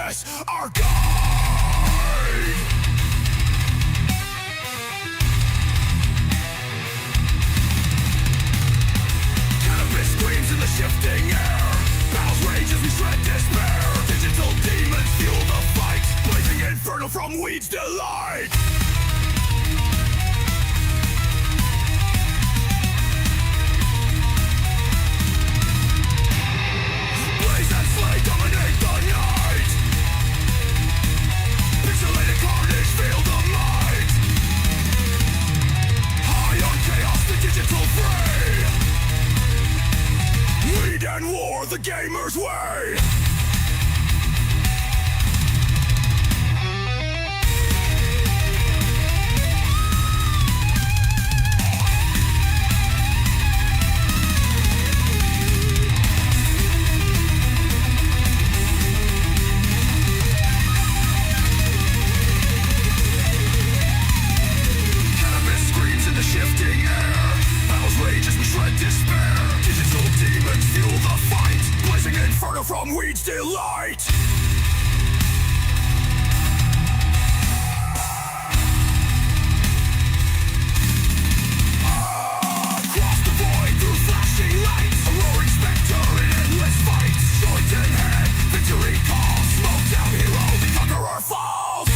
darkness, our guide. Cannabis screams in the shifting air. Battles rage as we shred despair. Digital demons fuel the fight. Blazing inferno from weed's delight. Blaze and slay dominate the night. Pixelated carnage feel the might. High on chaos, the digital free. Weed and war, the gamer's way. Shifting air, battles rage as we shred despair. Digital demons fuel the fight. Blazing inferno from weed's delight. Across the void through flashing lights, a roaring specter in endless fights. Joint in hand, victory calls. Smoke down hero, the conqueror falls.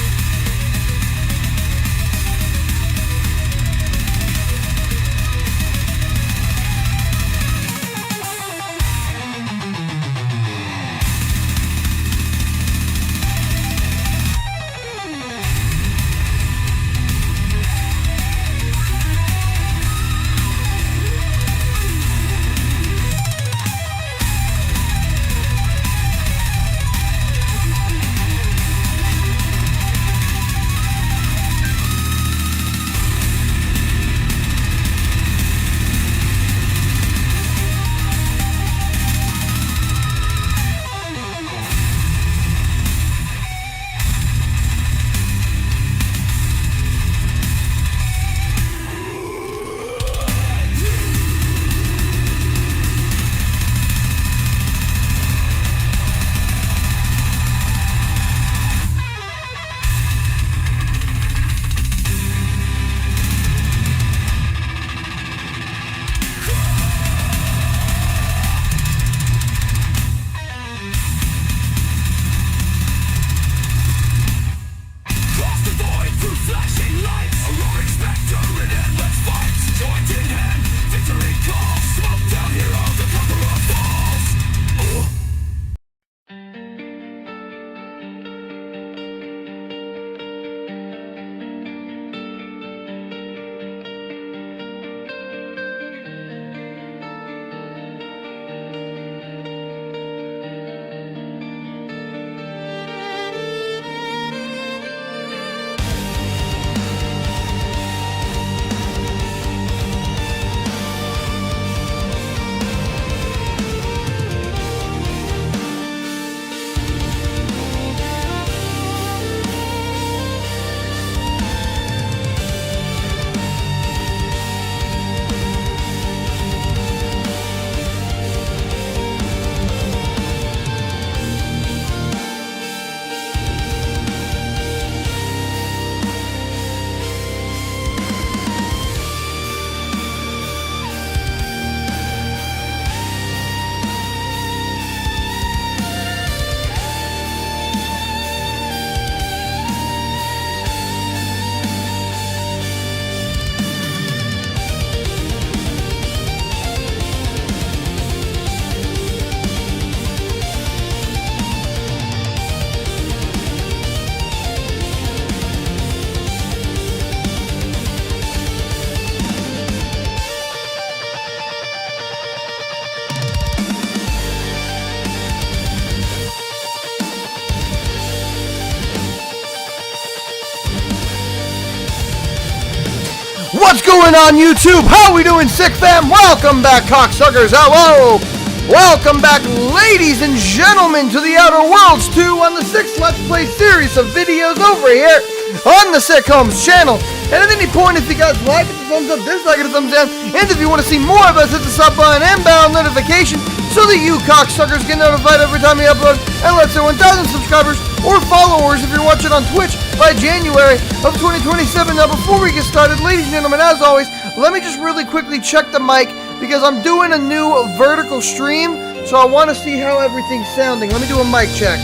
What's going on YouTube? How we doing, sick fam? Welcome back, cocksuckers. Hello! Welcome back, ladies and gentlemen, to the Outer Worlds 2 on the 6th Let's Play series of videos over here on the Sick Homes channel. And at any point, if you guys like it, the thumbs up, dislike it, a thumbs down. And if you want to see more of us, hit the sub button and bell notification so that you cocksuckers get notified every time we upload, and let's say 1,000 subscribers or followers if you're watching on Twitch by January of 2027. Now, before we get started, ladies and gentlemen, as always, let me just really quickly check the mic because I'm doing a new vertical stream, so I want to see how everything's sounding. Let me do a mic check.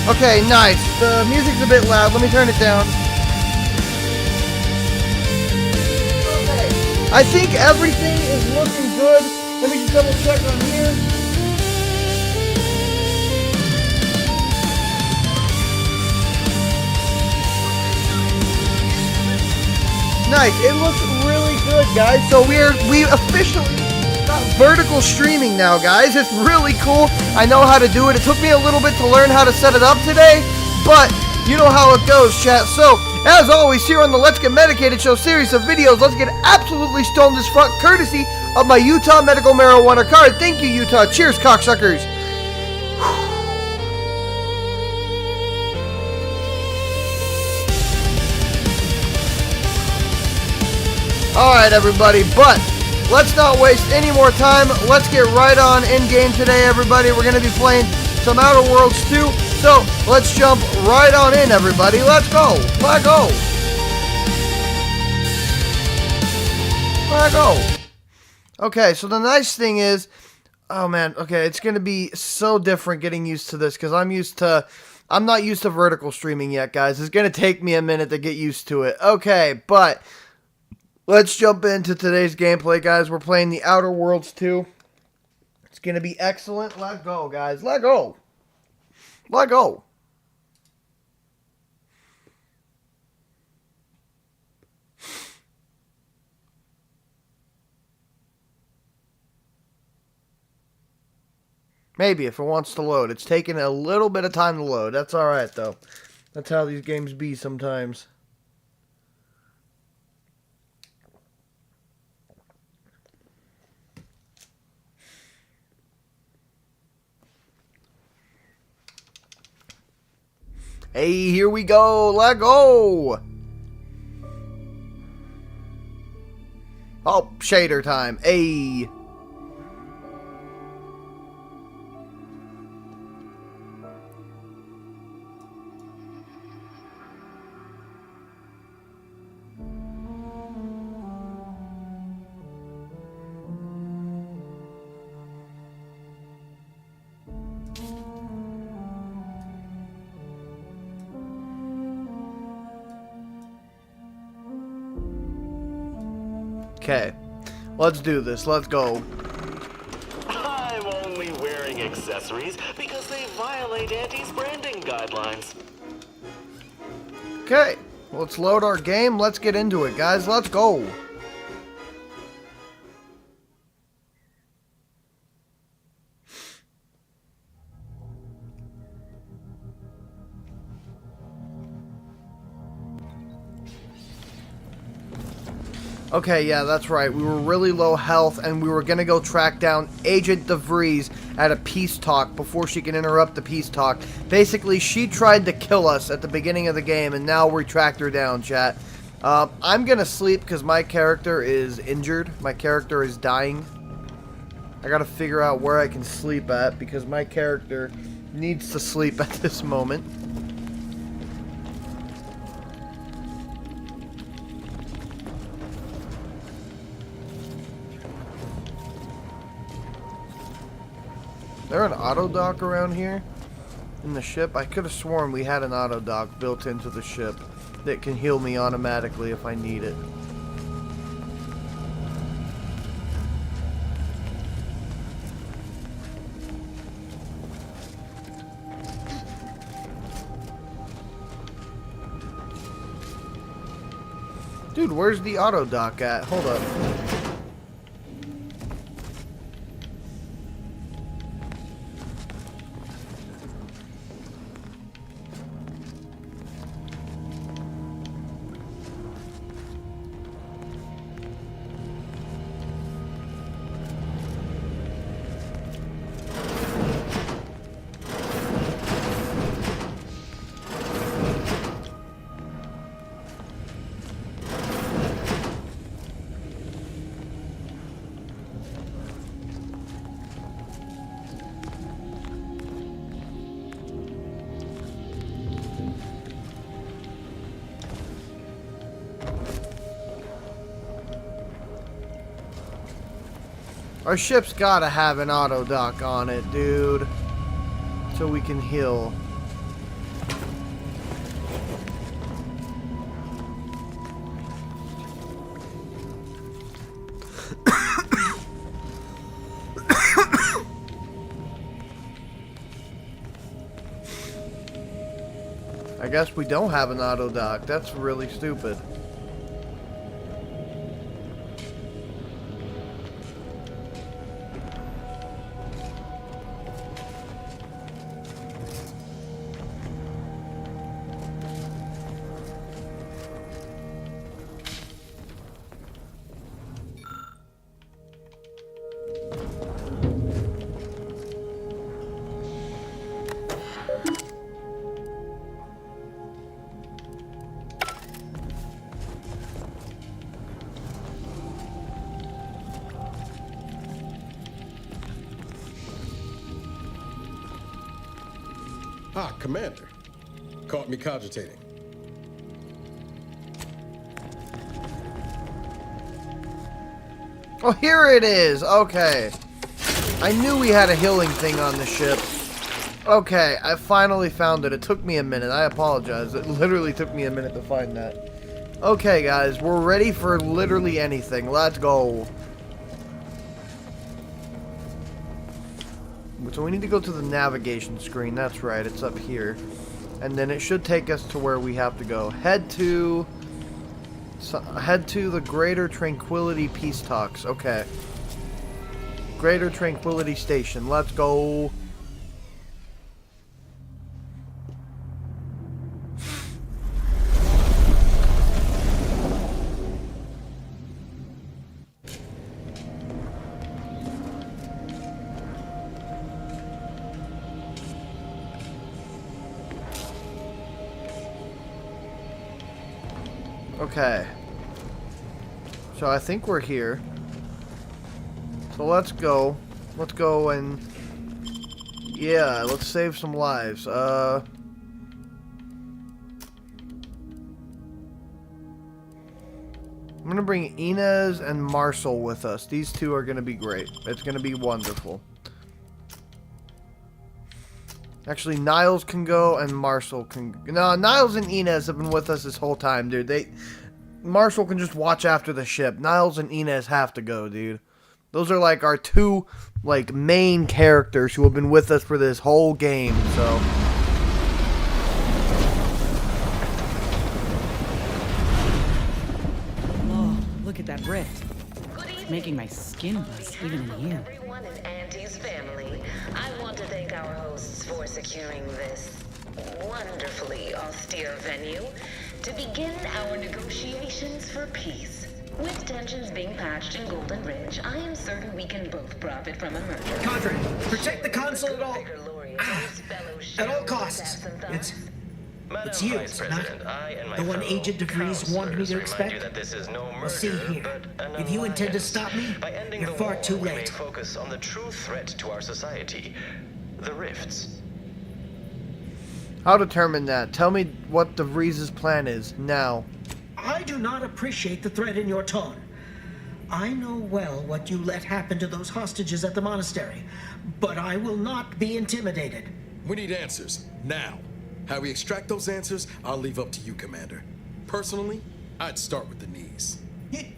Okay, nice. The music's a bit loud. Let me turn it down. Okay. I think everything is looking good. Let me just double check on here. Nice. It looks really good, guys. So we officially got vertical streaming now, guys. It's really cool. I know how to do it. It took me a little bit to learn how to set it up today, but you know how it goes, chat. So, as always, here on the Let's Get Medicated Show series of videos, let's get absolutely stoned as fuck, courtesy of my Utah Medical Marijuana card. Thank you, Utah. Cheers, cocksuckers. Alright, everybody, but let's not waste any more time. Let's get right on in-game today, everybody. We're going to be playing some Outer Worlds 2. So, let's jump right on in, everybody. Let's go. Let go. Let go. Okay, so the nice thing is, oh man, okay, it's going to be so different getting used to this because I'm not used to vertical streaming yet, guys. It's going to take me a minute to get used to it. Okay, but let's jump into today's gameplay, guys. We're playing the Outer Worlds 2. It's going to be excellent. Let go, guys. Let go. Let go. Maybe if it wants to load. It's taking a little bit of time to load. That's alright, though. That's how these games be sometimes. Hey, here we go. Let go. Oh, shader time. Hey. Okay, let's do this. Let's go. I'm only wearing accessories because they violate Auntie's branding guidelines. Okay, let's load our game. Let's get into it, guys. Let's go. Okay, yeah, that's right. We were really low health, and we were going to go track down Agent De Vries at a peace talk before she can interrupt the peace talk. Basically, she tried to kill us at the beginning of the game, and now we tracked her down, chat. I'm going to sleep because my character is injured. My character is dying. I got to figure out where I can sleep at because my character needs to sleep at this moment. Is there an auto dock around here in the ship? I could have sworn we had an auto dock built into the ship that can heal me automatically if I need it. Dude, where's the auto dock at? Hold up. Our ship's gotta have an auto dock on it, dude. So we can heal. I guess we don't have an auto dock. That's really stupid. Ah, Commander. Caught me cogitating. Oh, here it is. Okay. I knew we had a healing thing on the ship. Okay, I finally found it. It took me a minute. I apologize. It literally took me a minute to find that. Okay, guys. We're ready for literally anything. Let's go. So we need to go to the navigation screen. That's right. It's up here. And then it should take us to where we have to go. Head to the Greater Tranquility Peace Talks. Okay. Greater Tranquility Station. Let's go. Okay. So I think we're here. So let's go. Let's go and... yeah, let's save some lives. I'm gonna bring Inez and Marcel with us. These two are gonna be great. It's gonna be wonderful. Actually, Niles can go and Marcel can... no, Niles and Inez have been with us this whole time, dude. Marcel can just watch after the ship. Niles and Inez have to go, dude. Those are like our two, like, main characters who have been with us for this whole game, so... oh, look at that rift. Making my skin buzz even in here. Everyone in Auntie's family. I want to thank our hosts for securing this wonderfully austere venue to begin our negotiations for peace. With tensions being patched in Golden Ridge, I am certain we can both profit from a merger. Cadre, protect the console at all costs. It's you, it's not the one Agent De Vries wanted me to expect. Well, see here. If you intend to stop me, you're far too late. Focus on the true threat to our society, the rifts. I'll determine that. Tell me what De Vries' plan is, now. I do not appreciate the threat in your tone. I know well what you let happen to those hostages at the monastery, but I will not be intimidated. We need answers, now. How we extract those answers, I'll leave up to you, Commander. Personally, I'd start with the knees.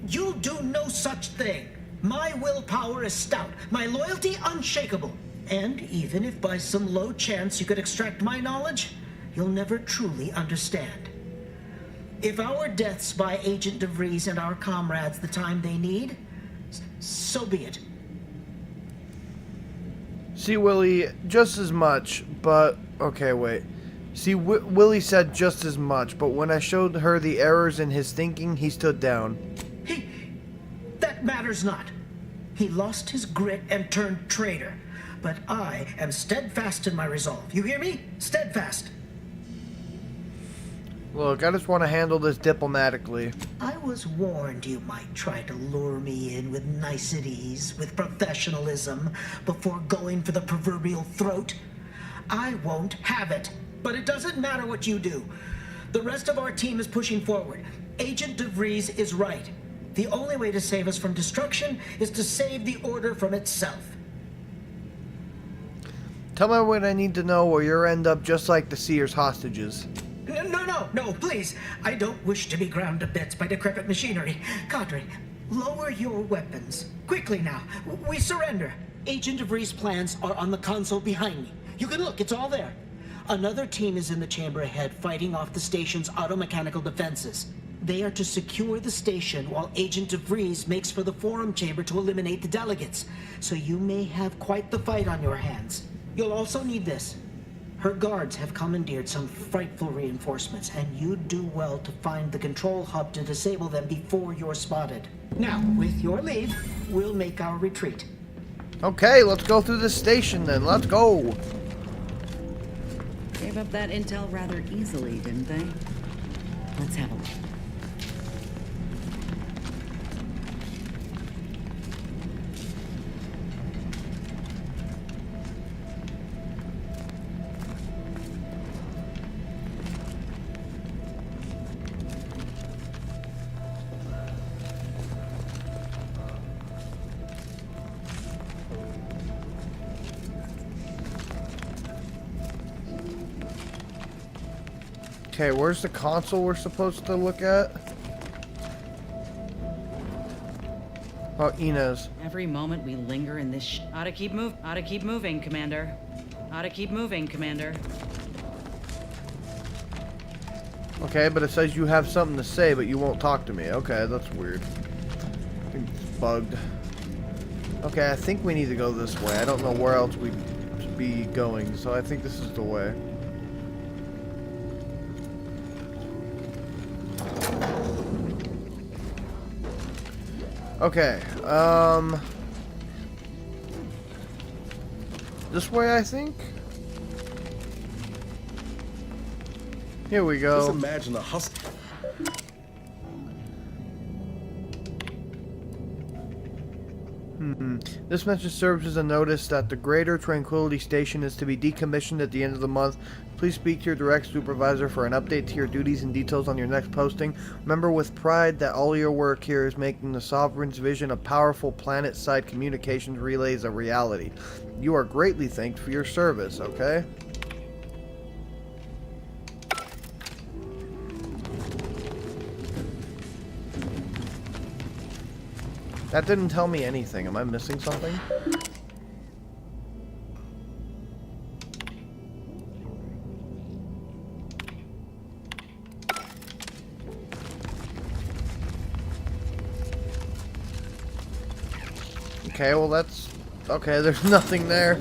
You do no such thing. My willpower is stout, my loyalty unshakable. And even if by some low chance you could extract my knowledge, you'll never truly understand. If our deaths buy Agent De Vries and our comrades the time they need, so be it. See, Willie, just as much, but... okay, wait. See, Willie said just as much, but when I showed her the errors in his thinking, he stood down. That matters not. He lost his grit and turned traitor. But I am steadfast in my resolve. You hear me? Steadfast. Look, I just want to handle this diplomatically. I was warned you might try to lure me in with niceties, with professionalism, before going for the proverbial throat. I won't have it. But it doesn't matter what you do. The rest of our team is pushing forward. Agent De Vries is right. The only way to save us from destruction is to save the Order from itself. Tell me what I need to know or you'll end up just like the Seer's hostages. No, please. I don't wish to be ground to bits by decrepit machinery. Cadre, lower your weapons. Quickly now. We surrender. Agent De Vries' plans are on the console behind me. You can look, it's all there. Another team is in the chamber ahead fighting off the station's automechanical defenses. They are to secure the station while Agent De Vries makes for the forum chamber to eliminate the delegates. So you may have quite the fight on your hands. You'll also need this. Her guards have commandeered some frightful reinforcements, and you'd do well to find the control hub to disable them before you're spotted. Now, with your leave, we'll make our retreat. Okay, let's go through this station then. Let's go. Gave up that intel rather easily, didn't they? Let's have a look. Okay, where's the console we're supposed to look at? Oh, Inez. Every moment we linger in this ought to keep moving, Commander. Ought to keep moving, Commander. Okay, but it says you have something to say, but you won't talk to me. Okay, that's weird. I think it's bugged. Okay, I think we need to go this way. I don't know where else we'd be going, so I think this is the way. Okay, this way, I think? Here we go. Just imagine a hustle. This message serves as a notice that the Greater Tranquility Station is to be decommissioned at the end of the month. Please speak to your direct supervisor for an update to your duties and details on your next posting. Remember with pride that all your work here is making the Sovereign's vision of powerful planet-side communications relays a reality. You are greatly thanked for your service, okay? That didn't tell me anything. Am I missing something? Okay, well that's... Okay, there's nothing there.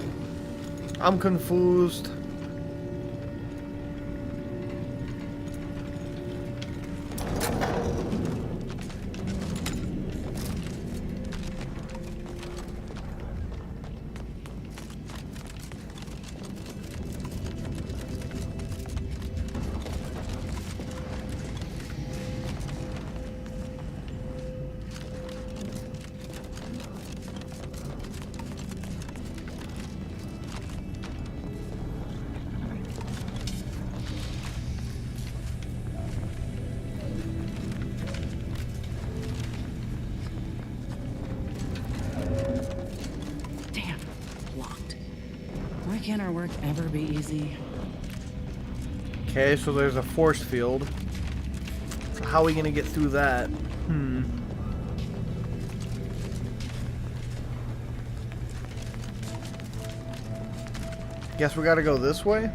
I'm confused. Can't our work ever be easy? Okay, so there's a force field. So how are we gonna get through that? Guess we gotta go this way?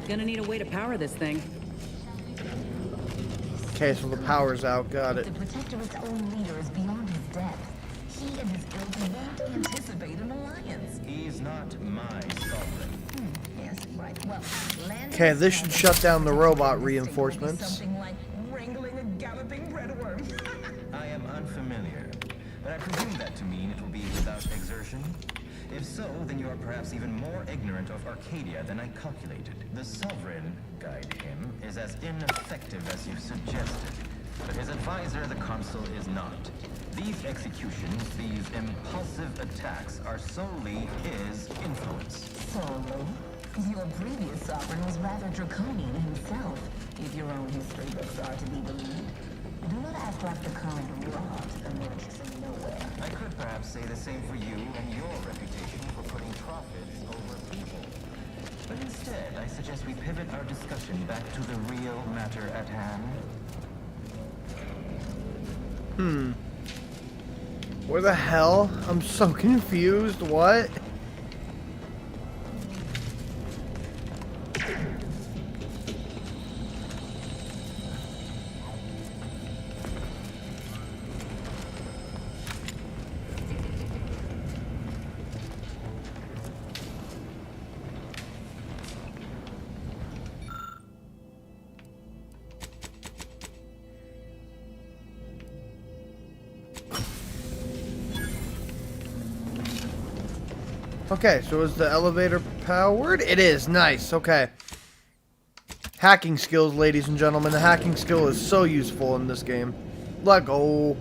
Gonna need a way to power this thing. Okay, so the power's out. Got it. The Protectorate's own leader is beyond his depth. He and his ilk won't anticipate an alliance. He's not my sovereign. Yes, right. Well, Okay, this should shut down the robot reinforcements. Something like wrangling a galloping breadworm. I am unfamiliar, but I presume that to mean it will be without exertion. If so, then you are perhaps even more ignorant of Arcadia than I calculated. The Sovereign, guide him, is as ineffective as you suggested. but his advisor, the consul, is not. These executions, these impulsive attacks, are solely his influence. Solely? Your previous sovereign was rather draconian himself, if your own history books are to be believed. Do not act like the current rot emerges from nowhere. I could perhaps say the same for you and your reputation for putting profits over people. But instead, I suggest we pivot our discussion back to the real matter at hand. Where the hell? I'm so confused. What? Okay, so is the elevator powered? It is. Nice. Okay. Hacking skills, ladies and gentlemen. The hacking skill is so useful in this game. Let go.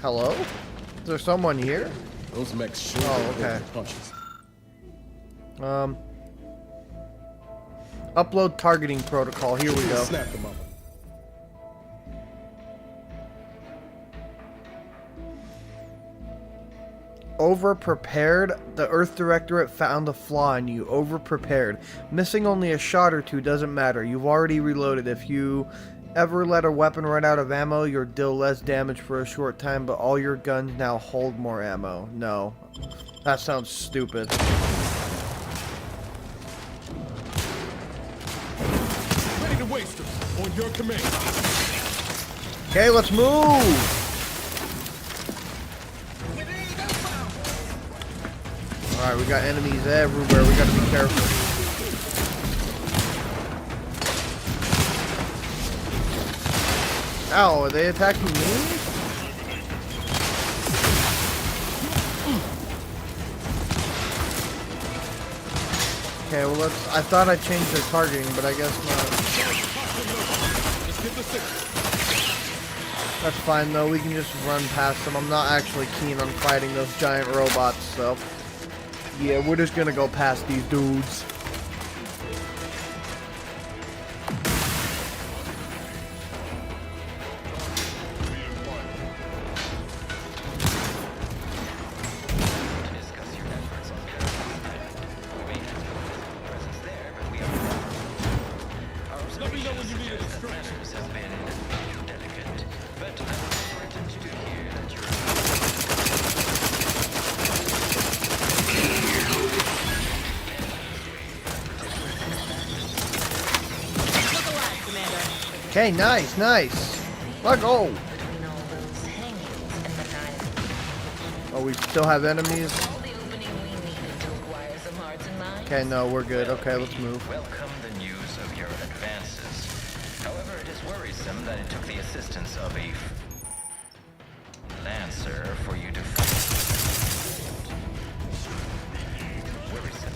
Hello? Is there someone here? Those mechs sure Oh, okay. punches. Upload targeting protocol. Here we go. Snap them up. Over-prepared. The Earth Directorate found a flaw in you. Over-prepared. Missing only a shot or two doesn't matter. You've already reloaded. If you ever let a weapon run out of ammo, you'll deal less damage for a short time, but all your guns now hold more ammo. No. That sounds stupid. Ready to waste them. On your command. Okay, let's move! Alright, we got enemies everywhere. We gotta be careful. Ow, are they attacking me? Okay, well let's... I thought I changed their targeting, but I guess not. That's fine though, we can just run past them. I'm not actually keen on fighting those giant robots, so... yeah, we're just gonna go past these dudes. Okay, nice, nice. Let go. Oh, we still have enemies. Okay, no, we're good. Okay, let's move. Welcome the news of your advances. However, it is worrisome that it took the assistance of a Lancer for you to worrisome.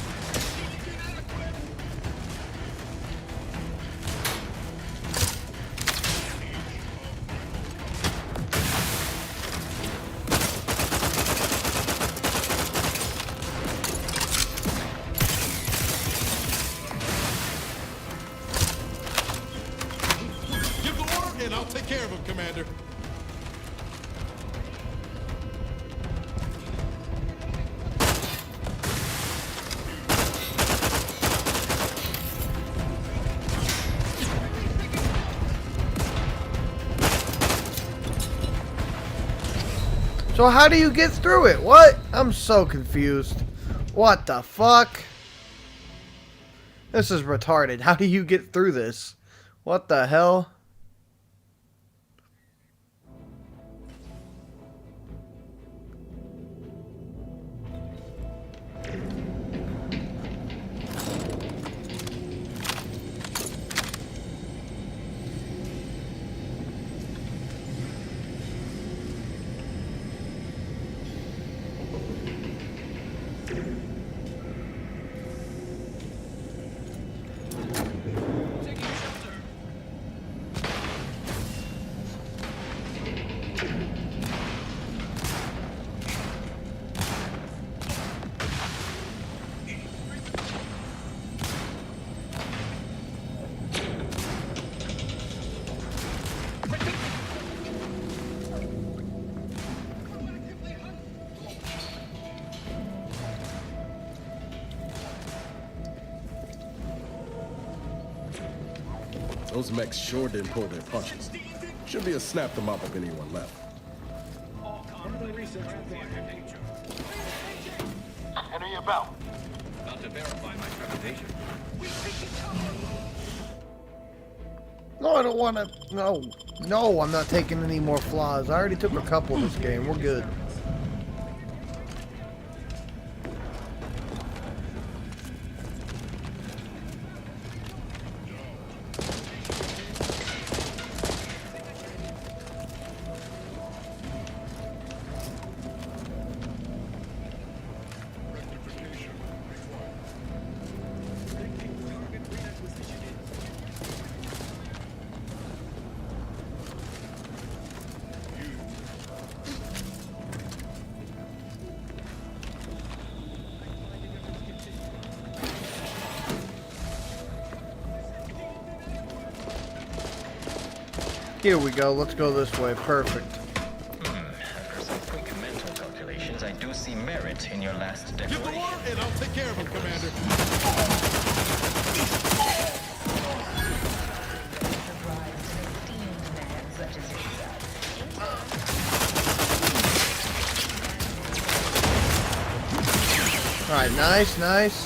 Give the order and I'll take care of him, Commander. So how do you get through it? What? I'm so confused. What the fuck? This is retarded. How do you get through this? What the hell? Those mechs sure didn't pull their punches. Should be a snap to mop up anyone left. Enemy about. About to verify my trepidation. No, I don't want to. No. No, I'm not taking any more flaws. I already took a couple this game. We're good. Here we go. Let's go this way. Perfect. After some quick mental calculations, I do see merit in your last Give the declaration. word, and I'll take care of him, Commander. Alright, nice, nice.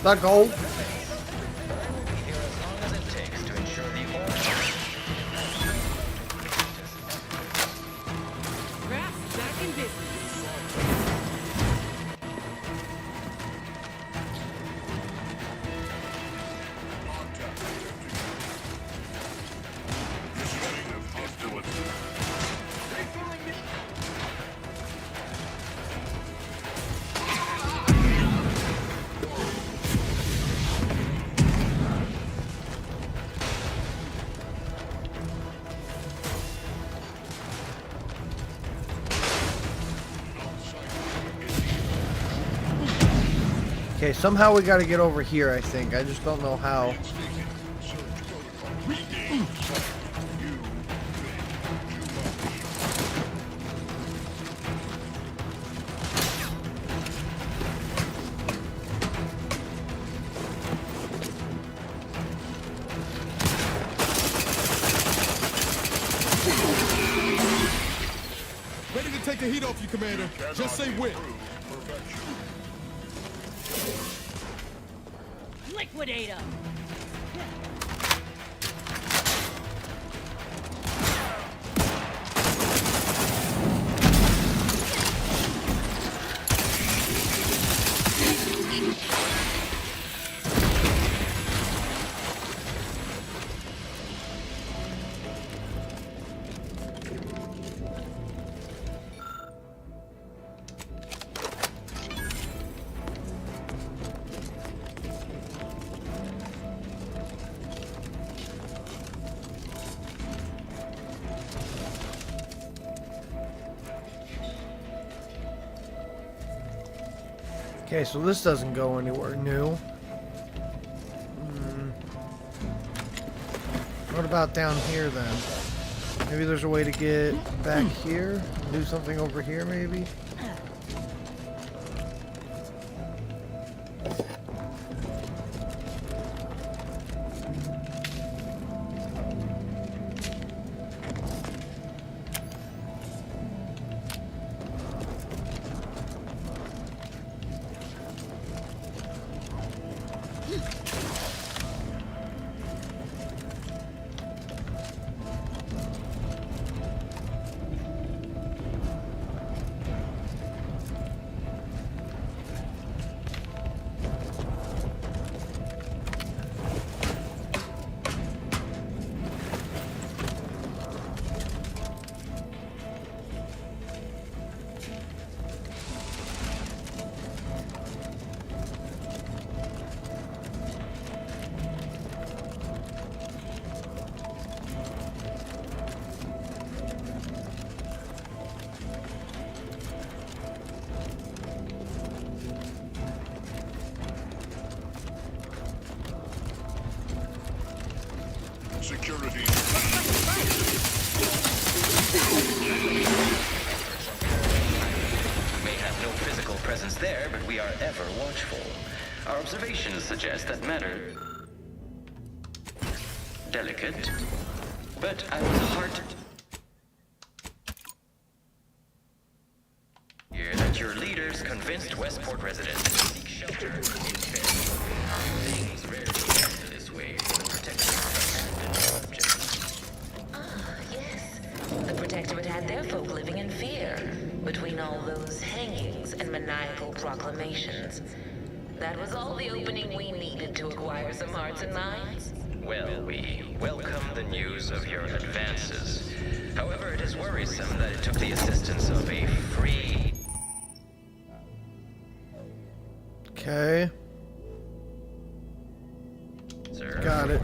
That gold. Here as long as it takes to ensure the order. Raft's back in business. Okay, somehow we gotta get over here, I think. I just don't know how. Ready to take the heat off you, Commander. Just say when. Liquidate him. Okay, so this doesn't go anywhere new. What about down here then? Maybe there's a way to get back here? Do something over here maybe? Security. We may have no physical presence there, but we are ever watchful. Our observations suggest that matter... delicate. But I was heartened to hear that your leaders convinced Westport residents to seek shelter in Fairfield. Things rarely end this way for the Protectorate objects. Ah, yes. The Protectorate had their folk living in fear between all those hangings and maniacal proclamations. That was all the opening we needed to acquire some hearts and minds. Well, we welcome the news of your advances. However, it is worrisome that it took the assistance of a free... Okay. Sir. Got it.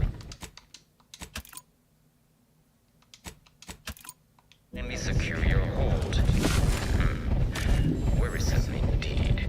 Let me secure your hold. Worrisome indeed.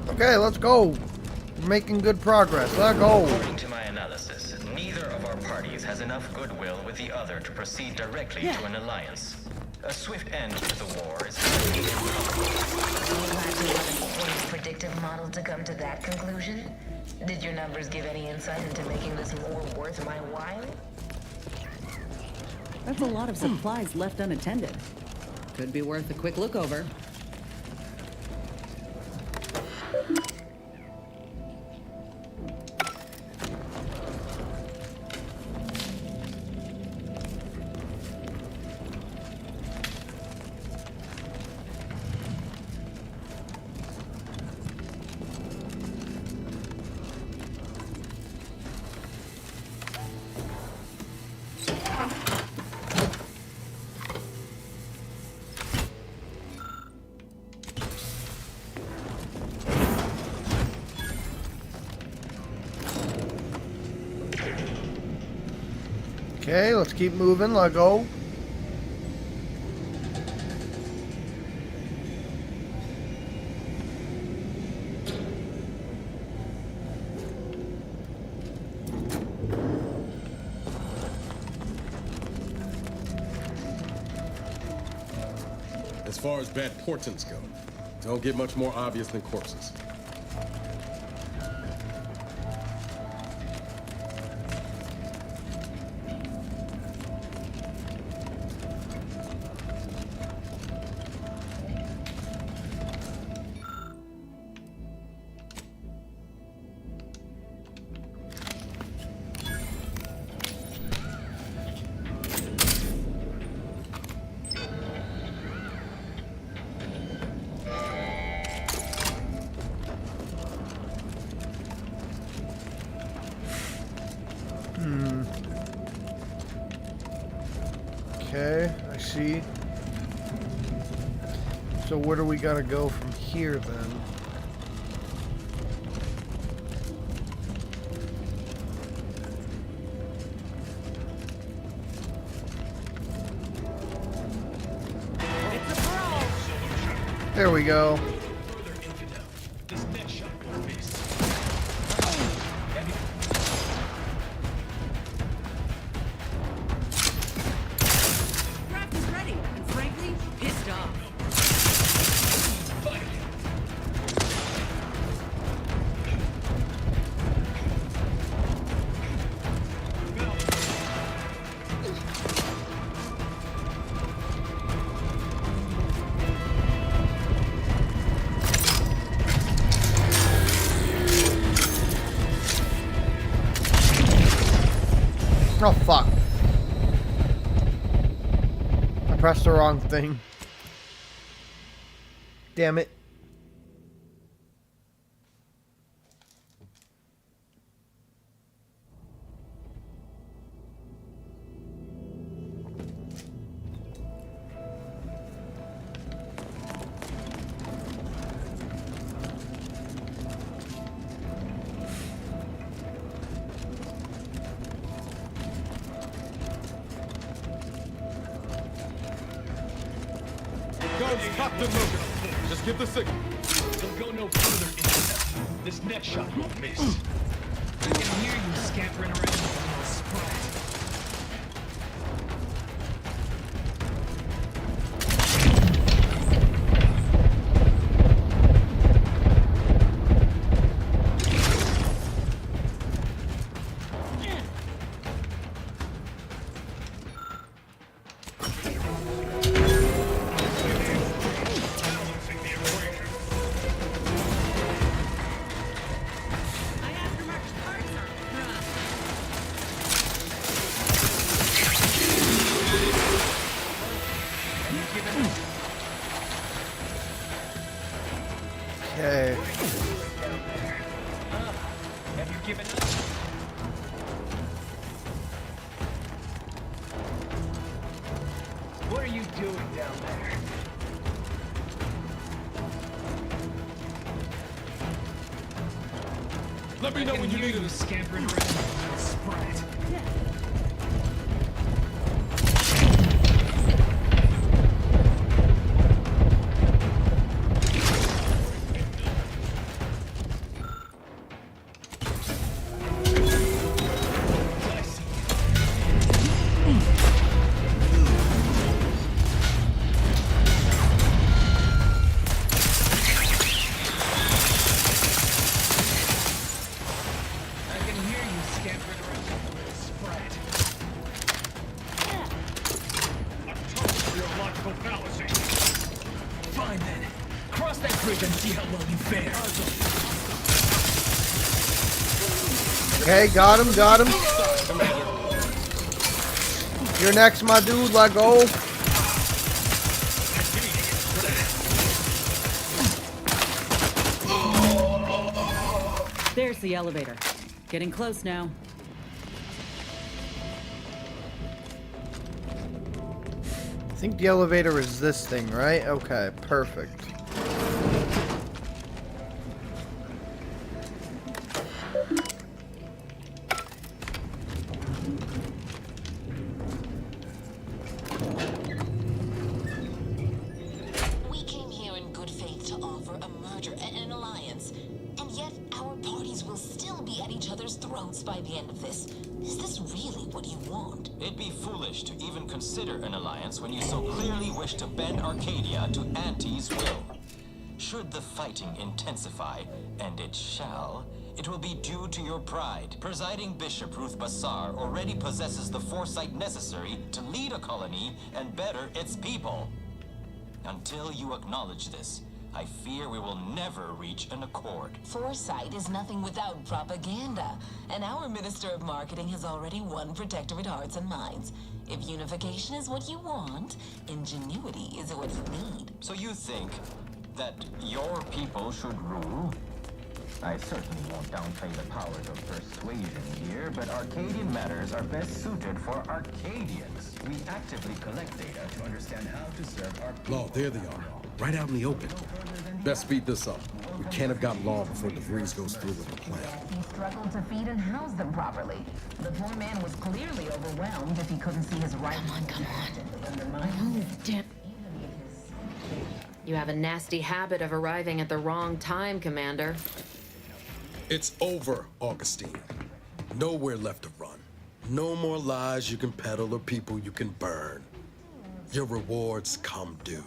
Okay, let's go. We're making good progress. Let's go. According to my analysis, neither of our parties has enough goodwill with the other to proceed directly to an alliance. A swift end to the war is highly improbable. You had to have an informed predictive model to come to that conclusion? Did your numbers give any insight into making this war worth my while? That's a lot of supplies left unattended. Could be worth a quick look over. Okay, let's keep moving. Let go. As far as bad portents go, don't get much more obvious than corpses. Okay, I see. So where do we gotta go from here then? There we go. Oh, fuck. I pressed the wrong thing. Damn it. Guns cocked and loaded. Just give the signal. Don't go no further, Intercept. This next shot won't miss. I can hear you scampering around like a little sprat. Okay. Have you given up? What are you doing down there? Let me know when you need you it. scampering around like a little sprat. Fine then. Cross that bridge and see how well you fare. Okay, got him, got him. You're next, my dude. Let go. There's the elevator. Getting close now. I think the elevator is this thing, right? Okay, perfect. We came here in good faith to offer a merger and an alliance, and yet our parties will still be at each other's throats by the end of this. Is this really what you want? It'd be foolish to even consider an alliance when you so clearly wish to bend Arcadia to Auntie's will. Should the fighting intensify, and it shall, it will be due to your pride. Presiding Bishop Ruth Bassar already possesses the foresight necessary to lead a colony and better its people. Until you acknowledge this, I fear we will never reach an accord. Foresight is nothing without propaganda, and our Minister of Marketing has already won Protectorate hearts and minds. If unification is what you want, ingenuity is what you need. So you think that your people should rule? I certainly won't downplay the powers of persuasion here, but Arcadian matters are best suited for Arcadians. We actively collect data to understand how to serve our people. Law, there they are. Right out in the open. Best speed this up. We can't have got Law before De Vries goes through with the plan. He struggled to feed and house them properly. The poor man was clearly overwhelmed if he couldn't see his right. Come on. Oh, Damn. You have a nasty habit of arriving at the wrong time, Commander. It's over, Augustine. Nowhere left to run. No more lies you can peddle or people you can burn. Your rewards come due.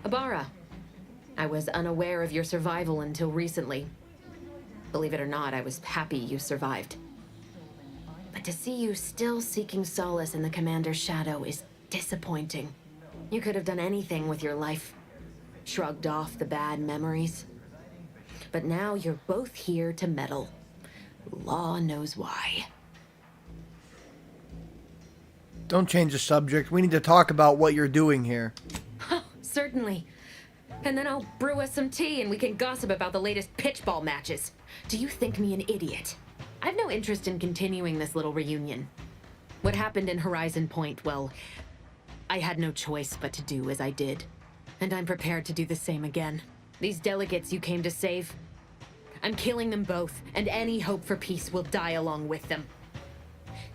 Ibarra, I was unaware of your survival until recently. Believe it or not, I was happy you survived. But to see you still seeking solace in the Commander's shadow is disappointing. You could have done anything with your life. Shrugged off the bad memories. But now you're both here to meddle. Law knows why. Don't change the subject. We need to talk about what you're doing here. Oh, certainly. And then I'll brew us some tea and we can gossip about the latest pitchball matches. Do you think me an idiot? I've no interest in continuing this little reunion. What happened in Horizon Point, well, I had no choice but to do as I did. And I'm prepared to do the same again. These delegates you came to save, I'm killing them both, and any hope for peace will die along with them.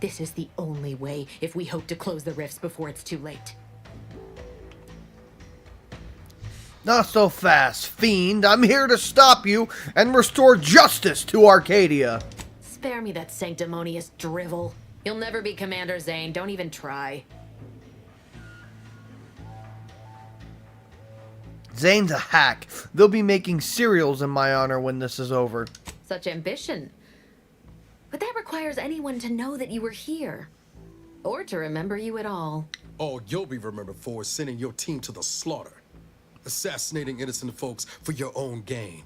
This is the only way if we hope to close the rifts before it's too late. Not so fast, fiend. I'm here to stop you and restore justice to Arcadia. Spare me that sanctimonious drivel. You'll never be Commander Zane. Don't even try. Zane's a hack. They'll be making cereals in my honor when this is over. Such ambition. But that requires anyone to know that you were here. Or to remember you at all. All you'll be remembered for is sending your team to the slaughter. Assassinating innocent folks for your own gain.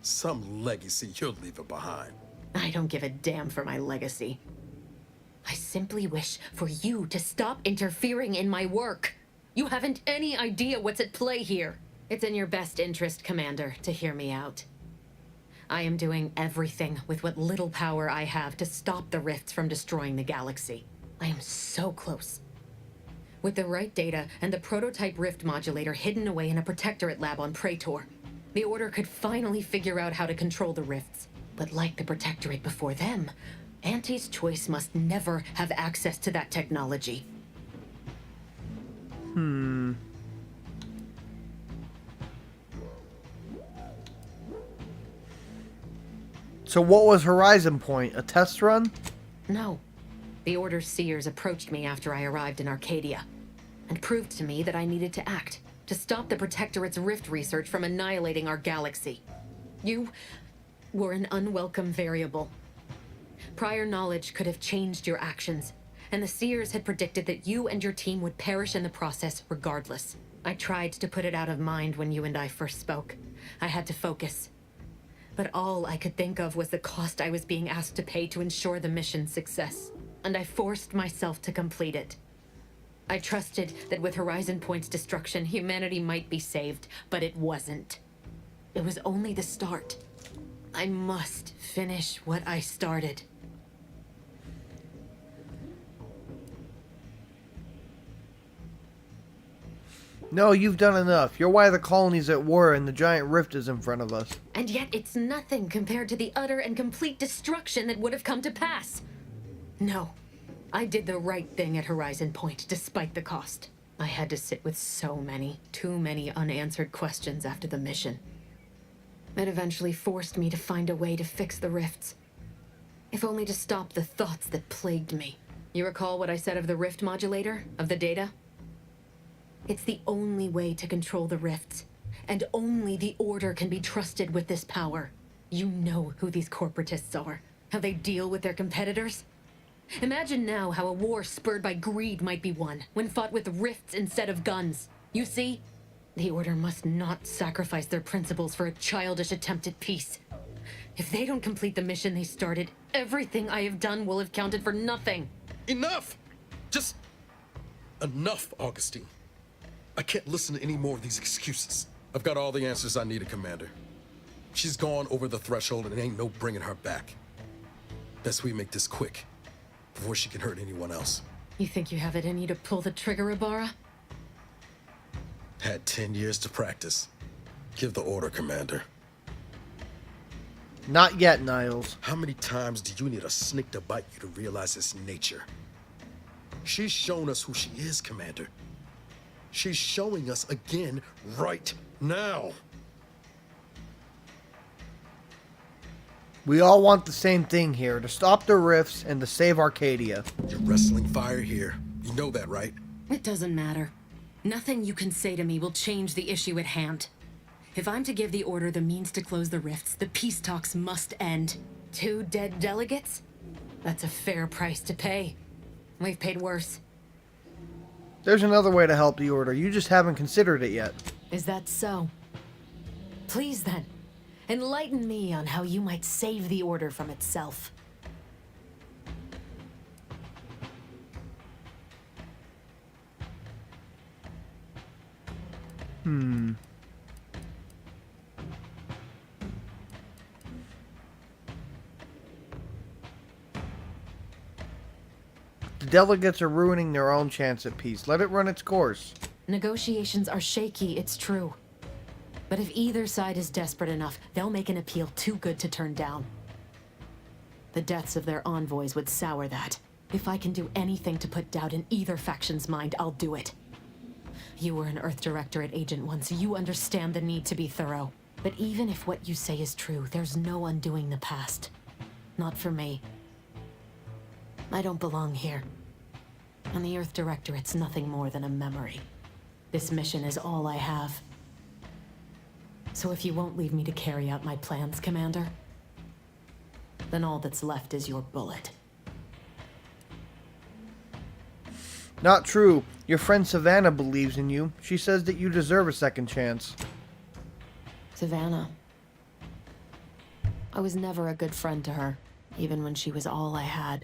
Some legacy you're leaving behind. I don't give a damn for my legacy. I simply wish for you to stop interfering in my work. You haven't any idea what's at play here. It's in your best interest, Commander, to hear me out. I am doing everything with what little power I have to stop the rifts from destroying the galaxy. I am so close. With the right data and the prototype rift modulator hidden away in a Protectorate lab on Praetor, the Order could finally figure out how to control the rifts. But like the Protectorate before them, Auntie's Choice must never have access to that technology. So what was Horizon Point? A test run? No. The Order's seers approached me after I arrived in Arcadia, and proved to me that I needed to act, to stop the Protectorate's rift research from annihilating our galaxy. You were an unwelcome variable. Prior knowledge could have changed your actions, and the seers had predicted that you and your team would perish in the process regardless. I tried to put it out of mind when you and I first spoke. I had to focus. But all I could think of was the cost I was being asked to pay to ensure the mission's success, and I forced myself to complete it. I trusted that with Horizon Point's destruction, humanity might be saved, but it wasn't. It was only the start. I must finish what I started. No, you've done enough. You're why the colony's at war and the giant rift is in front of us. And yet it's nothing compared to the utter and complete destruction that would have come to pass. No, I did the right thing at Horizon Point, despite the cost. I had to sit with too many unanswered questions after the mission. It eventually forced me to find a way to fix the rifts. If only to stop the thoughts that plagued me. You recall what I said of the rift modulator, of the data? It's the only way to control the rifts, and only the Order can be trusted with this power. You know who these corporatists are, how they deal with their competitors. Imagine now how a war spurred by greed might be won, when fought with rifts instead of guns. You see? The Order must not sacrifice their principles for a childish attempt at peace. If they don't complete the mission they started, everything I have done will have counted for nothing. Enough! Just enough, Augustine. I can't listen to any more of these excuses. I've got all the answers I needed, Commander. She's gone over the threshold and ain't no bringing her back. Best we make this quick, before she can hurt anyone else. You think you have it in you to pull the trigger, Ibarra? Had 10 years to practice. Give the order, Commander. Not yet, Niles. How many times do you need a snake to bite you to realize its nature? She's shown us who she is, Commander. She's showing us again right now. We all want the same thing here, to stop the rifts and to save Arcadia. You're wrestling fire here. You know that, right? It doesn't matter. Nothing you can say to me will change the issue at hand. If I'm to give the Order the means to close the rifts, the peace talks must end. 2 dead delegates? That's a fair price to pay. We've paid worse. There's another way to help the Order. You just haven't considered it yet. Is that so? Please then, enlighten me on how you might save the Order from itself. The delegates are ruining their own chance at peace. Let it run its course. Negotiations are shaky, it's true. But if either side is desperate enough, they'll make an appeal too good to turn down. The deaths of their envoys would sour that. If I can do anything to put doubt in either faction's mind, I'll do it. You were an Earth Directorate agent once. You understand the need to be thorough. But even if what you say is true, there's no undoing the past. Not for me. I don't belong here. And the Earth Directorate's nothing more than a memory. This mission is all I have. So if you won't leave me to carry out my plans, Commander, then all that's left is your bullet. Not true. Your friend Savannah believes in you. She says that you deserve a second chance. Savannah. I was never a good friend to her, even when she was all I had.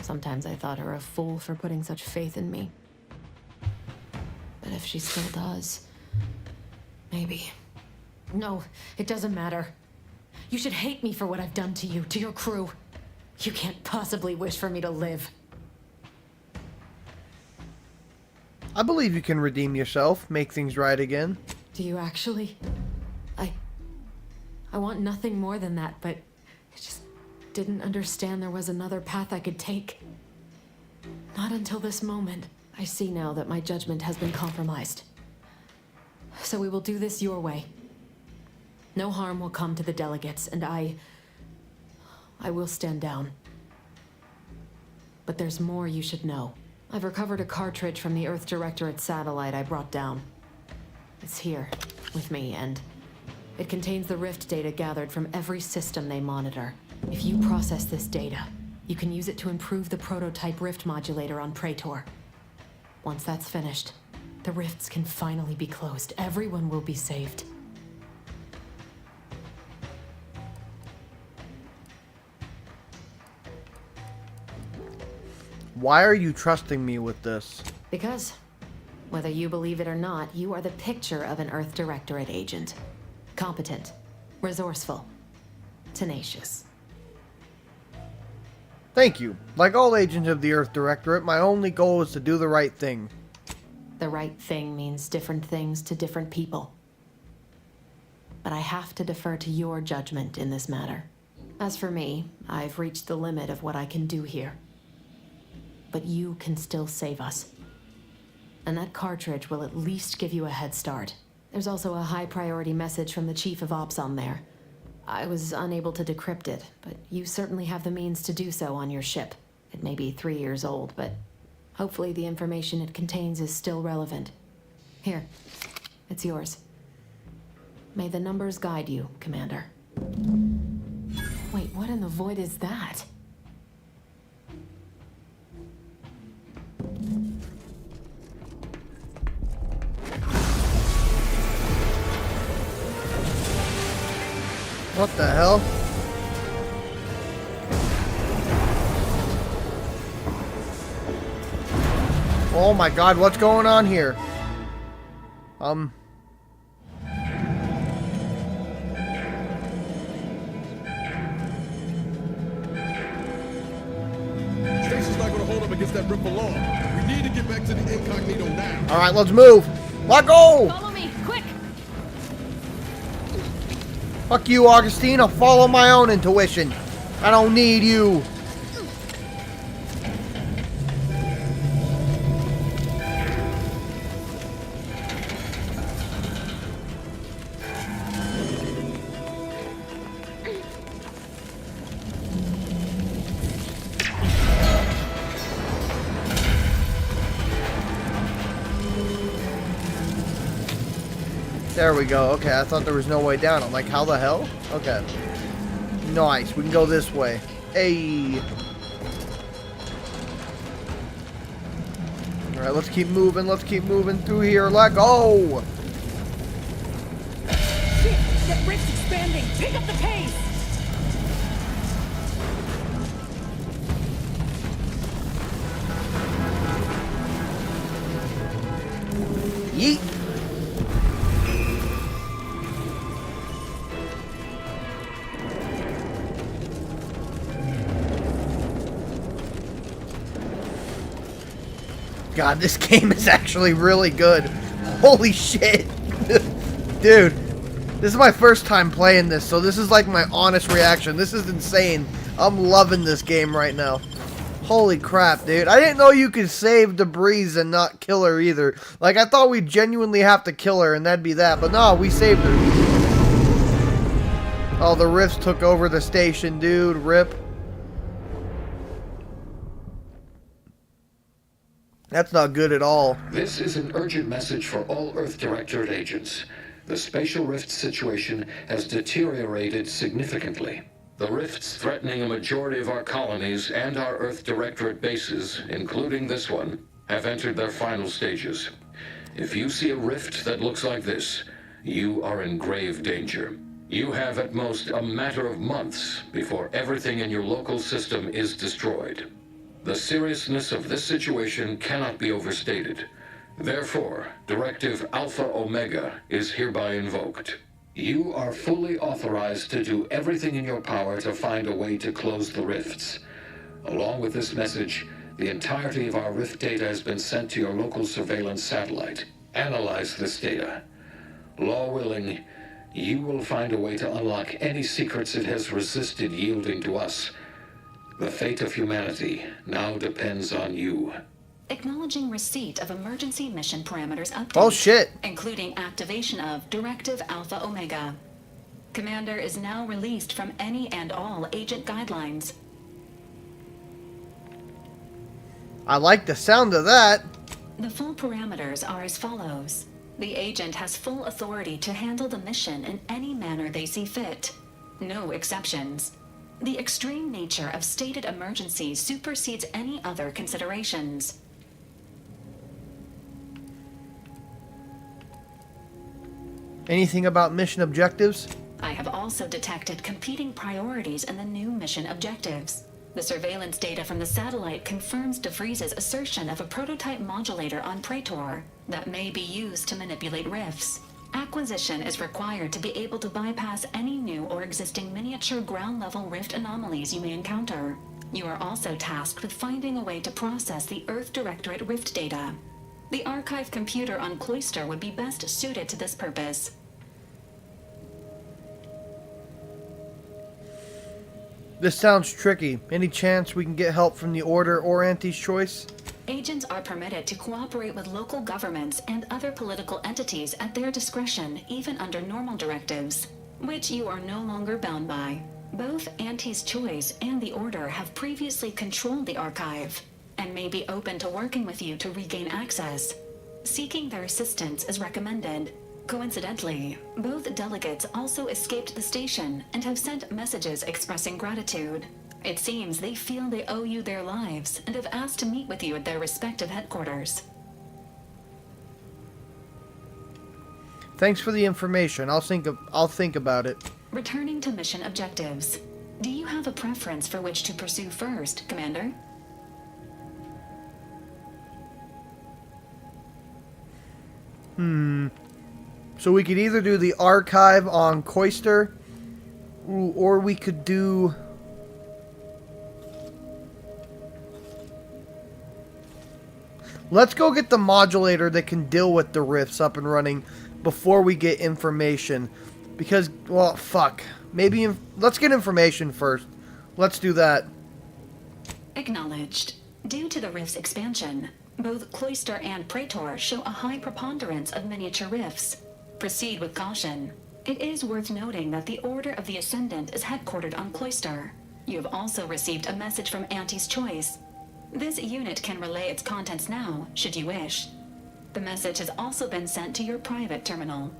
Sometimes I thought her a fool for putting such faith in me. But if she still does, maybe. No, it doesn't matter. You should hate me for what I've done to you, to your crew. You can't possibly wish for me to live. I believe you can redeem yourself, make things right again. Do you actually? I want nothing more than that, but I just didn't understand there was another path I could take. Not until this moment. I see now that my judgment has been compromised. So we will do this your way. No harm will come to the delegates, and I will stand down. But there's more you should know. I've recovered a cartridge from the Earth Directorate satellite I brought down. It's here, with me, and it contains the rift data gathered from every system they monitor. If you process this data, you can use it to improve the prototype rift modulator on Praetor. Once that's finished, the rifts can finally be closed. Everyone will be saved. Why are you trusting me with this? Because, whether you believe it or not, you are the picture of an Earth Directorate agent. Competent, resourceful, tenacious. Thank you. Like all agents of the Earth Directorate, my only goal is to do the right thing. The right thing means different things to different people. But I have to defer to your judgment in this matter. As for me, I've reached the limit of what I can do here. But you can still save us. And that cartridge will at least give you a head start. There's also a high priority message from the Chief of Ops on there. I was unable to decrypt it, but you certainly have the means to do so on your ship. It may be 3 years old, but hopefully the information it contains is still relevant. Here, it's yours. May the numbers guide you, Commander. Wait, what in the void is that? What the hell? Oh my god, what's going on here? Station's not gonna hold up against that rip along. We need to get back to the incognito now. Alright, let's move. Let go! Follow me, quick! Fuck you, Augustine. I'll follow my own intuition. I don't need you. There we go. Okay, I thought there was no way down. I'm like, how the hell? Okay. Nice. We can go this way. Hey. Alright, let's keep moving. Let's keep moving through here. Let go. Shit! That rift's expanding! Pick up the pace! Yeet. God, this game is actually really good. Holy shit. Dude, this is my first time playing this, so this is like my honest reaction. This is insane. I'm loving this game right now. Holy crap, dude. I didn't know you could save De Vries and not kill her either. Like, I thought we'd genuinely have to kill her and that'd be that. But no, we saved her. Oh, the rifts took over the station, dude. Rip. That's not good at all. This is an urgent message for all Earth Directorate agents. The spatial rift situation has deteriorated significantly. The rifts threatening a majority of our colonies and our Earth Directorate bases, including this one, have entered their final stages. If you see a rift that looks like this, you are in grave danger. You have at most a matter of months before everything in your local system is destroyed. The seriousness of this situation cannot be overstated. Therefore, Directive Alpha Omega is hereby invoked. You are fully authorized to do everything in your power to find a way to close the rifts. Along with this message, the entirety of our rift data has been sent to your local surveillance satellite. Analyze this data. Law willing, you will find a way to unlock any secrets it has resisted yielding to us. The fate of humanity now depends on you. Acknowledging receipt of emergency mission parameters update. Oh shit. Including activation of Directive Alpha Omega. Commander is now released from any and all agent guidelines. I like the sound of that. The full parameters are as follows. The agent has full authority to handle the mission in any manner they see fit. No exceptions. The extreme nature of stated emergencies supersedes any other considerations. Anything about mission objectives? I have also detected competing priorities in the new mission objectives. The surveillance data from the satellite confirms De Vries' assertion of a prototype modulator on Praetor that may be used to manipulate rifts. Acquisition is required to be able to bypass any new or existing miniature ground-level rift anomalies you may encounter. You are also tasked with finding a way to process the Earth Directorate rift data. The archive computer on Cloister would be best suited to this purpose. This sounds tricky. Any chance we can get help from the Order or Auntie's Choice? Agents are permitted to cooperate with local governments and other political entities at their discretion, even under normal directives, which you are no longer bound by. Both Auntie's Choice and the Order have previously controlled the archive, and may be open to working with you to regain access. Seeking their assistance is recommended. Coincidentally, both delegates also escaped the station and have sent messages expressing gratitude. It seems they feel they owe you their lives and have asked to meet with you at their respective headquarters. Thanks for the information. I'll think about it. Returning to mission objectives. Do you have a preference for which to pursue first, Commander? So we could either do the archive on Cloister, or we could do... Let's go get the modulator that can deal with the rifts up and running before we get information. Because, well, fuck. Maybe, let's get information first. Let's do that. Acknowledged. Due to the rift's expansion, both Cloister and Praetor show a high preponderance of miniature rifts. Proceed with caution. It is worth noting that the Order of the Ascendant is headquartered on Cloister. You have also received a message from Auntie's Choice. This unit can relay its contents now, should you wish. The message has also been sent to your private terminal.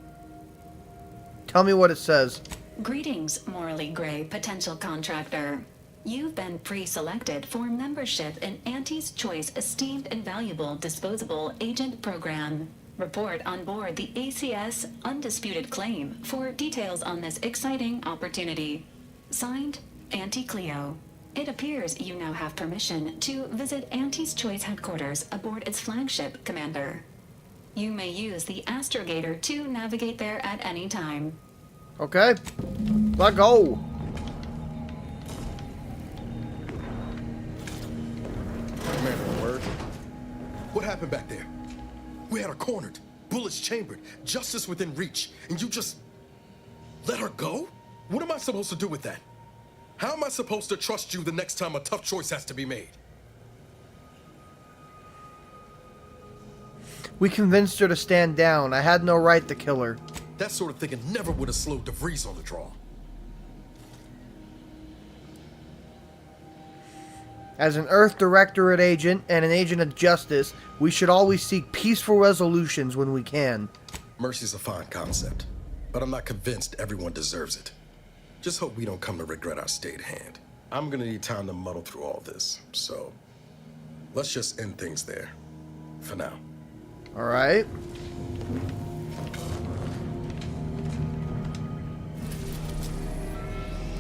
Tell me what it says. Greetings, morally gray potential contractor. You've been pre-selected for membership in Auntie's Choice Esteemed and Valuable Disposable Agent Program. Report on board the ACS Undisputed Claim for details on this exciting opportunity. Signed, Auntie Cleo. It appears you now have permission to visit Auntie's Choice headquarters aboard its flagship, Commander. You may use the Astrogator to navigate there at any time. Okay. Let's go. Commander, word. What happened back there? We had her cornered, bullets chambered, justice within reach, and you just let her go? What am I supposed to do with that? How am I supposed to trust you the next time a tough choice has to be made? We convinced her to stand down. I had no right to kill her. That sort of thinking never would have slowed De Vries on the draw. As an Earth Directorate agent and an agent of justice, we should always seek peaceful resolutions when we can. Mercy's a fine concept, but I'm not convinced everyone deserves it. Just hope we don't come to regret our stayed hand. I'm gonna need time to muddle through all this, so let's just end things there. For now. Alright.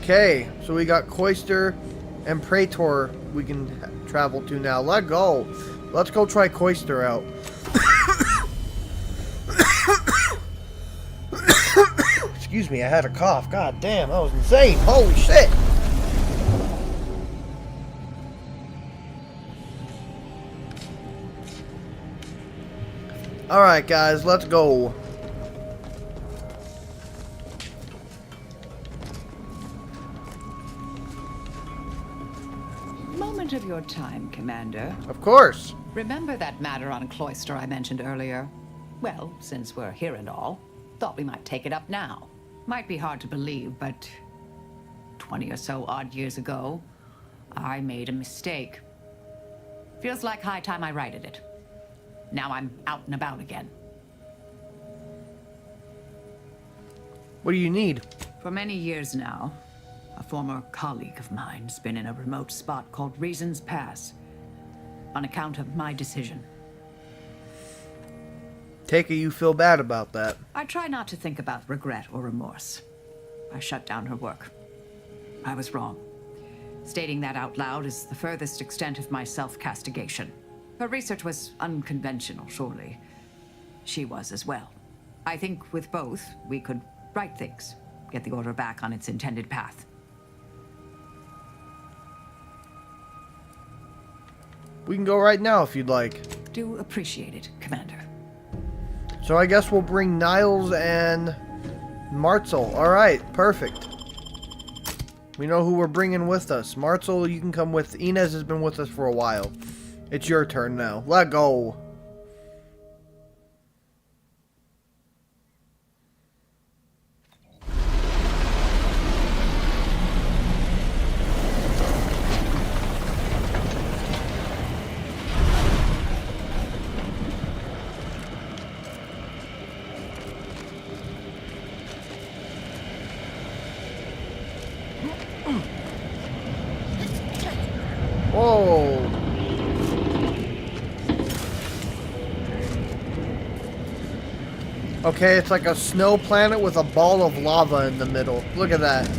Okay, so we got Cloister and Praetor we can travel to now. Let's go. Let's go try Cloister out. Excuse me, I had a cough. God damn, that was insane. Holy shit. Alright guys, let's go. Moment of your time, Commander. Of course. Remember that matter on Cloister I mentioned earlier? Well, since we're here and all, thought we might take it up now. Might be hard to believe, but 20 or so odd years ago, I made a mistake. Feels like high time I righted it. Now I'm out and about again. What do you need? For many years now, a former colleague of mine's been in a remote spot called Reasons Pass, on account of my decision. Take it you feel bad about that. I try not to think about regret or remorse. I shut down her work. I was wrong. Stating that out loud is the furthest extent of my self-castigation. Her research was unconventional, surely. She was as well. I think with both, we could right things, get the Order back on its intended path. We can go right now if you'd like. Do appreciate it, Commander. So I guess we'll bring Niles and Martzel. Alright, perfect. We know who we're bringing with us. Martzel, you can come with. Inez has been with us for a while. It's your turn now. Let go. Whoa. Okay, it's like a snow planet with a ball of lava in the middle. Look at that.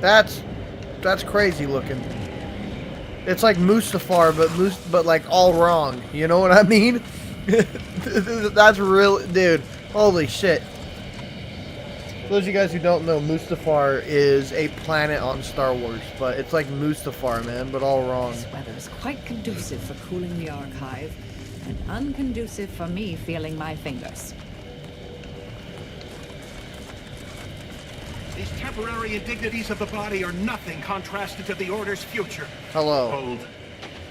That's crazy looking. It's like Mustafar, but like all wrong. You know what I mean? That's real, dude. Holy shit. For those of you guys who don't know, Mustafar is a planet on Star Wars, but it's like Mustafar, man, but all wrong. This weather is quite conducive for cooling the archive, and unconducive for me feeling my fingers. These temporary indignities of the body are nothing contrasted to the Order's future. Hello. Hold.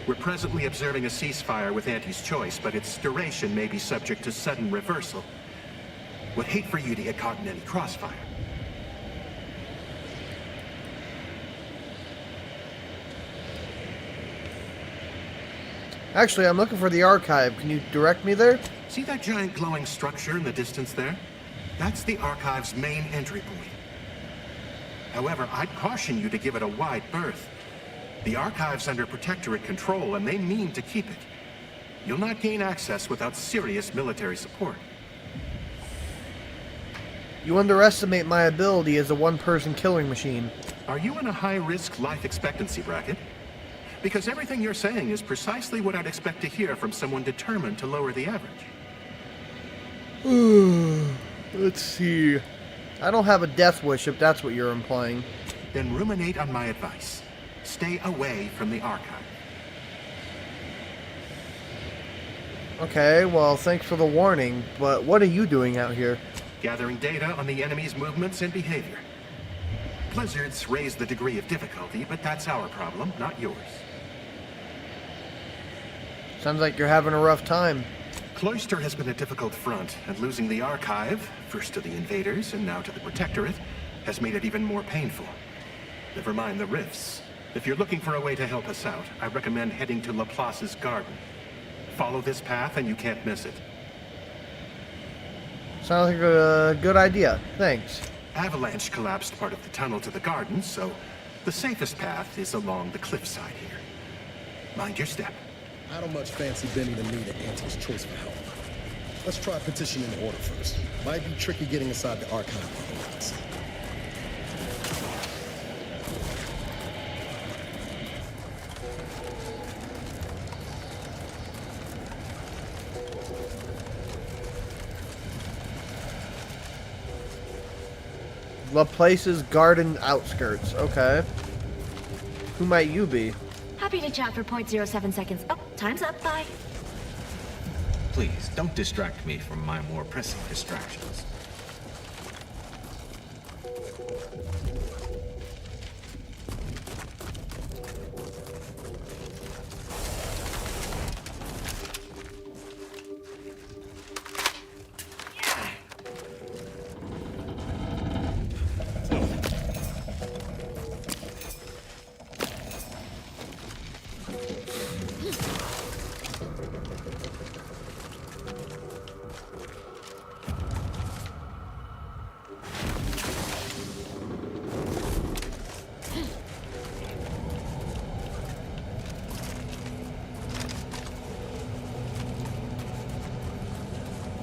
We're presently observing a ceasefire with Auntie's choice, but its duration may be subject to sudden reversal. Would hate for you to get caught in any crossfire. Actually, I'm looking for the archive. Can you direct me there? See that giant glowing structure in the distance there? That's the archive's main entry point. However, I'd caution you to give it a wide berth. The archive's under Protectorate control, and they mean to keep it. You'll not gain access without serious military support. You underestimate my ability as a one-person killing machine. Are you in a high-risk life expectancy bracket? Because everything you're saying is precisely what I'd expect to hear from someone determined to lower the average. Let's see. I don't have a death wish, if that's what you're implying. Then ruminate on my advice. Stay away from the archive. Okay, well, thanks for the warning, but what are you doing out here? Gathering data on the enemy's movements and behavior. Blizzards raise the degree of difficulty, but that's our problem, not yours. Sounds like you're having a rough time. Cloister has been a difficult front, and losing the Archive, first to the invaders and now to the Protectorate, has made it even more painful. Never mind the rifts. If you're looking for a way to help us out, I recommend heading to Laplace's garden. Follow this path and you can't miss it. Sounds like a good idea. Thanks. Avalanche collapsed part of the tunnel to the garden, so the safest path is along the cliffside here. Mind your step. I don't much fancy bending the knee to Auntie's choice for help. Let's try petitioning the order first. Might be tricky getting inside the archive otherwise. Laplace's garden outskirts. Okay. Who might you be? Happy to chat for 0.07 seconds. Oh, time's up. Bye. Please, don't distract me from my more pressing distractions.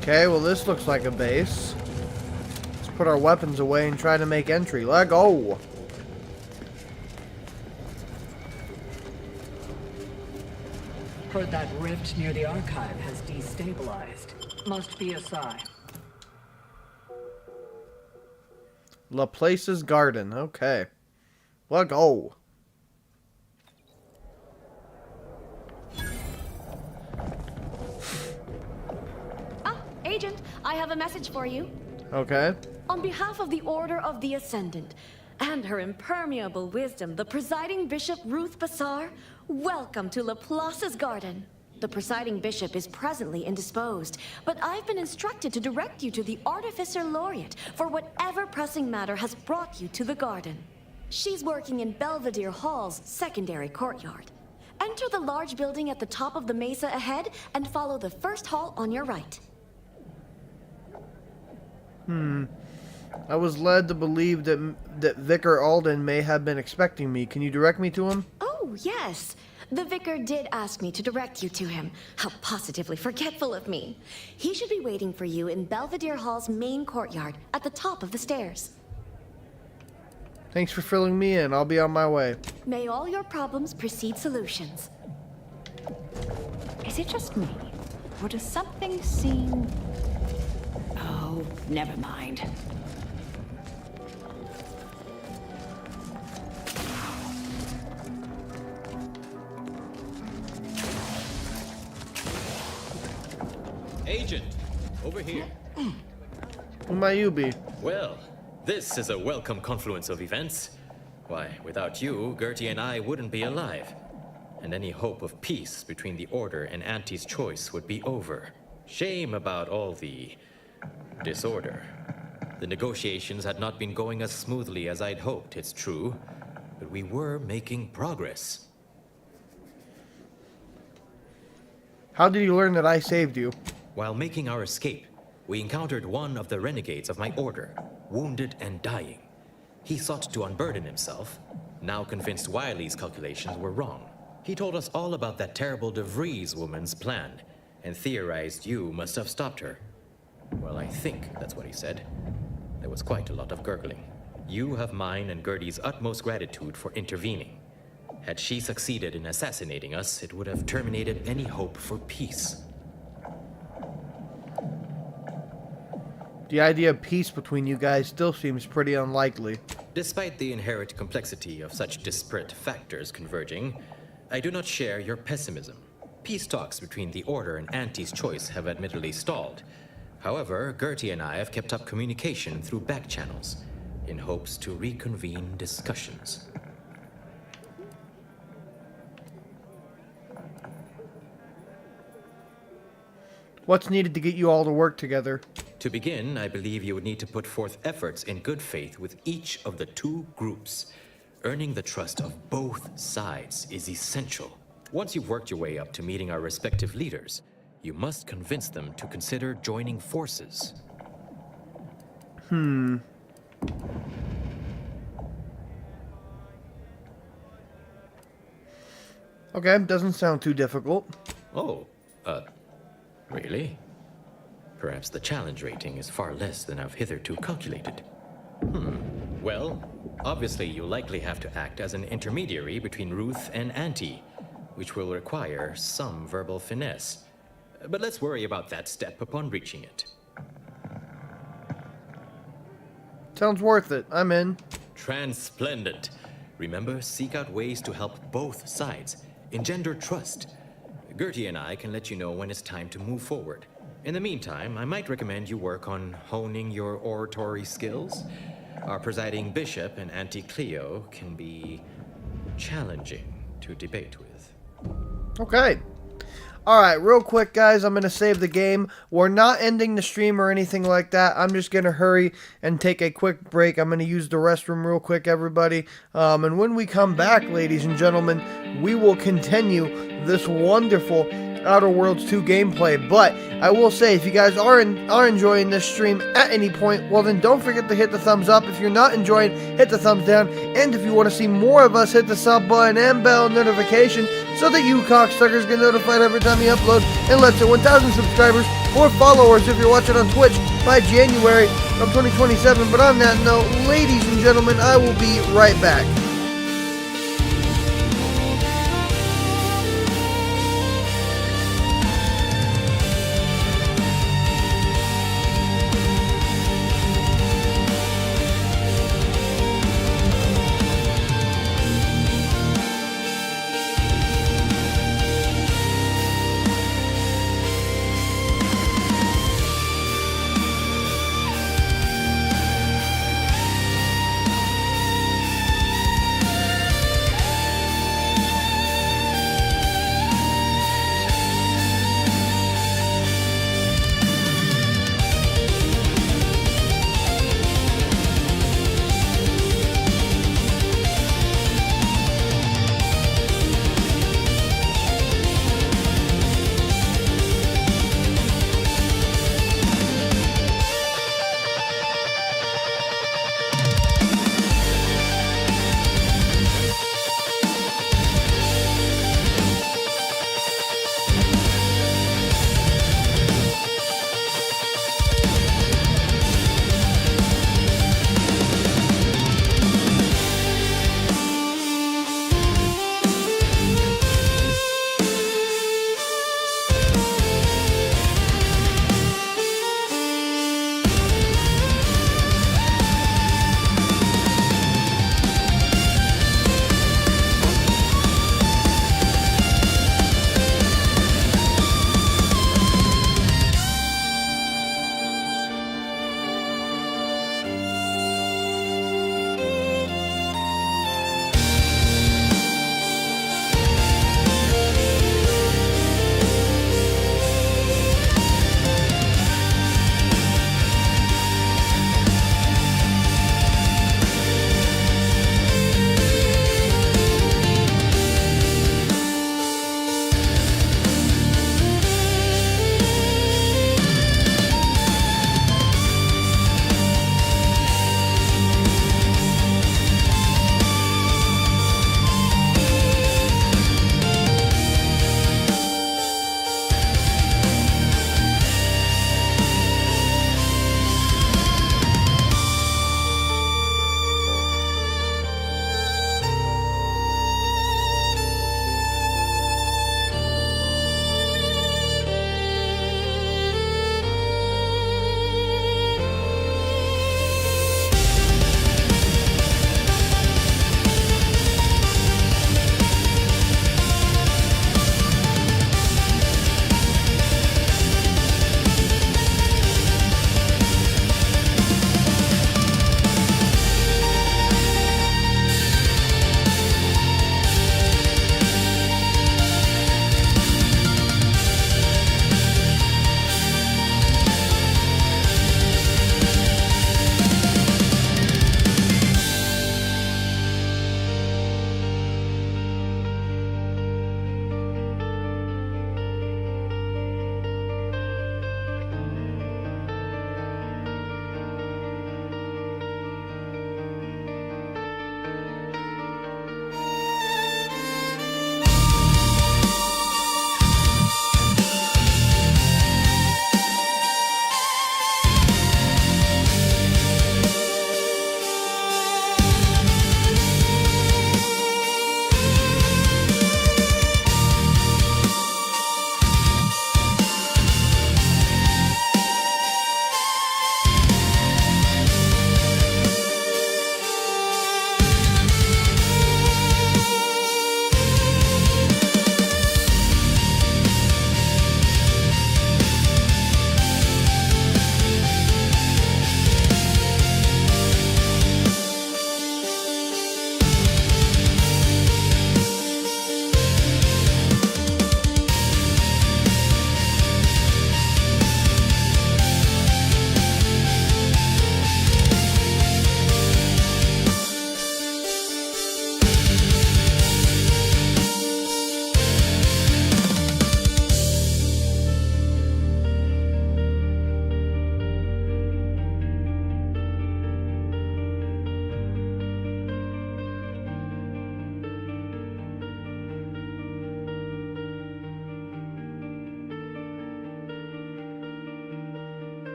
Okay, well this looks like a base. Let's put our weapons away and try to make entry. Let go! Heard that rift near the archive has destabilized. Must be a sign. Laplace's garden. Okay. Let go. Agent, I have a message for you. Okay. On behalf of the Order of the Ascendant and her impermeable wisdom, the presiding bishop Ruth Bassar, welcome to Laplace's garden. The presiding bishop is presently indisposed, but I've been instructed to direct you to the Artificer Laureate for whatever pressing matter has brought you to the garden. She's working in Belvedere Hall's secondary courtyard. Enter the large building at the top of the mesa ahead and follow the first hall on your right. I was led to believe that Vicar Alden may have been expecting me. Can you direct me to him? Oh, yes. The vicar did ask me to direct you to him. How positively forgetful of me. He should be waiting for you in Belvedere Hall's main courtyard at the top of the stairs. Thanks for filling me in. I'll be on my way. May all your problems precede solutions. Is it just me? Or does something seem... Oh, never mind. Agent, over here. Who might you be? Well, this is a welcome confluence of events. Why, without you, Gertie and I wouldn't be alive. And any hope of peace between the Order and Auntie's choice would be over. Shame about all the disorder. The negotiations had not been going as smoothly as I'd hoped, it's true, but we were making progress. How did you learn that I saved you? While making our escape, we encountered one of the renegades of my order, wounded and dying. He sought to unburden himself, now convinced Wiley's calculations were wrong. He told us all about that terrible De Vries woman's plan, and theorized you must have stopped her. Well, I think that's what he said. There was quite a lot of gurgling. You have mine and Gertie's utmost gratitude for intervening. Had she succeeded in assassinating us, it would have terminated any hope for peace. The idea of peace between you guys still seems pretty unlikely. Despite the inherent complexity of such disparate factors converging, I do not share your pessimism. Peace talks between the Order and Auntie's choice have admittedly stalled. However, Gertie and I have kept up communication through back channels, in hopes to reconvene discussions. What's needed to get you all to work together? To begin, I believe you would need to put forth efforts in good faith with each of the two groups. Earning the trust of both sides is essential. Once you've worked your way up to meeting our respective leaders, you must convince them to consider joining forces. Okay, doesn't sound too difficult. Oh, really? Perhaps the challenge rating is far less than I've hitherto calculated. Well, obviously you'll likely have to act as an intermediary between Ruth and Auntie, which will require some verbal finesse. But let's worry about that step upon reaching it. Sounds worth it. I'm in. Transplendent. Remember, seek out ways to help both sides. Engender trust. Gertie and I can let you know when it's time to move forward. In the meantime, I might recommend you work on honing your oratory skills. Our presiding bishop and Auntie Cleo can be challenging to debate with. Okay. Alright, real quick, guys, I'm going to save the game. We're not ending the stream or anything like that. I'm just going to hurry and take a quick break. I'm going to use the restroom real quick, everybody. And when we come back, ladies and gentlemen, we will continue this wonderful Outer Worlds 2 gameplay. But I will say, if you guys are enjoying this stream at any point, well then don't forget to hit the thumbs up. If you're not enjoying, hit the thumbs down. And if you want to see more of us, hit the sub button and bell notification so that you cocksuckers get notified every time you upload. And let's hit 1,000 subscribers or followers if you're watching on Twitch by January of 2027. But on that note, ladies and gentlemen, I will be right back.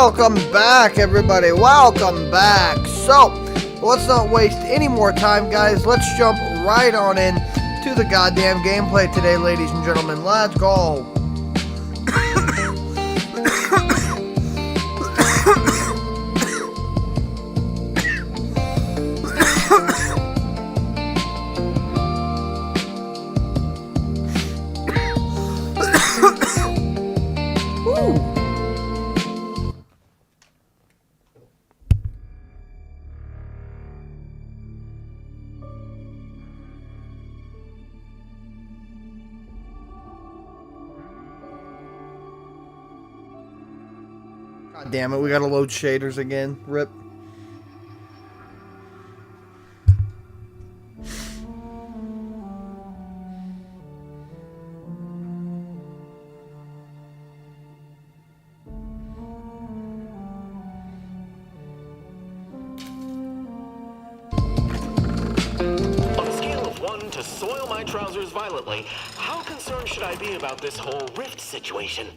welcome back, everybody. Welcome back. So, let's not waste any more time, guys. Let's jump right on in to the goddamn gameplay today, ladies and gentlemen. Let's go. God damn it, we gotta load shaders again. Rip. On a scale of 1 to soil my trousers violently, how concerned should I be about this whole rift situation?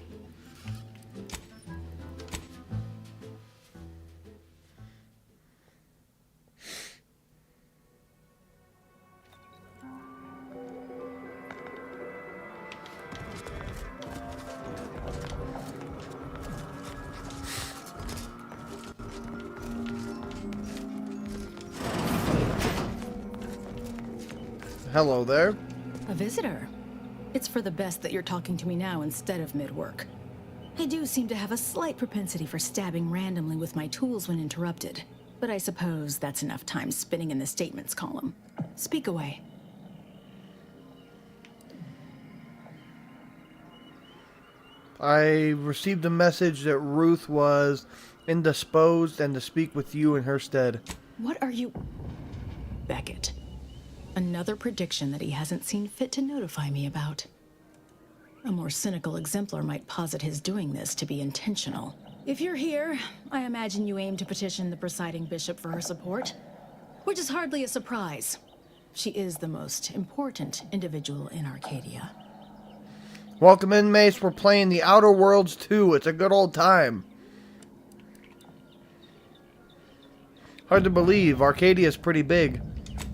Hello there. A visitor. It's for the best that you're talking to me now instead of mid-work. I do seem to have a slight propensity for stabbing randomly with my tools when interrupted, but I suppose that's enough time spinning in the statements column. Speak away. I received a message that Ruth was indisposed and to speak with you in her stead. What are you... Beckett. Another prediction that he hasn't seen fit to notify me about. A more cynical exemplar might posit his doing this to be intentional. If you're here, I imagine you aim to petition the presiding bishop for her support, which is hardly a surprise. She is the most important individual in Arcadia. Welcome in, Mace. We're playing the Outer Worlds 2. It's a good old time. Hard to believe. Arcadia's pretty big.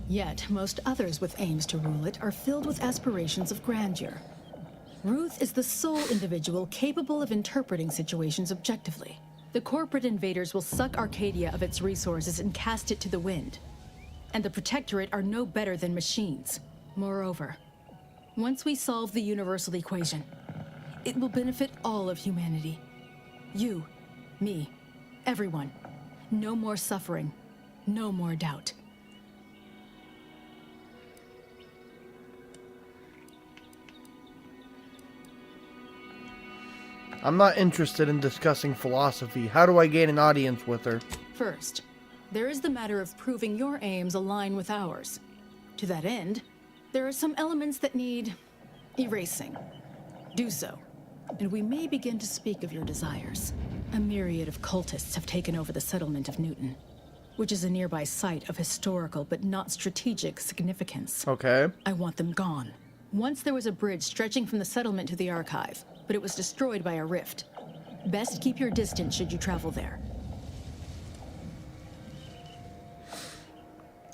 Yet, most others with aims to rule it are filled with aspirations of grandeur. Ruth is the sole individual capable of interpreting situations objectively. The corporate invaders will suck Arcadia of its resources and cast it to the wind. And the Protectorate are no better than machines. Moreover, once we solve the universal equation, it will benefit all of humanity. You, me, everyone. No more suffering, no more doubt. I'm not interested in discussing philosophy. How do I gain an audience with her? First, there is the matter of proving your aims align with ours. To that end, there are some elements that need erasing. Do so, and we may begin to speak of your desires. A myriad of cultists have taken over the settlement of Newton, which is a nearby site of historical but not strategic significance. Okay. I want them gone. Once there was a bridge stretching from the settlement to the archive, but it was destroyed by a rift. Best keep your distance should you travel there.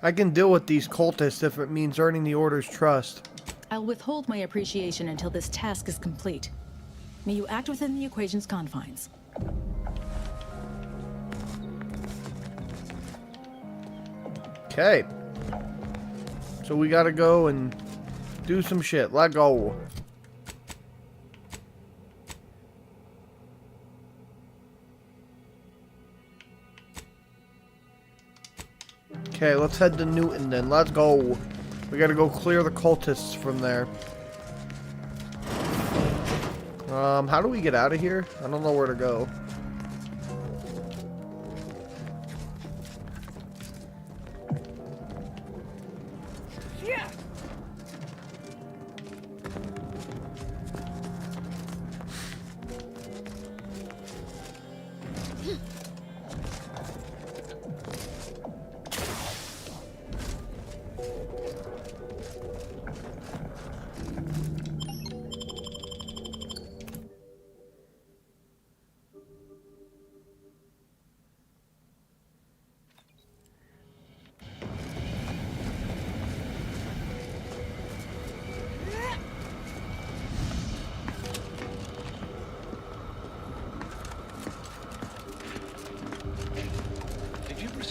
I can deal with these cultists if it means earning the Order's trust. I'll withhold my appreciation until this task is complete. May you act within the equation's confines. Okay. So we gotta go and do some shit. Let go. Okay, let's head to Newton then. Let's go. We gotta go clear the cultists from there. How do we get out of here? I don't know where to go. Yeah.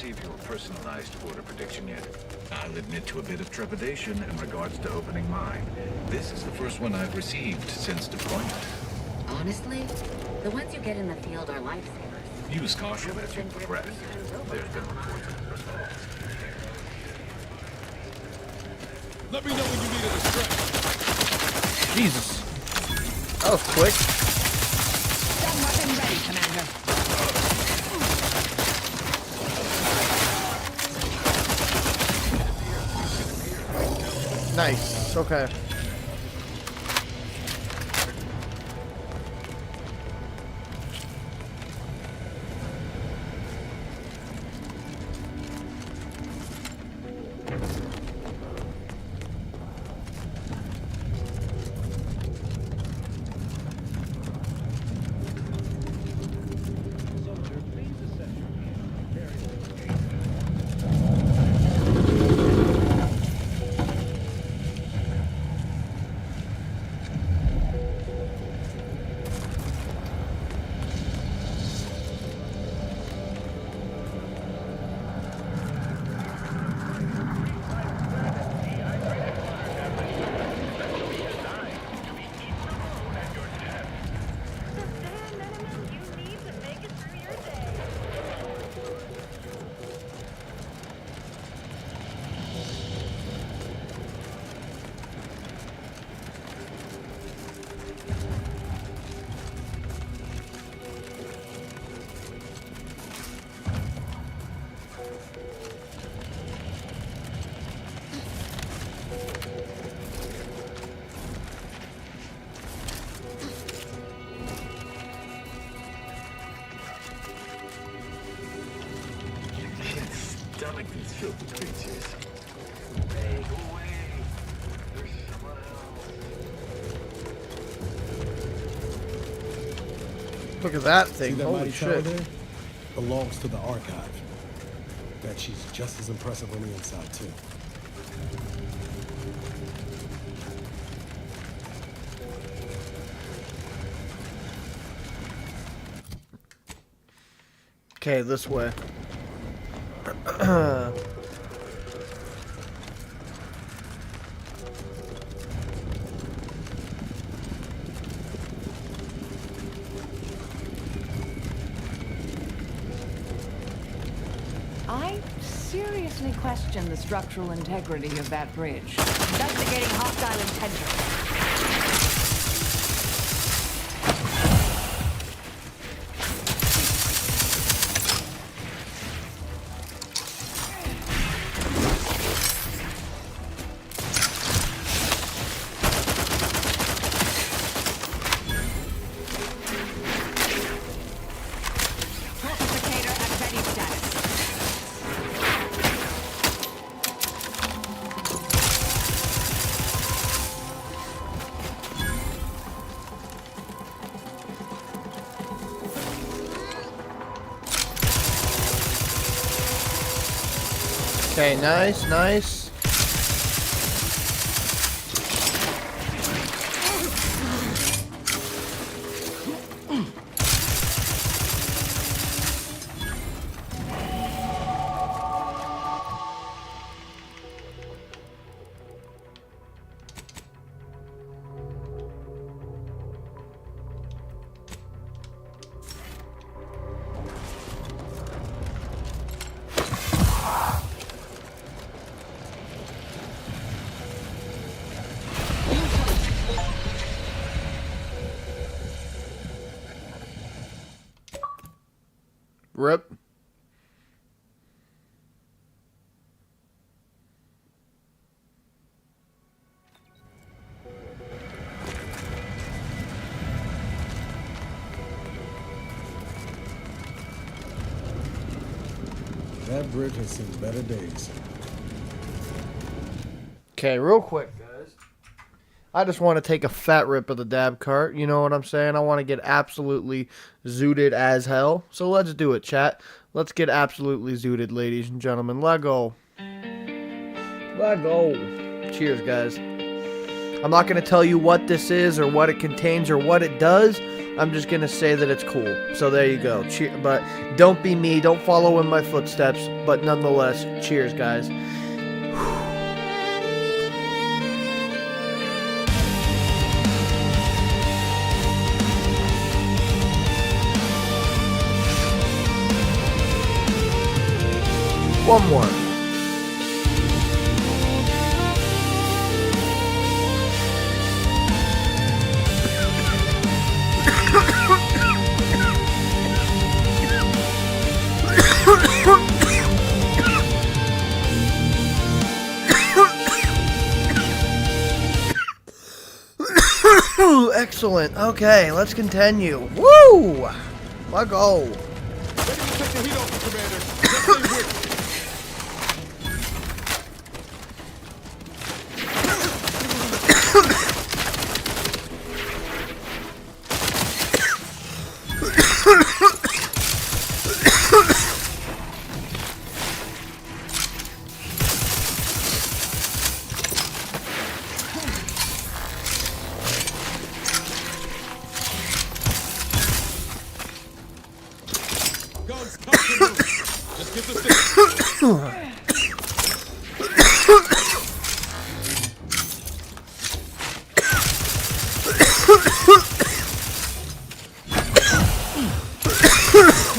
receive your personalized order prediction yet. I'll admit to a bit of trepidation in regards to opening mine. This is the first one I've received since deployment. Honestly, the ones you get in the field are lifesavers. Use caution as you progress. There's been reports of results. Let me know when you need a distraction. Jesus. That was quick. Gun weapon ready, Commander. Nice. Okay. Stomach these filthy creatures. Hey, go away. There's someone else. Look at that See thing. that Holy mighty tower shit. there? Belongs to the archive. Bet she's just as impressive on the inside, too. Okay, this way. I seriously question the structural integrity of that bridge. Investigating hostile intentions. Okay, nice, nice. Rip. That bridge has seen better days. Okay, real quick, guys. I just want to take a fat rip of the dab cart. You know what I'm saying? I want to get absolutely zooted as hell. So let's do it, chat. Let's get absolutely zooted, ladies and gentlemen. Let go. Let go. Cheers, guys. I'm not going to tell you what this is or what it contains or what it does. I'm just going to say that it's cool. So there you go. But don't be me. Don't follow in my footsteps. But nonetheless, cheers, guys. One more. Excellent. Okay, let's continue. Woo! Let's go.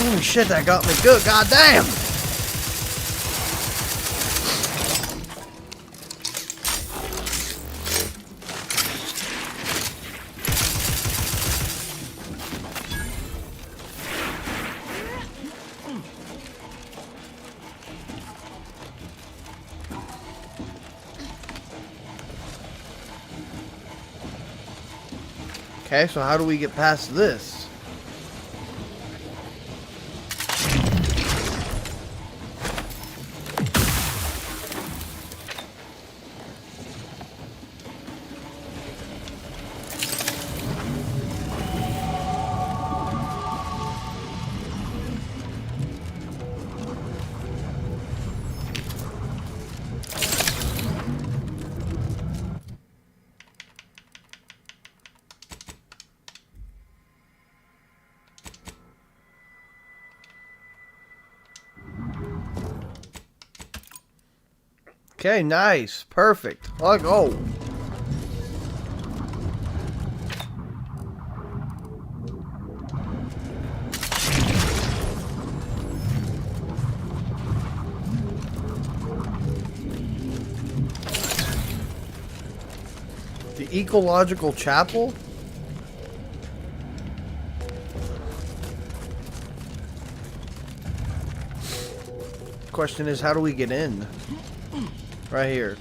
Holy shit, that got me good. Goddamn. Okay, so how do we get past this? Okay, nice. Perfect. Let's go. The Ecological Chapel? Question is, how do we get in? Right here.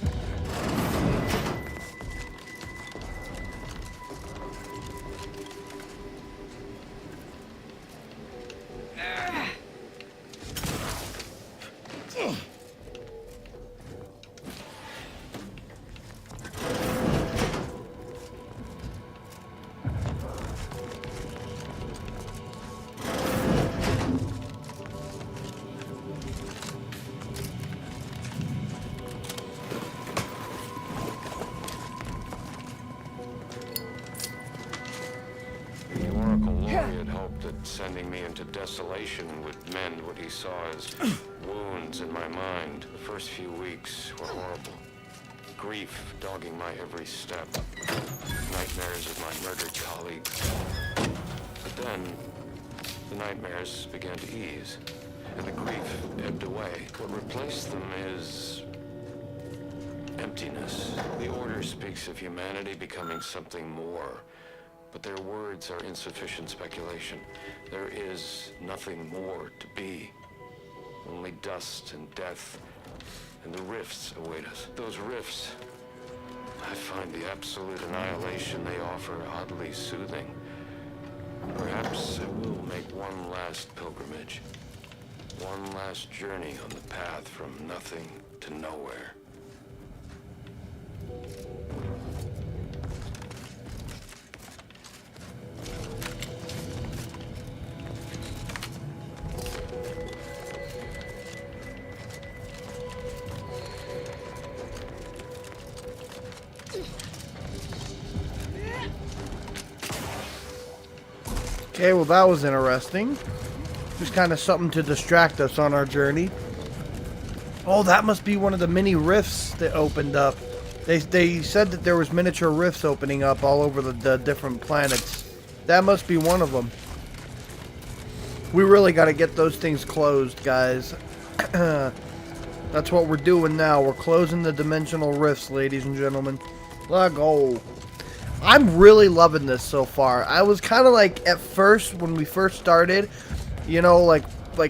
Sending me into desolation would mend what he saw as wounds in my mind. The first few weeks were horrible. Grief dogging my every step. Nightmares of my murdered colleagues. But then, the nightmares began to ease, and the grief ebbed away. What replaced them is emptiness. The Order speaks of humanity becoming something more. But their words are insufficient speculation. There is nothing more to be. Only dust and death, and the rifts await us. Those rifts, I find the absolute annihilation they offer oddly soothing. Perhaps I will make one last pilgrimage. One last journey on the path from nothing to nowhere. Okay, well that was interesting. Just kind of something to distract us on our journey. Oh, that must be one of the mini rifts that opened up. They said that there was miniature rifts opening up all over the different planets. That must be one of them. We really got to get those things closed, guys. That's what we're doing now. We're closing the dimensional rifts, ladies and gentlemen. Let's go. I'm really loving this so far. I was kind of like, at first, when we first started, you know, like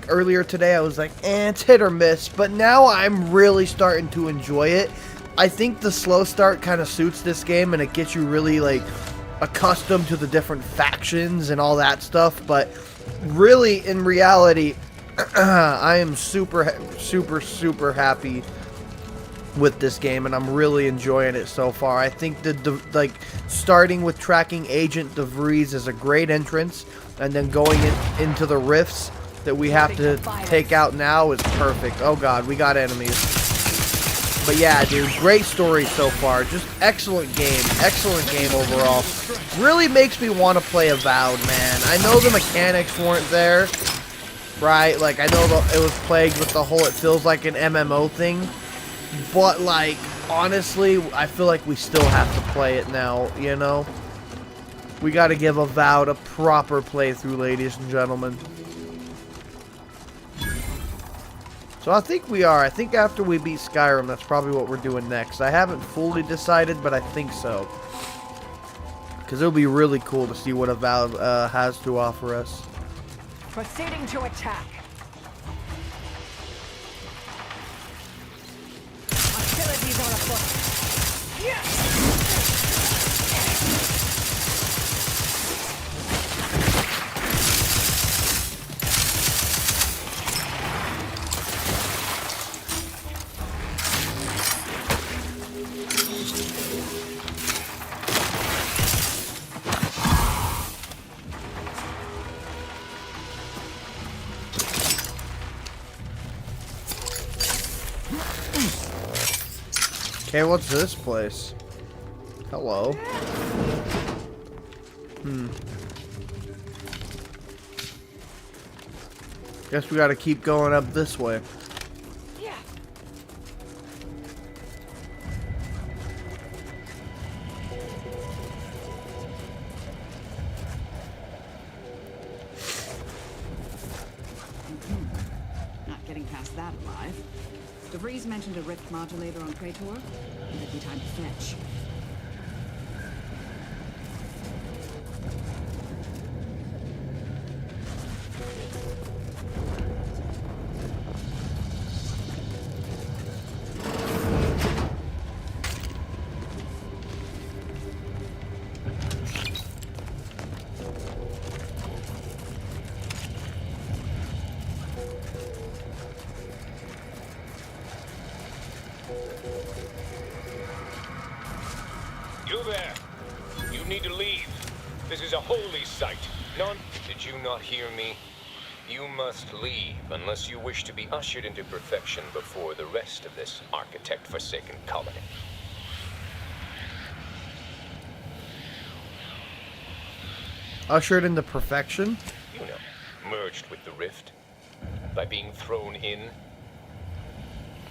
earlier today, I was like, it's hit or miss. But now I'm really starting to enjoy it. I think the slow start kind of suits this game, and it gets you really, like, accustomed to the different factions and all that stuff. But really, in reality, I am super happy with this game, and I'm really enjoying it so far. I think like starting with tracking Agent De Vries is a great entrance, and then going into the rifts that we have to take out now is perfect. Oh god, we got enemies. But yeah, dude, great story so far. Just excellent game overall. Really makes me want to play Avowed, man. I know the mechanics weren't there, right? Like, I know it was plagued with the whole it feels like an MMO thing. But, like, honestly, I feel like we still have to play it now, you know? We gotta give Avowed a proper playthrough, ladies and gentlemen. So I think we are. I think after we beat Skyrim, that's probably what we're doing next. I haven't fully decided, but I think so. Because it'll be really cool to see what Avowed has to offer us. Proceeding to attack. Hostilities are afoot. Yes! Okay, what's this place? Hello. Guess we gotta keep going up this way. Not getting past that alive. De Vries mentioned a rift modulator on Praetor. Might be time to fetch. You there! You need to leave. This is a holy site. Did you not hear me? You must leave unless you wish to be ushered into perfection before the rest of this architect-forsaken colony. Ushered into perfection? You know, merged with the rift. By being thrown in.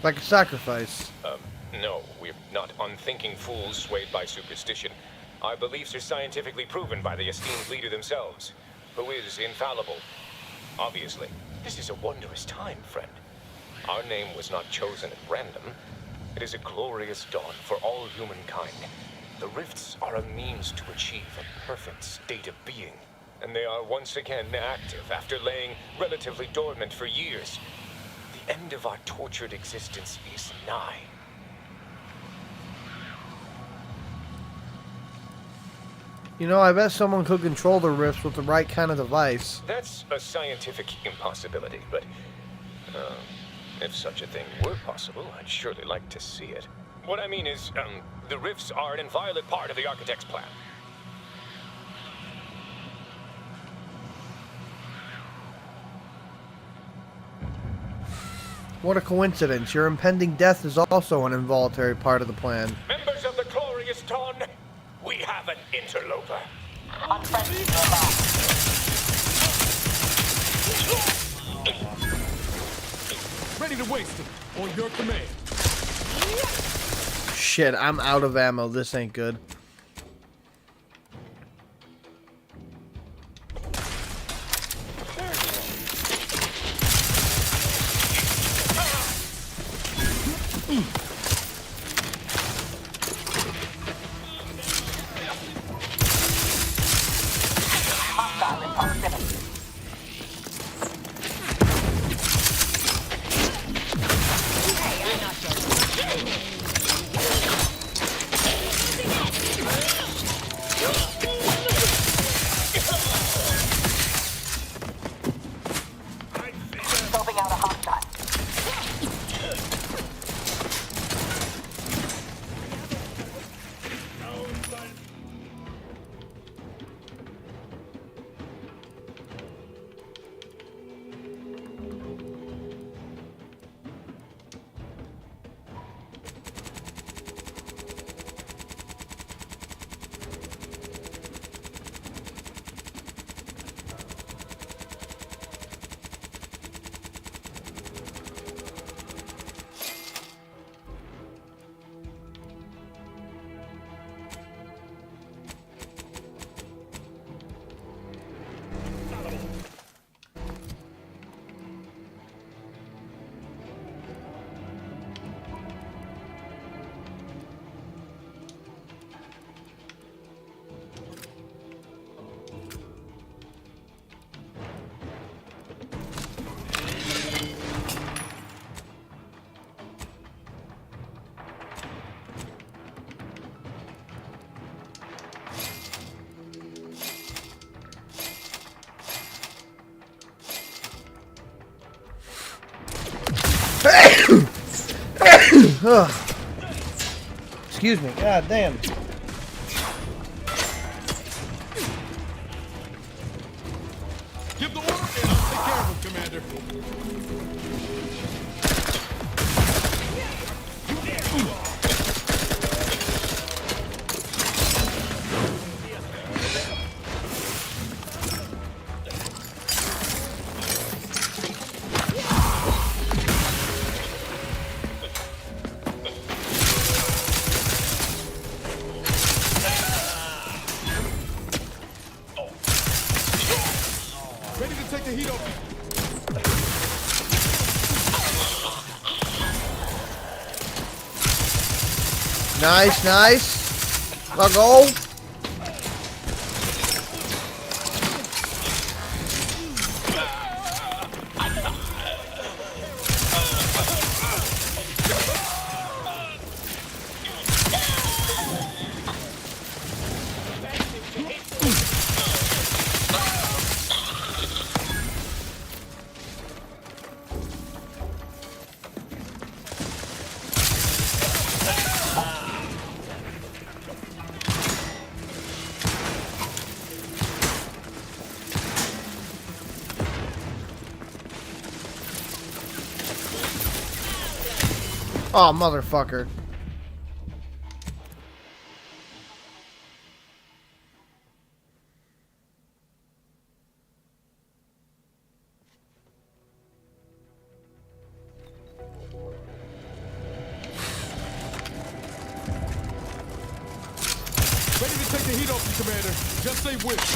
Like a sacrifice. No, we're not unthinking fools swayed by superstition. Our beliefs are scientifically proven by the esteemed leader themselves, who is infallible. Obviously, this is a wondrous time, friend. Our name was not chosen at random. It is a glorious dawn for all humankind. The rifts are a means to achieve a perfect state of being, and they are once again active after laying relatively dormant for years. The end of our tortured existence is nigh. You know, I bet someone could control the rifts with the right kind of device. That's a scientific impossibility, but if such a thing were possible, I'd surely like to see it. What I mean is, the rifts are an inviolate part of the architect's plan. What a coincidence. Your impending death is also an involuntary part of the plan. Members of the glorious dawn, we have an interloper. Unfriendly nearby. Ready to waste them. On your command. Shit, I'm out of ammo. This ain't good. Excuse me. God damn. Give the order and I'll take care of him, Commander. Ready to take the heat off. Nice, nice. I'll go. Oh, motherfucker. Ready to take the heat off you, Commander. Just say which.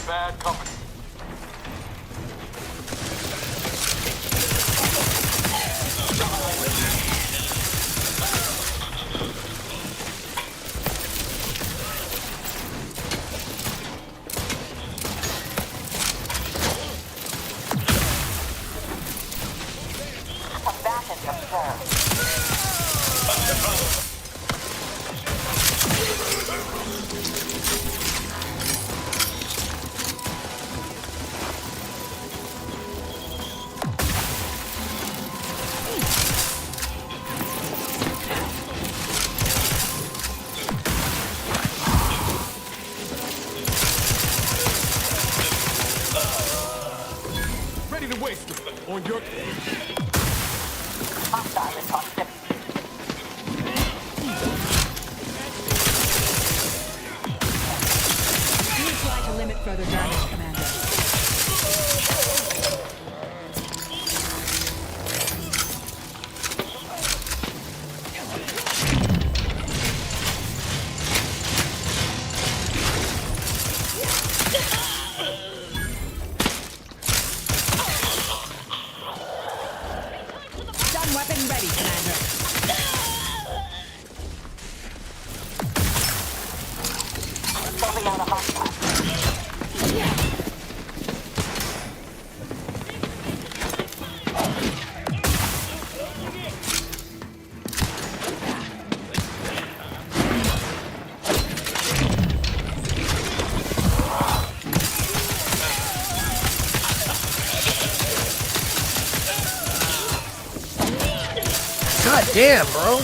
bad company. Combatants observed. Ready to waste them on your... Hostile in proximity. You try to limit further damage, Commander. Stun weapon ready, Commander. Moving out of hostile. God damn, bro.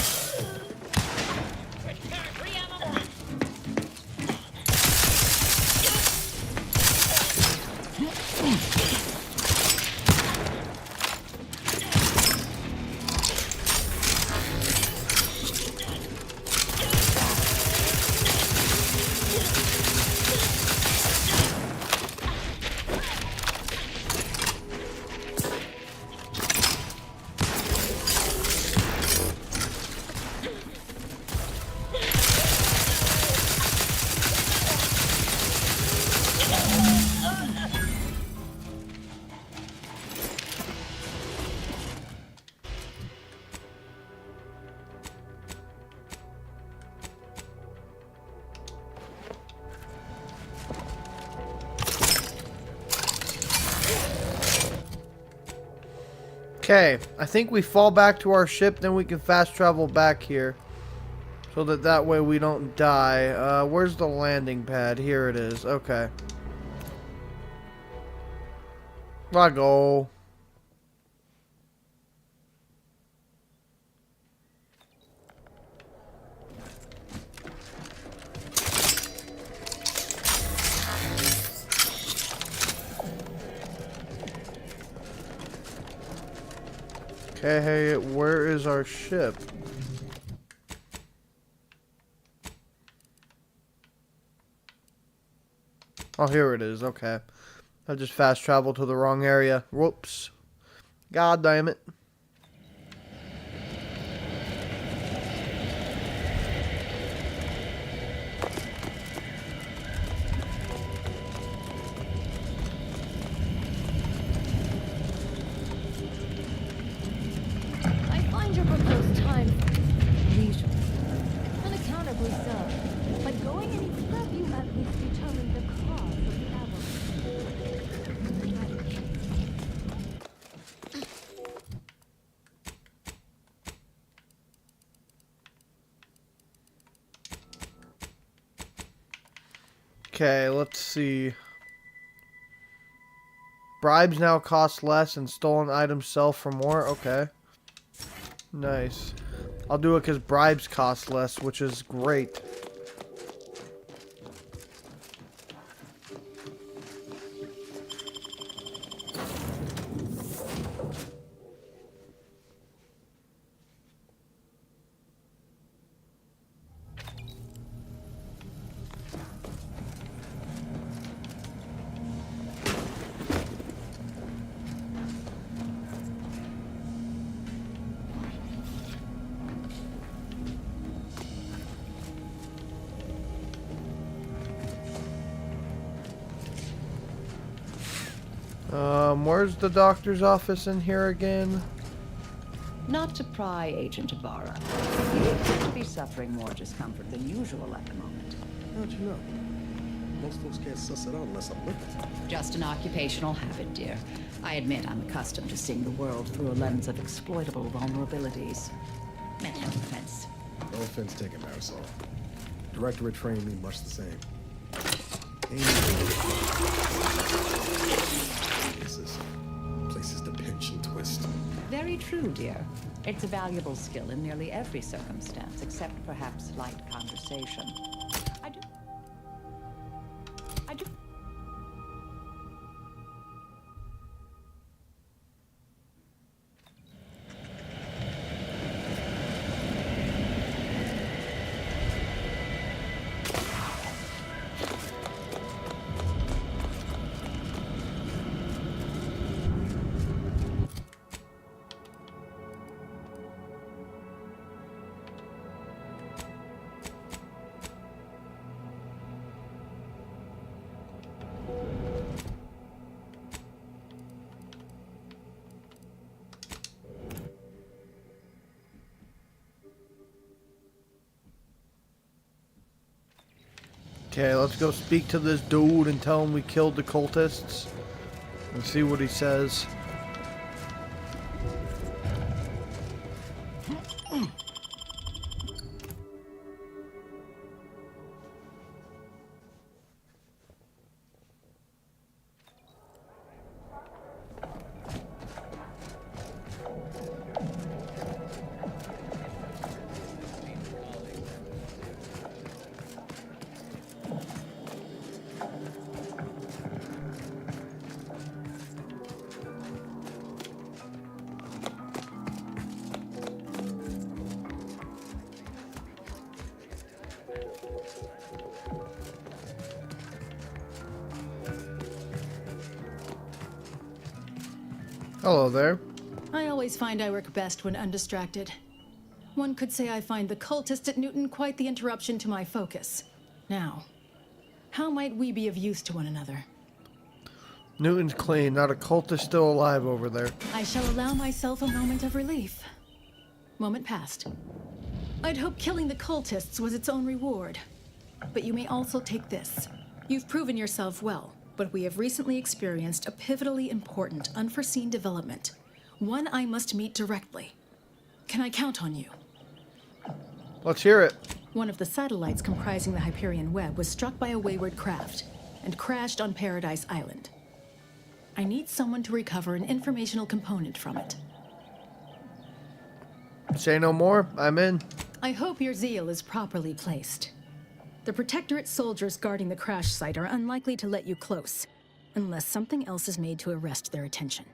Okay, I think we fall back to our ship, then we can fast travel back here. So that way we don't die. Where's the landing pad? Here it is. Okay. I go. Okay, hey, where is our ship? Oh, here it is. Okay. I just fast traveled to the wrong area. Whoops. God damn it. I find your proposed time leisurely, unaccountably so. But going any further, you at least determine the cause of the avalanche. Okay, let's see. Bribes now cost less and stolen items sell for more. Okay. Nice. I'll do it because bribes cost less, which is great. Where's the doctor's office in here again? Not to pry, Agent Ibarra. You appear to be suffering more discomfort than usual at the moment. How'd you know? Most folks can't suss it out unless I'm looking. Just an occupational habit, dear. I admit I'm accustomed to seeing the world through a lens of exploitable vulnerabilities. Meant no offense. No offense taken, Marisol. Directorate trained me much the same. Places to pinch and twist. Very true, dear. It's a valuable skill in nearly every circumstance, except perhaps light conversation. I do. Okay, let's go speak to this dude and tell him we killed the cultists. And see what he says. Hello there. I always find I work best when undistracted. One could say I find the cultist at Newton quite the interruption to my focus. Now, how might we be of use to one another? Newton's clean, not a cultist still alive over there. I shall allow myself a moment of relief. Moment passed. I'd hoped killing the cultists was its own reward. But you may also take this. You've proven yourself well, but we have recently experienced a pivotally important, unforeseen development. One I must meet directly. Can I count on you? Let's hear it. One of the satellites comprising the Hyperion web was struck by a wayward craft and crashed on Paradise Island. I need someone to recover an informational component from it. Say no more. I'm in. I hope your zeal is properly placed. The Protectorate soldiers guarding the crash site are unlikely to let you close, unless something else is made to arrest their attention.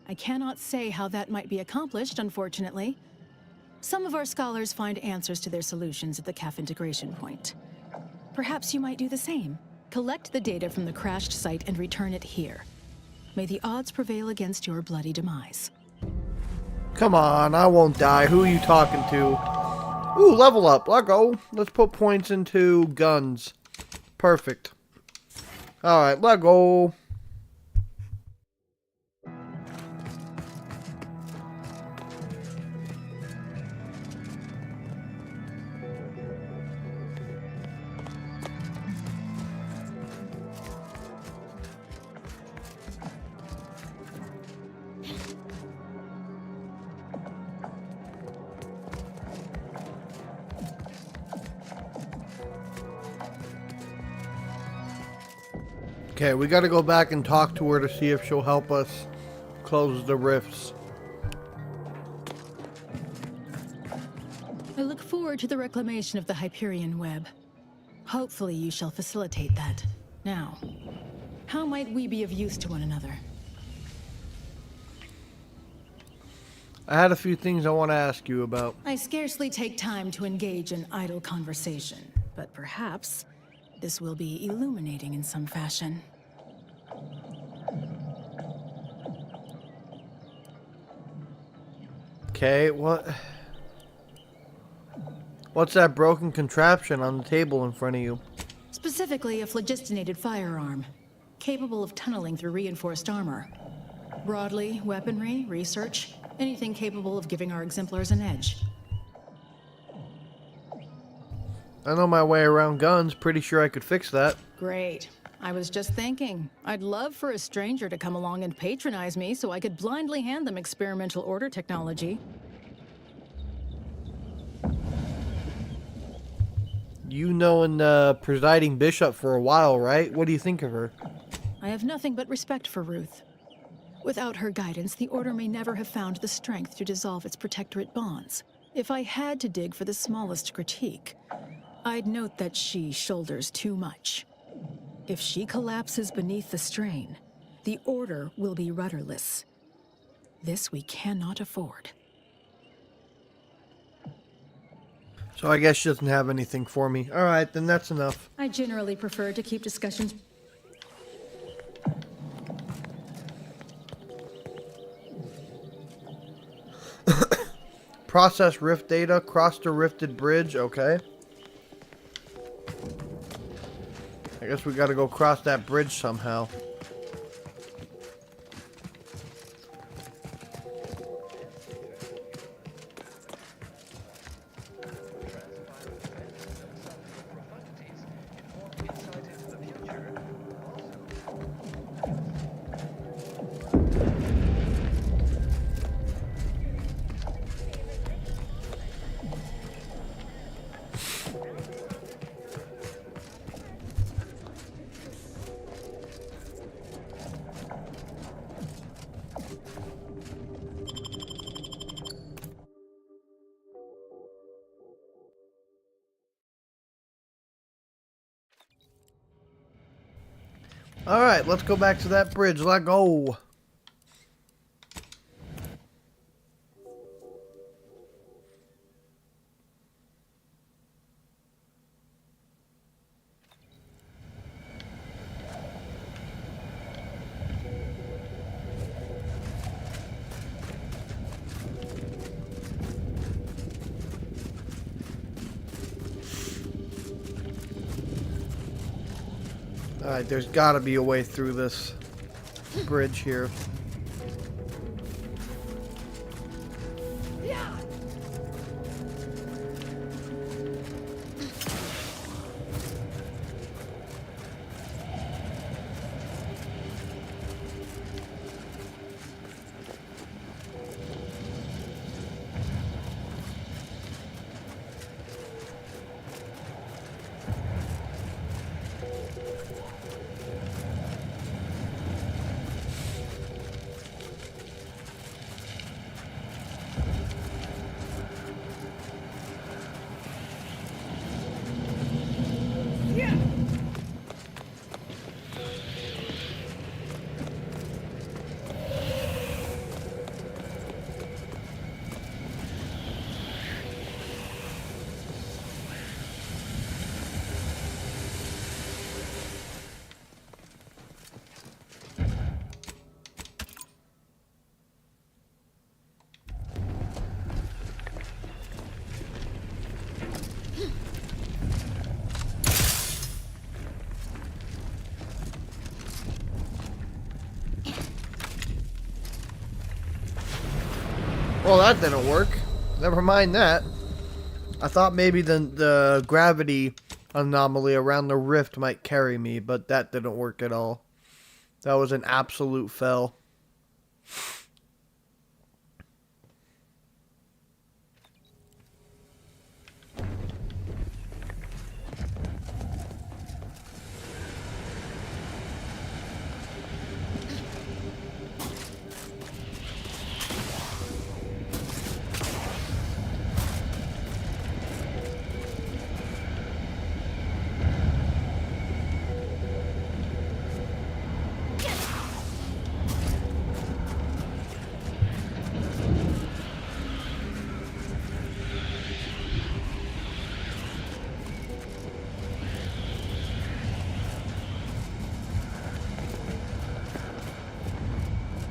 I cannot say how that might be accomplished, unfortunately. Some of our scholars find answers to their solutions at the CAF integration point. Perhaps you might do the same. Collect the data from the crashed site and return it here. May the odds prevail against your bloody demise. Come on, I won't die. Who are you talking to? Ooh, level up. Let go. Let's put points into guns. Perfect. Alright, let go. Okay, we gotta go back and talk to her to see if she'll help us close the rifts. I look forward to the reclamation of the Hyperion web. Hopefully you shall facilitate that. Now, how might we be of use to one another? I had a few things I want to ask you about. I scarcely take time to engage in idle conversation, but perhaps this will be illuminating in some fashion. Okay, what's that broken contraption on the table in front of you? Specifically, a phlogistinated firearm, capable of tunneling through reinforced armor. Broadly, weaponry, research, anything capable of giving our exemplars an edge. I know my way around guns. Pretty sure I could fix that. Great. I was just thinking, I'd love for a stranger to come along and patronize me so I could blindly hand them experimental order technology. You known the presiding bishop for a while, right? What do you think of her? I have nothing but respect for Ruth. Without her guidance, the Order may never have found the strength to dissolve its Protectorate bonds. If I had to dig for the smallest critique, I'd note that she shoulders too much. If she collapses beneath the strain, the Order will be rudderless. This we cannot afford. So I guess she doesn't have anything for me. Alright, then that's enough. I generally prefer to keep discussions... Process rift data, cross the rifted bridge, okay. I guess we gotta go cross that bridge somehow. Alright, let's go back to that bridge. Let go. Alright, there's gotta be a way through this bridge here. Well, that didn't work. Never mind that. I thought maybe the gravity anomaly around the rift might carry me, but that didn't work at all. That was an absolute fail.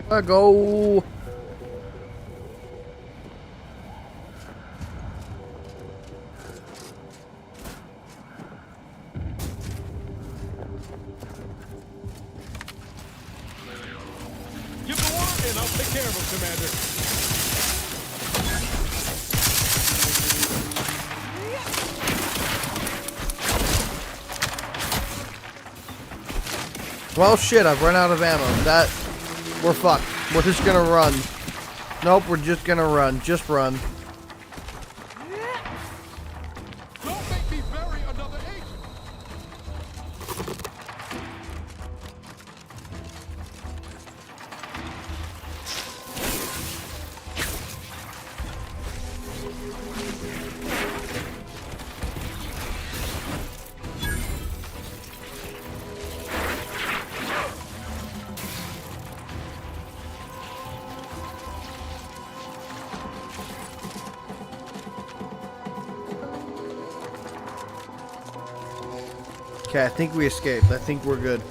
Let go. You can work in I'll take care of him, Commander. Well, shit, I've run out of ammo. We're fucked. We're just gonna run. Nope, we're just gonna run. Just run. Don't make me bury another agent. Okay, I think we escaped. I think we're good.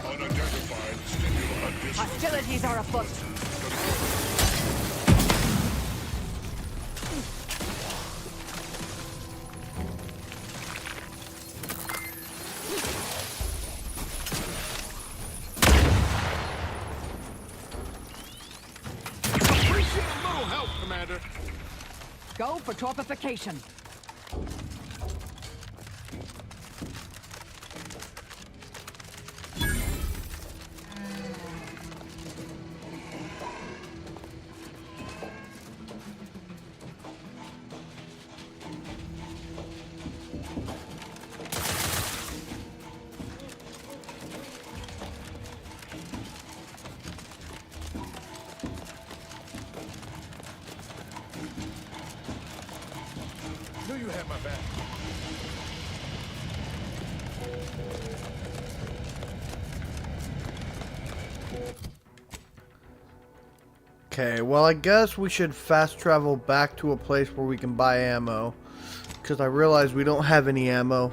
Unidentified stimulant district. Hostilities are afoot. Appreciate a little help, Commander. Go for torpification. Knew you had my back. Okay, well, I guess we should fast travel back to a place where we can buy ammo. Because I realize we don't have any ammo.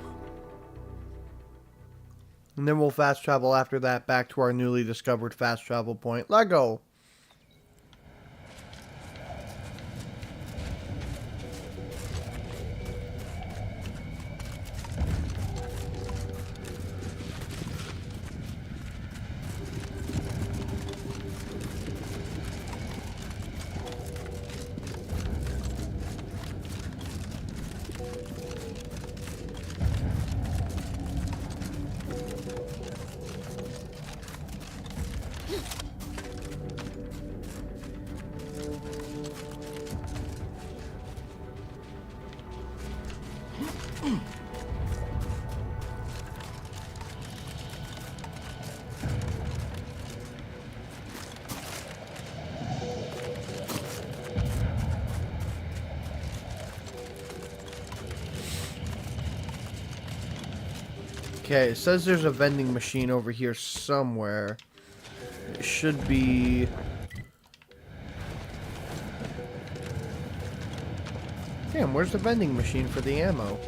And then we'll fast travel after that back to our newly discovered fast travel point. Let go. Okay, it says there's a vending machine over here somewhere. It should be... Damn, where's the vending machine for the ammo?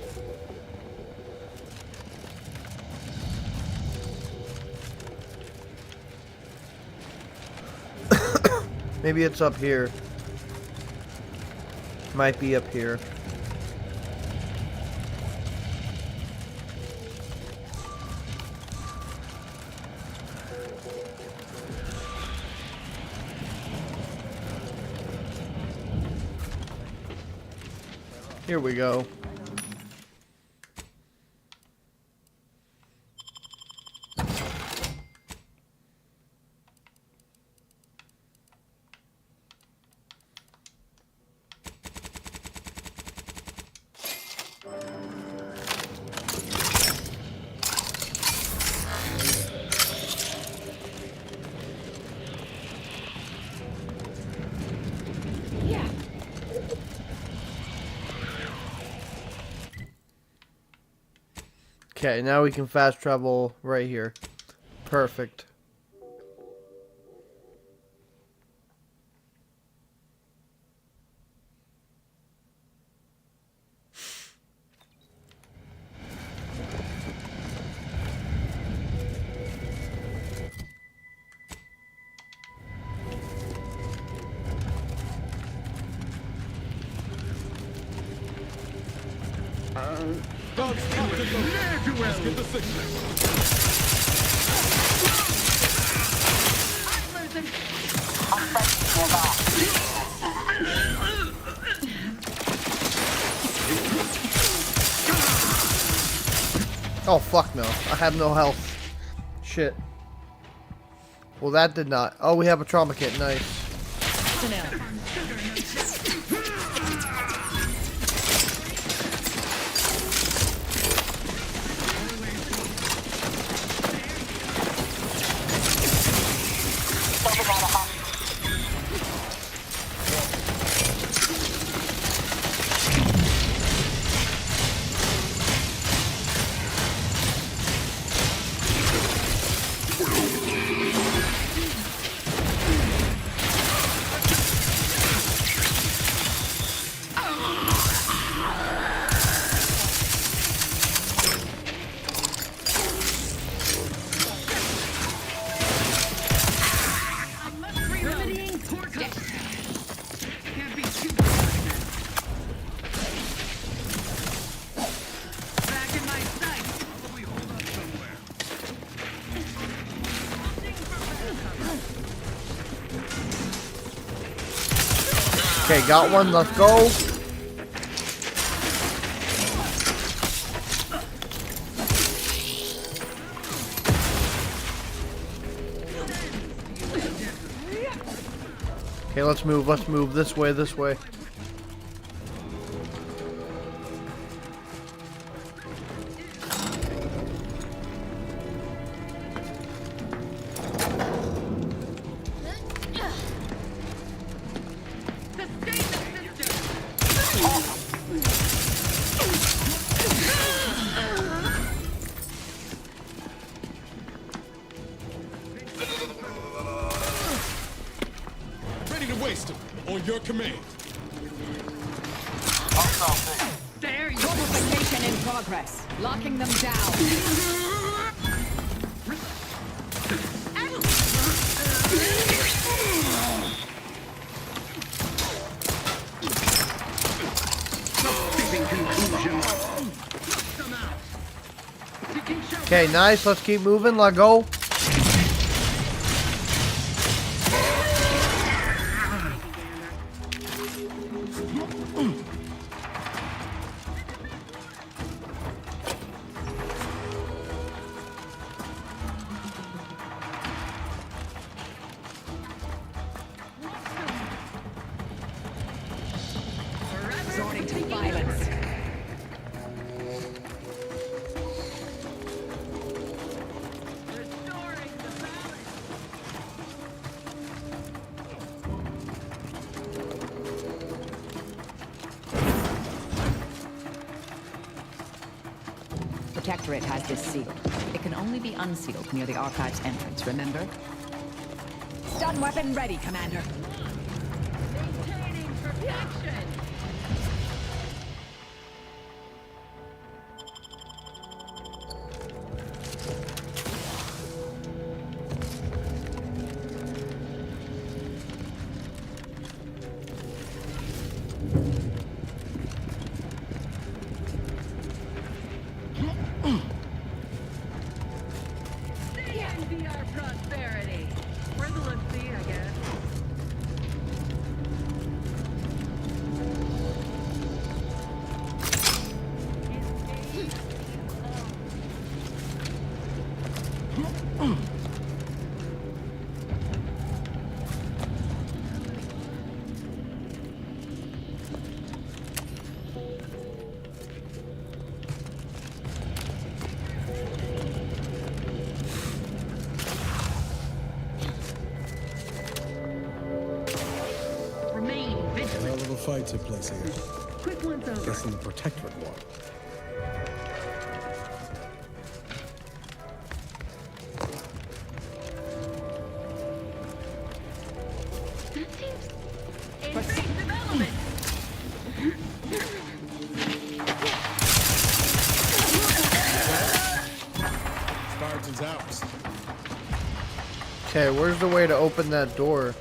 Maybe it's up here. Might be up here. Here we go. Okay, now we can fast travel right here. Perfect. Guns locked and loaded. Let's get the signal. Oh, fuck no. I have no health. Shit. Well, that did not. Oh, we have a trauma kit. Nice. Okay, got one. Let's go. Okay, let's move. Let's move this way. This way. Ready to waste them on your command. There you go. Provocation in progress. Locking them down. Okay, nice. Let's keep moving. Let go. Resorting to violence. Protectorate has this sealed. It can only be unsealed near the Archive's entrance, remember? Stun weapon ready, Commander. Maintaining protection. Envy our prosperity. We're the lessee, I guess. Remain A vigilant. little fight took place here. Quick one's over. Guessing the Protectorate won. That seems increased development. Spartan's ours. Okay, where's the way to open that door?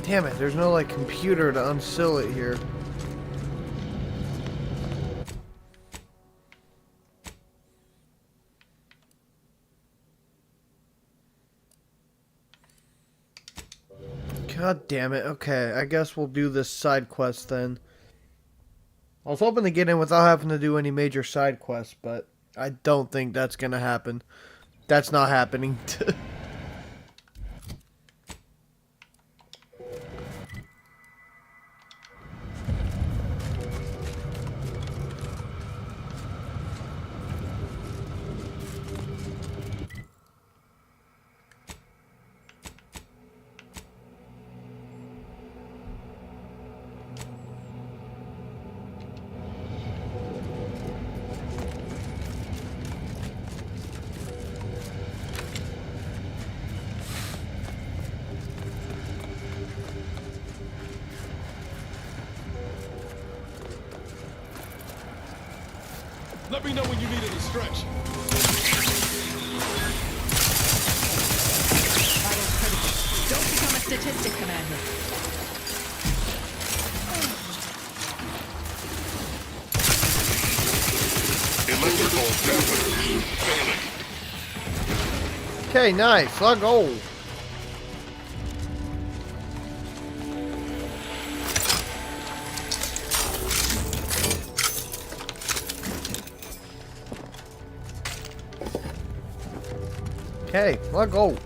Damn it, there's no, like, computer to unseal it here. God damn it. Okay, I guess we'll do this side quest then. I was hoping to get in without having to do any major side quests, but I don't think that's gonna happen. That's not happening. Let me know when you need any stretch. Don't become a statistic, Commander. Electrical damage failing. Okay, nice. Let's go. Okay, let's go.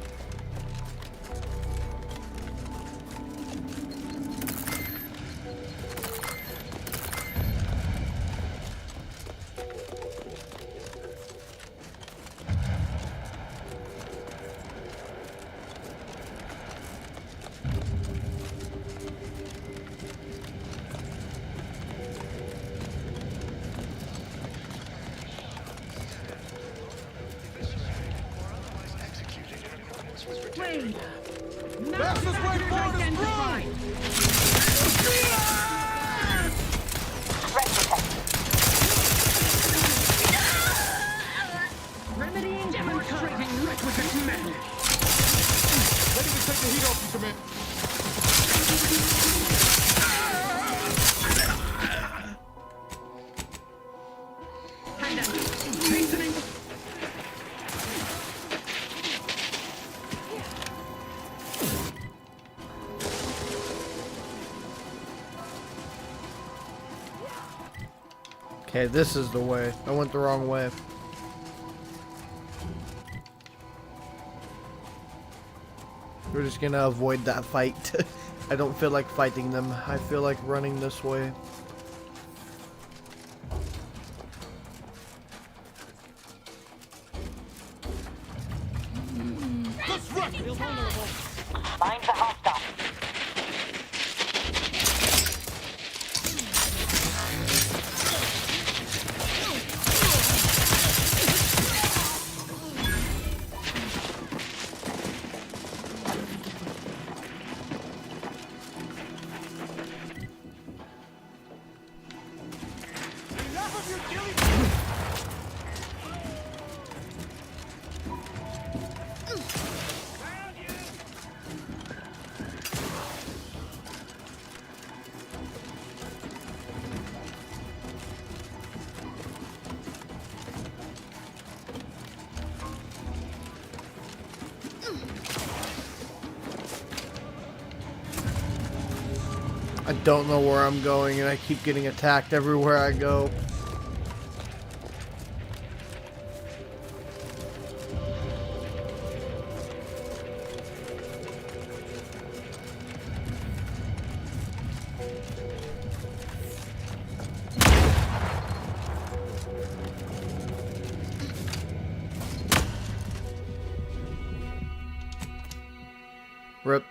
Wait. Fastest way forward is Remedying demonstrating requisite method. Ready to take the heat off you, Command. Hand out. Hastening. Okay, this is the way. I went the wrong way. We're just gonna avoid that fight. I don't feel like fighting them. I feel like running this way. Let's wreck it. Mind the hostile. I don't know where I'm going and I keep getting attacked everywhere I go. Rip.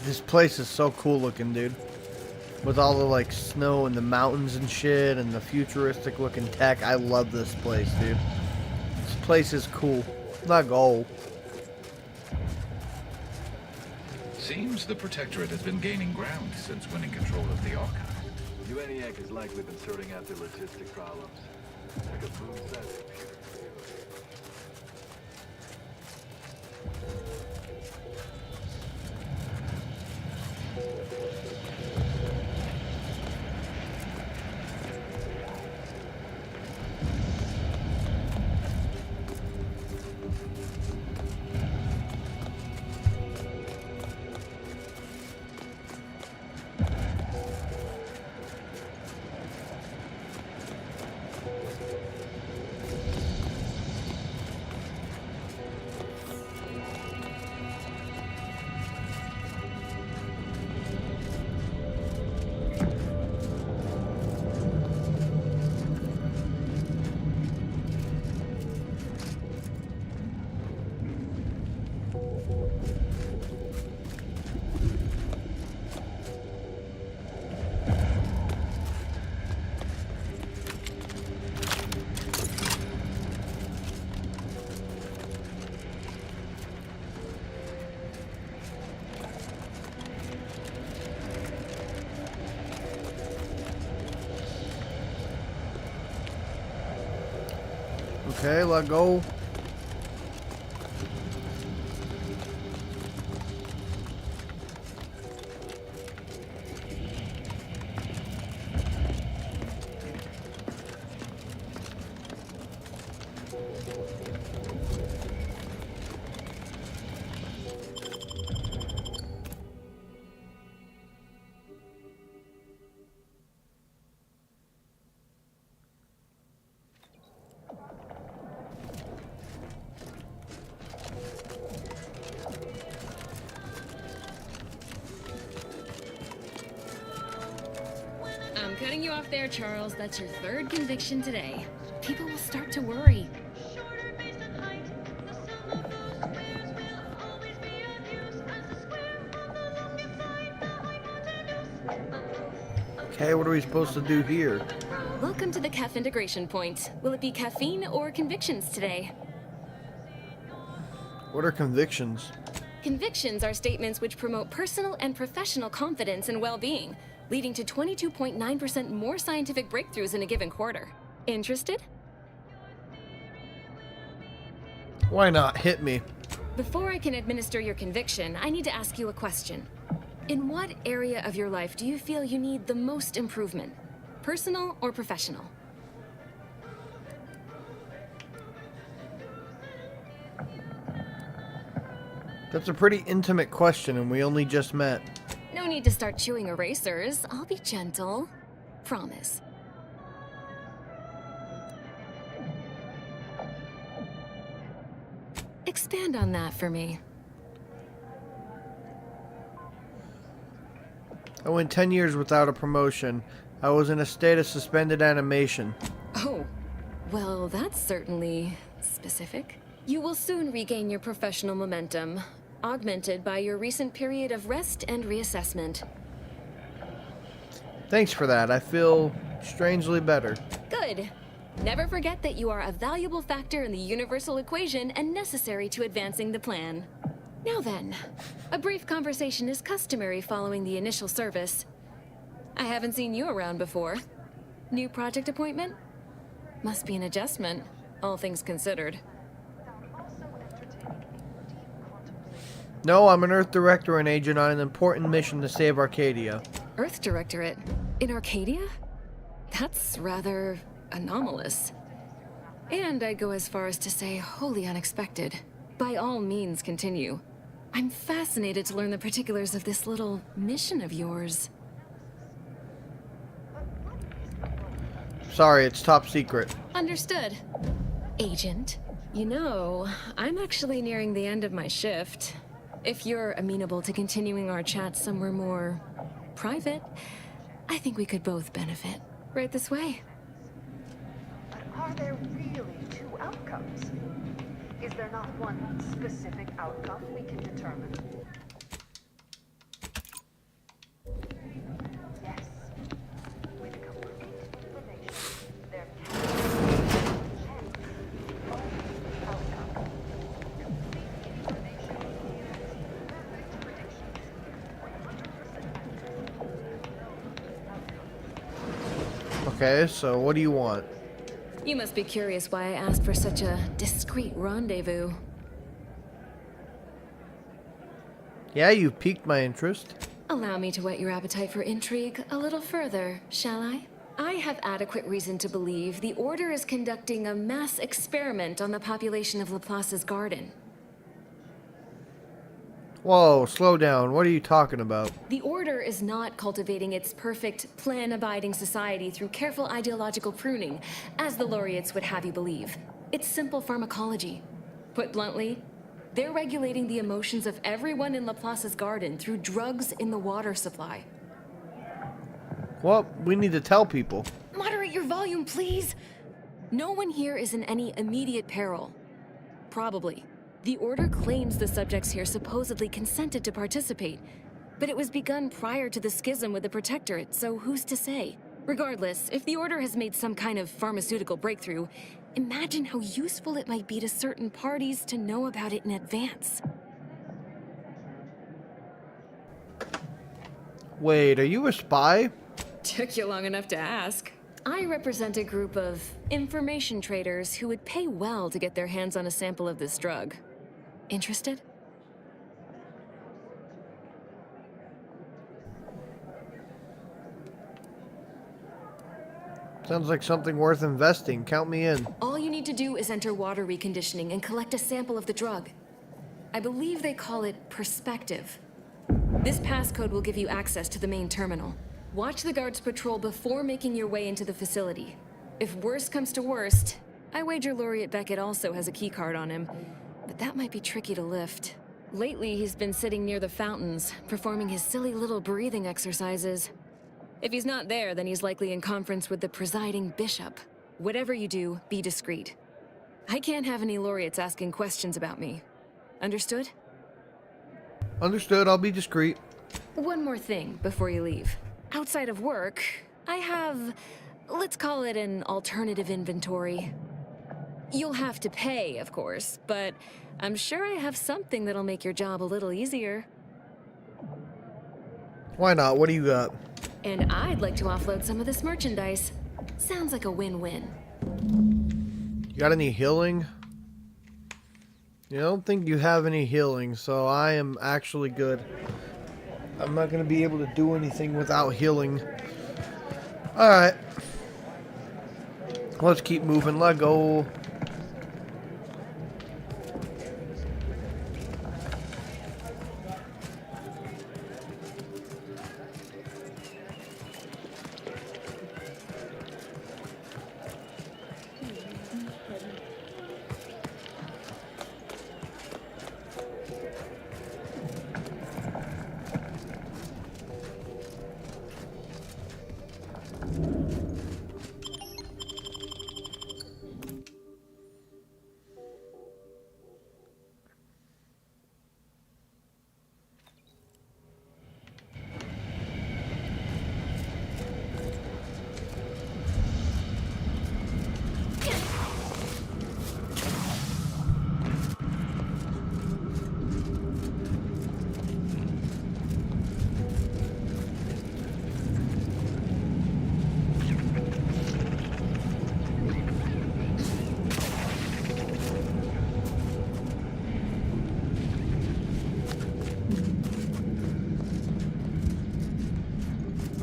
This place is so cool looking, dude. With all the like snow and the mountains and shit and the futuristic looking tech. I love this place, dude. This place is cool. Not gold. Seems the Protectorate has been gaining ground since winning control of the Archive. UNEAC has likely been sorting out their logistic problems. Like a moon-sized computer. Okay, let go. I'm cutting you off there, Charles. That's your third conviction today. People will start to worry. Okay, what are we supposed to do here? Welcome to the CAF integration point. Will it be caffeine or convictions today? What are convictions? Convictions are statements which promote personal and professional confidence and well-being, leading to 22.9% more scientific breakthroughs in a given quarter. Interested? Why not? Hit me. Before I can administer your conviction, I need to ask you a question. In what area of your life do you feel you need the most improvement? Personal or professional? That's a pretty intimate question, and we only just met. No need to start chewing erasers. I'll be gentle. Promise. Expand on that for me. I went 10 years without a promotion. I was in a state of suspended animation. Oh, well, that's certainly specific. You will soon regain your professional momentum, augmented by your recent period of rest and reassessment. Thanks for that. I feel strangely better. Good. Never forget that you are a valuable factor in the universal equation and necessary to advancing the plan. Now then, a brief conversation is customary following the initial service. I haven't seen you around before. New project appointment? Must be an adjustment, all things considered. No, I'm an Earth Director and agent on an important mission to save Arcadia. Earth Directorate? In Arcadia? That's rather anomalous. And I'd go as far as to say wholly unexpected. By all means, continue. I'm fascinated to learn the particulars of this little mission of yours. Sorry, it's top secret. Understood. Agent, you know, I'm actually nearing the end of my shift. If you're amenable to continuing our chat somewhere more private, I think we could both benefit. Right this way. But are there really two outcomes? Is there not one specific outcome we can determine? Okay, so what do you want? You must be curious why I asked for such a discreet rendezvous. Yeah, you piqued my interest. Allow me to whet your appetite for intrigue a little further, shall I? I have adequate reason to believe the Order is conducting a mass experiment on the population of Laplace's garden. Whoa, slow down. What are you talking about? The Order is not cultivating its perfect, plan-abiding society through careful ideological pruning, as the laureates would have you believe. It's simple pharmacology. Put bluntly, they're regulating the emotions of everyone in Laplace's garden through drugs in the water supply. Well, we need to tell people. Moderate your volume, please. No one here is in any immediate peril. Probably. The Order claims the subjects here supposedly consented to participate, but it was begun prior to the schism with the Protectorate, so who's to say? Regardless, if the Order has made some kind of pharmaceutical breakthrough, imagine how useful it might be to certain parties to know about it in advance. Wait, are you a spy? Took you long enough to ask. I represent a group of information traders who would pay well to get their hands on a sample of this drug. Interested? Sounds like something worth investing. Count me in. All you need to do is enter water reconditioning and collect a sample of the drug. I believe they call it perspective. This passcode will give you access to the main terminal. Watch the guards patrol before making your way into the facility. If worst comes to worst, I wager Laureate Beckett also has a keycard on him, but that might be tricky to lift. Lately, he's been sitting near the fountains, performing his silly little breathing exercises. If he's not there, then he's likely in conference with the presiding bishop. Whatever you do, be discreet. I can't have any laureates asking questions about me. Understood? Understood, I'll be discreet. One more thing before you leave. Outside of work, I have, let's call it an alternative inventory. You'll have to pay, of course, but I'm sure I have something that'll make your job a little easier. Why not? What do you got? And I'd like to offload some of this merchandise. Sounds like a win-win. You got any healing? You don't think you have any healing, so I am actually good. I'm not going to be able to do anything without healing. Alright. Let's keep moving. Let go.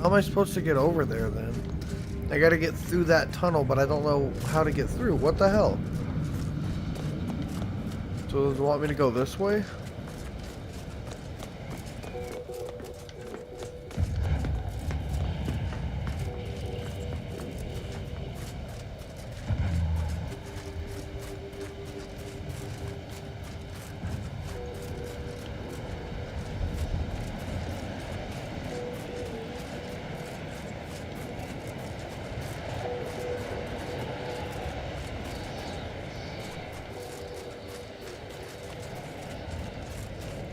How am I supposed to get over there then? I gotta get through that tunnel, but I don't know how to get through. What the hell? So does it want me to go this way?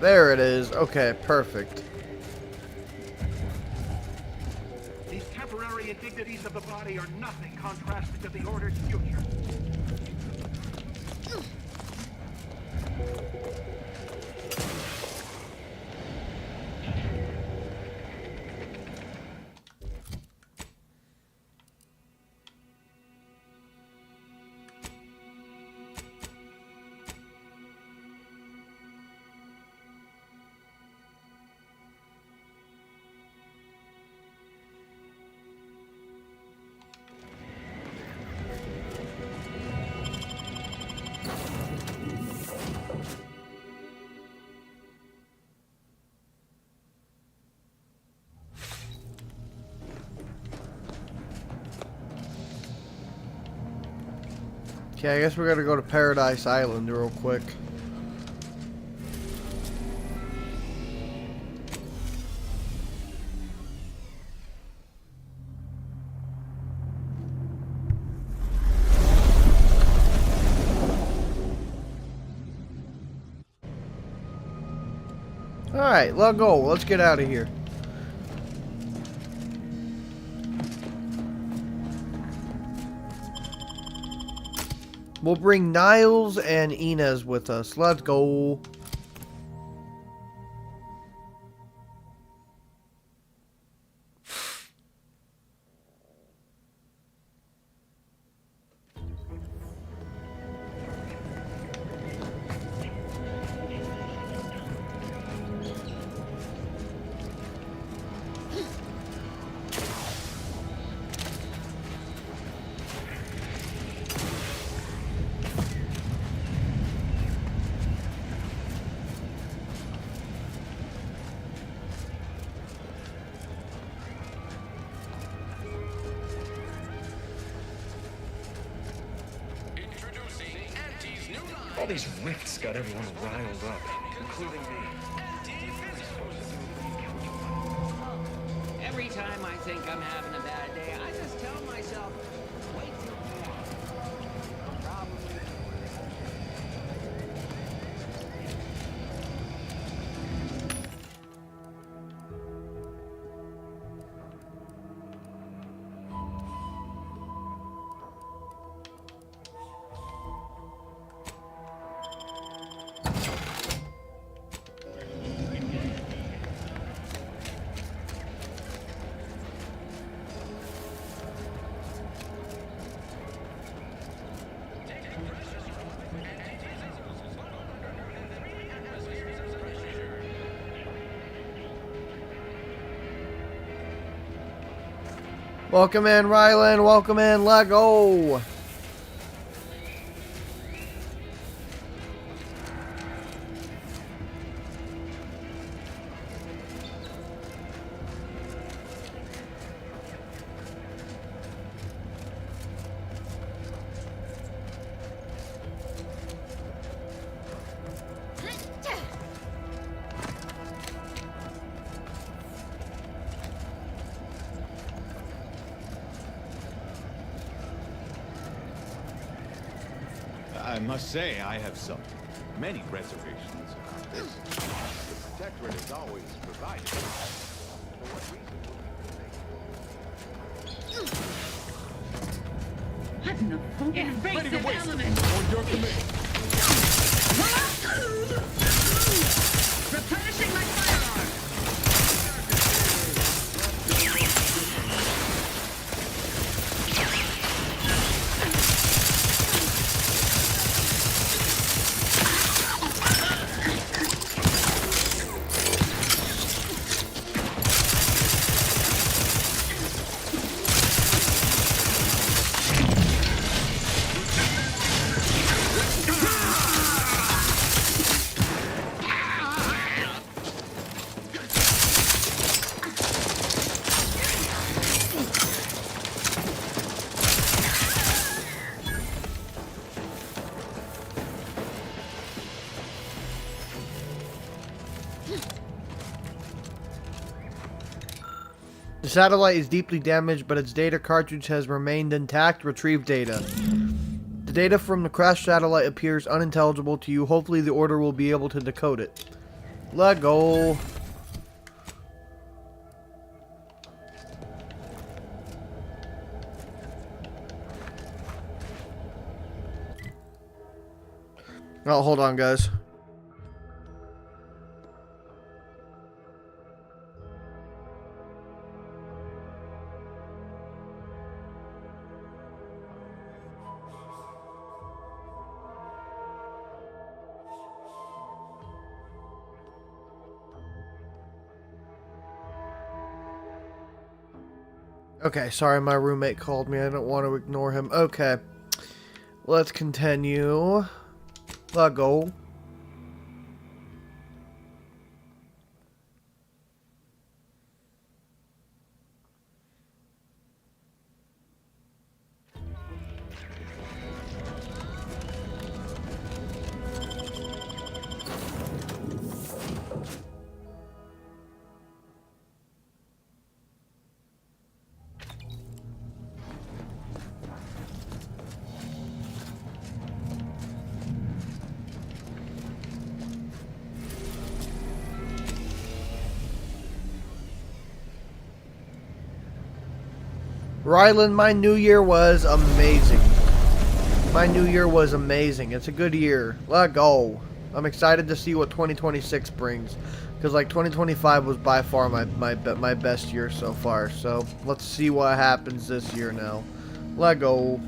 There it is. Okay, perfect. These temporary indignities of the body are nothing contrasted to the Order's future. Okay, I guess we're gonna go to Paradise Island real quick. Alright, let's go. Let's get out of here. We'll bring Niles and Inez with us. Let's go. All these rifts got everyone riled up, including me. Every time I think I'm having a bad day, I just tell myself, wait till tomorrow. Probably. Welcome in, Rylan. Welcome in, Lego. I must say, I have many reservations about this. The Protectorate has always provided. For what reason? Invasive element! On your command. Replenishing my firearm! The satellite is deeply damaged, but its data cartridge has remained intact. Retrieve data. The data from the crashed satellite appears unintelligible to you. Hopefully the Order will be able to decode it. Let go. Oh, hold on, guys. Okay, sorry, my roommate called me. I don't want to ignore him. Okay. Let's continue. Let go. Rylan, my new year was amazing. My new year was amazing. It's a good year. Let go. I'm excited to see what 2026 brings. Because like 2025 was by far my best year so far. So let's see what happens this year now. Let go.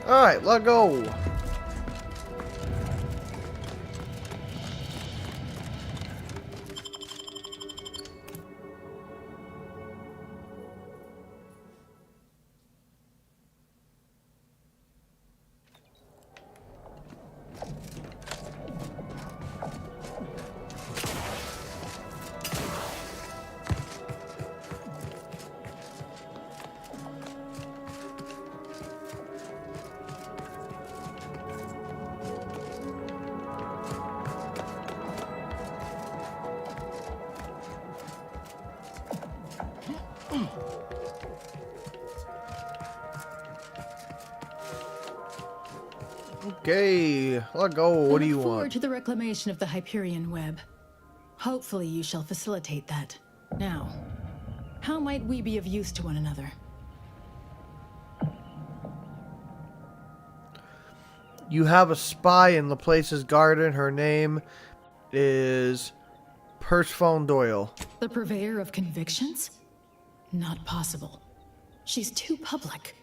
Alright, let go. Okay, let go. What do you I look forward want? to the reclamation of the Hyperion web. Hopefully you shall facilitate that. Now, how might we be of use to one another? You have a spy in the place's garden. Her name is Persephone Doyle. The purveyor of convictions? Not possible. She's too public.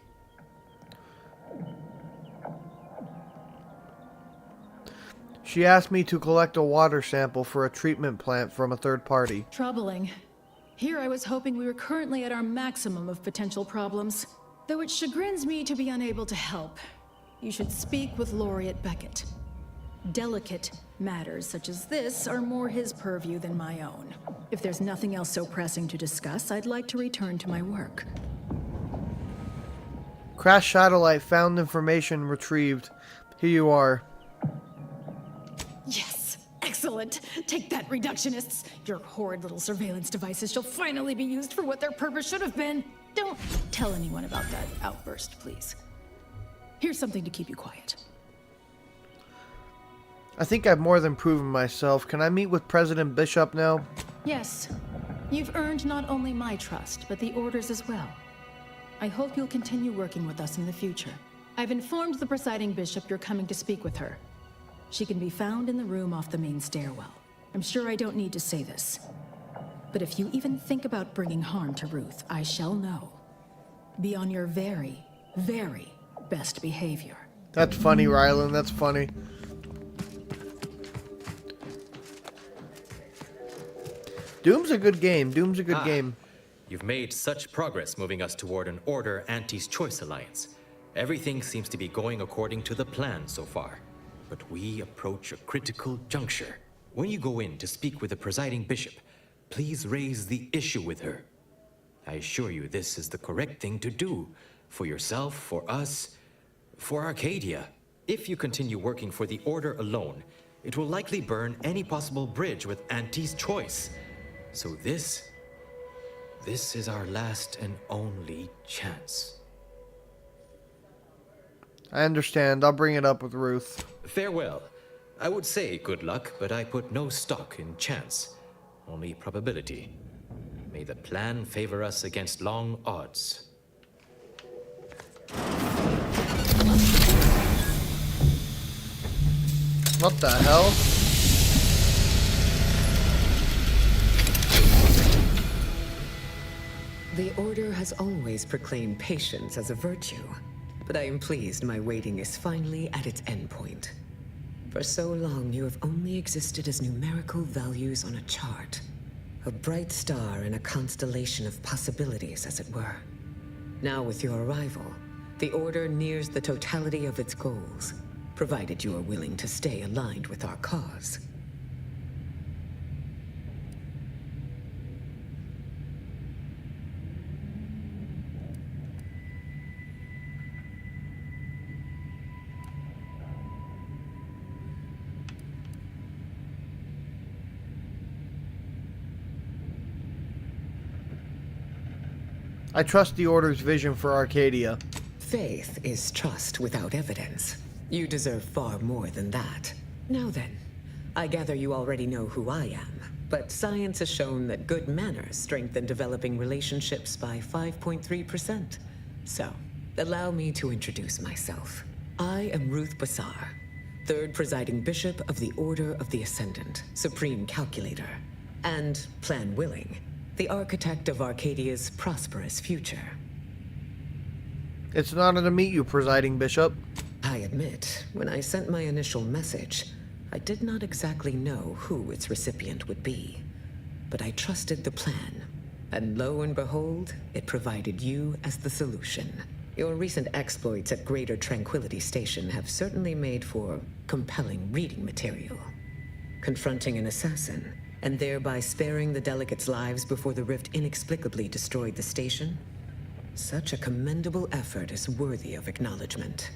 She asked me to collect a water sample for a treatment plant from a third party. Troubling. Here I was hoping we were currently at our maximum of potential problems. Though it chagrins me to be unable to help. You should speak with Laureate Beckett. Delicate matters such as this are more his purview than my own. If there's nothing else so pressing to discuss, I'd like to return to my work. Crash satellite found, information retrieved. Here you are. Yes! Excellent! Take that, reductionists! Your horrid little surveillance devices shall finally be used for what their purpose should have been! Don't tell anyone about that outburst, please. Here's something to keep you quiet. I think I've more than proven myself. Can I meet with President Bishop now? Yes. You've earned not only my trust, but the Order's as well. I hope you'll continue working with us in the future. I've informed the presiding bishop you're coming to speak with her. She can be found in the room off the main stairwell. I'm sure I don't need to say this. But if you even think about bringing harm to Ruth, I shall know. Be on your very, very best behavior. That's funny, Rylan. That's funny. Doom's a good game. Doom's a good game. You've made such progress moving us toward an Order Auntie's Choice alliance. Everything seems to be going according to the plan so far. But we approach a critical juncture. When you go in to speak with the presiding bishop, please raise the issue with her. I assure you this is the correct thing to do. For yourself, for us, for Arcadia. If you continue working for the Order alone, it will likely burn any possible bridge with Auntie's Choice. So this is our last and only chance. I understand. I'll bring it up with Ruth. Farewell. I would say good luck, but I put no stock in chance. Only probability. May the plan favor us against long odds. What the hell? The Order has always proclaimed patience as a virtue, but I am pleased my waiting is finally at its endpoint. For so long, you have only existed as numerical values on a chart. A bright star in a constellation of possibilities, as it were. Now with your arrival, the Order nears the totality of its goals, provided you are willing to stay aligned with our cause. I trust the Order's vision for Arcadia. Faith is trust without evidence. You deserve far more than that. Now then, I gather you already know who I am, but science has shown that good manners strengthen developing relationships by 5.3%. So, allow me to introduce myself. I am Ruth Bassar, third presiding bishop of the Order of the Ascendant, supreme calculator, and, plan willing, the architect of Arcadia's prosperous future. It's an honor to meet you, presiding bishop. I admit, when I sent my initial message, I did not exactly know who its recipient would be. But I trusted the plan, and lo and behold, it provided you as the solution. Your recent exploits at Greater Tranquility Station have certainly made for compelling reading material. Confronting an assassin, and thereby sparing the delegates' lives before the rift inexplicably destroyed the station? Such a commendable effort is worthy of acknowledgement.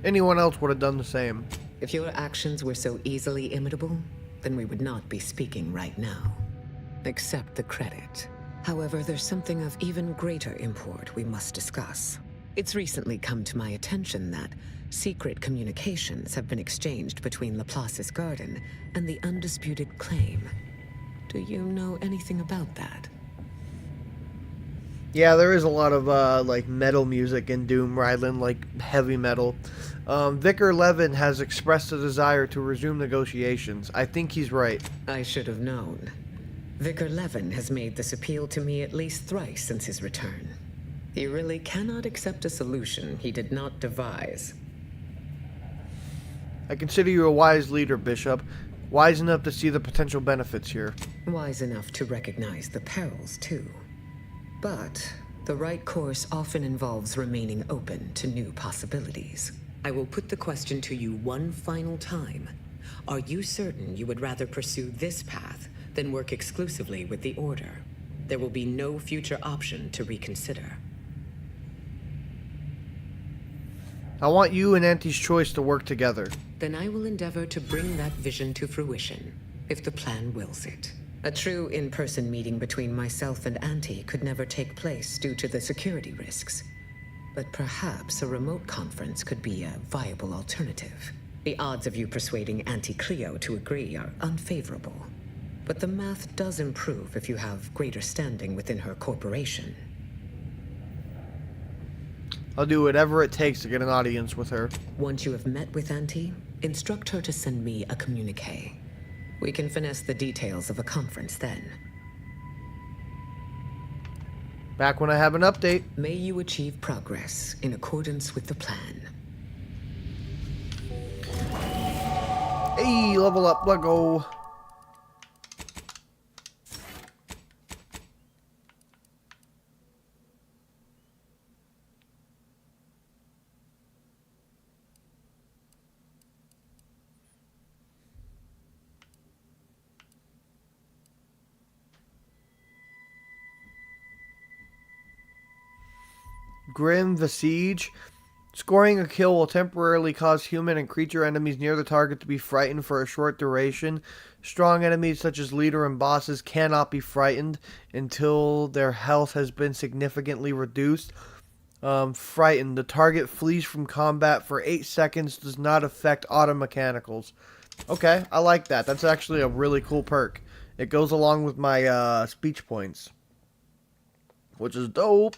Anyone else would have done the same. If your actions were so easily imitable, then we would not be speaking right now. Accept the credit. However, there's something of even greater import we must discuss. It's recently come to my attention that secret communications have been exchanged between Laplace's garden and the undisputed claim. Do you know anything about that? Yeah, there is a lot of like metal music in Doom, Ryland, like heavy metal. Vicar Levin has expressed a desire to resume negotiations. I think he's right. I should have known. Vicar Levin has made this appeal to me at least thrice since his return. He really cannot accept a solution he did not devise. I consider you a wise leader, Bishop. Wise enough to see the potential benefits here. Wise enough to recognize the perils, too. But the right course often involves remaining open to new possibilities. I will put the question to you one final time. Are you certain you would rather pursue this path than work exclusively with the Order? There will be no future option to reconsider. I want you and Auntie's Choice to work together. Then I will endeavor to bring that vision to fruition, if the plan wills it. A true in-person meeting between myself and Auntie could never take place due to the security risks. But perhaps a remote conference could be a viable alternative. The odds of you persuading Auntie Cleo to agree are unfavorable. But the math does improve if you have greater standing within her corporation. I'll do whatever it takes to get an audience with her. Once you have met with Auntie, instruct her to send me a communique. We can finesse the details of a conference then. Back when I have an update. May you achieve progress in accordance with the plan. Hey, level up, let go. Grim Visage. Scoring a kill will temporarily cause human and creature enemies near the target to be frightened for a short duration. Strong enemies such as leader and bosses cannot be frightened until their health has been significantly reduced. Frightened. The target flees from combat for 8 seconds. Does not affect auto mechanicals. Okay, I like that. That's actually a really cool perk. It goes along with my speech points, which is dope.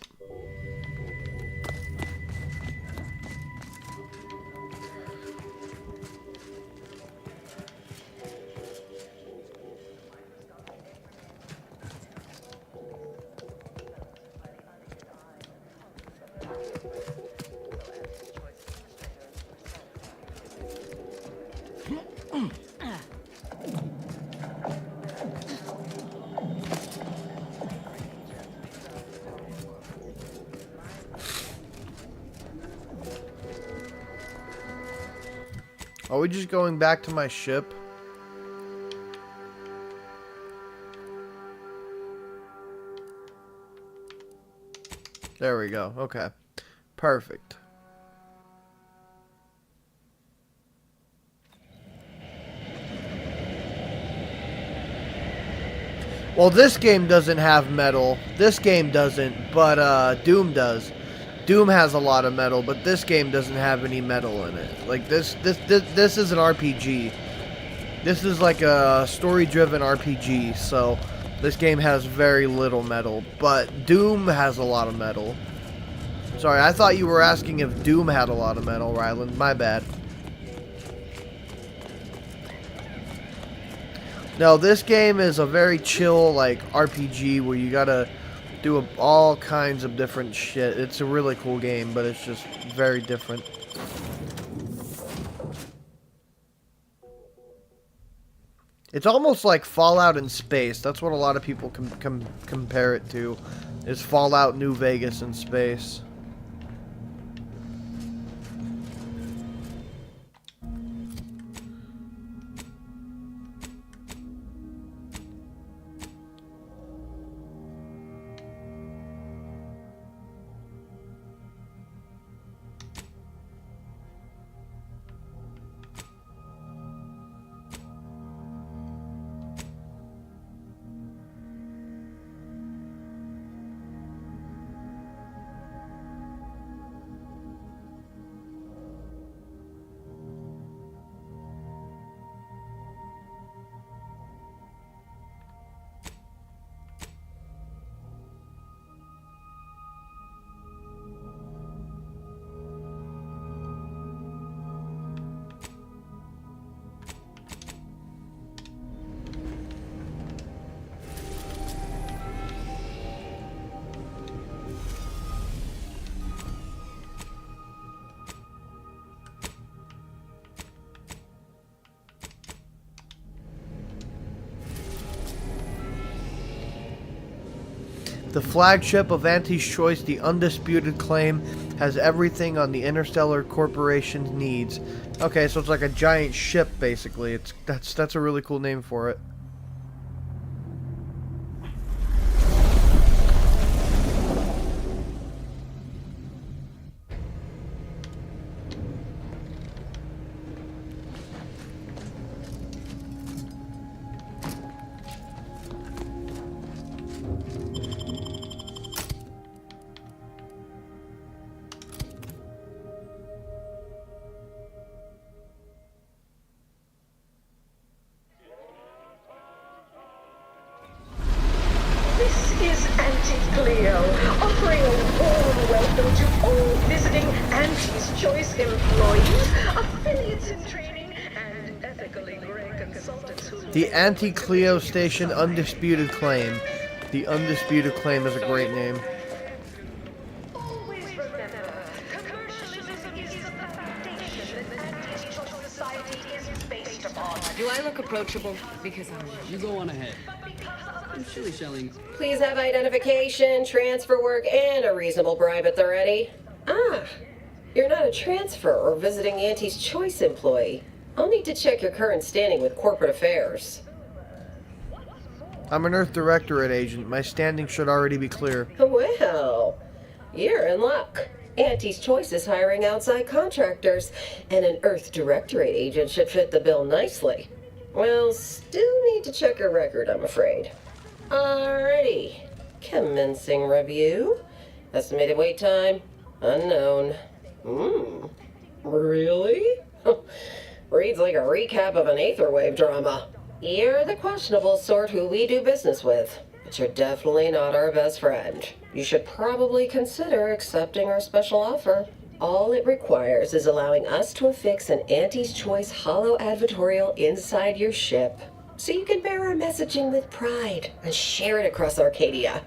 Are we just going back to my ship? There we go. Okay. Perfect. Well, this game doesn't have metal. This game doesn't, but Doom does. Doom has a lot of metal, but this game doesn't have any metal in it. Like this is an RPG. This is like a story-driven RPG, so this game has very little metal. But Doom has a lot of metal. Sorry, I thought you were asking if Doom had a lot of metal, Ryland. My bad. No, this game is a very chill, like, RPG where you gotta do all kinds of different shit. It's a really cool game, but it's just very different. It's almost like Fallout in space. That's what a lot of people compare it to, is Fallout New Vegas in space. The flagship of Auntie's Choice, the Undisputed Claim, has everything on the Interstellar Corporation's needs. Okay, so it's like a giant ship, basically. That's a really cool name for it. This is Auntie Cleo, offering a warm welcome to all visiting Auntie's Choice employees, affiliates in training, and ethically gray consultants who... The Auntie Cleo Station Undisputed Claim. The Undisputed Claim is a great name. Always remember, commercialism is the foundation that Auntie's Choice Society is based upon. Do I look approachable? Because You go on ahead. I'm shilly-shelling. Please have identification, transfer work, and a reasonable bribe at the ready. Ah, you're not a transfer or visiting Auntie's Choice employee. I'll need to check your current standing with corporate affairs. I'm an Earth Directorate agent. My standing should already be clear. Well, you're in luck. Auntie's Choice is hiring outside contractors, and an Earth Directorate agent should fit the bill nicely. Well, still need to check your record, I'm afraid. Alrighty. Commencing review. Estimated wait time? Unknown. Really? Reads like a recap of an Aetherwave drama. You're the questionable sort who we do business with, but you're definitely not our best friend. You should probably consider accepting our special offer. All it requires is allowing us to affix an Auntie's Choice hollow advertorial inside your ship, so you can bear our messaging with pride and share it across Arcadia.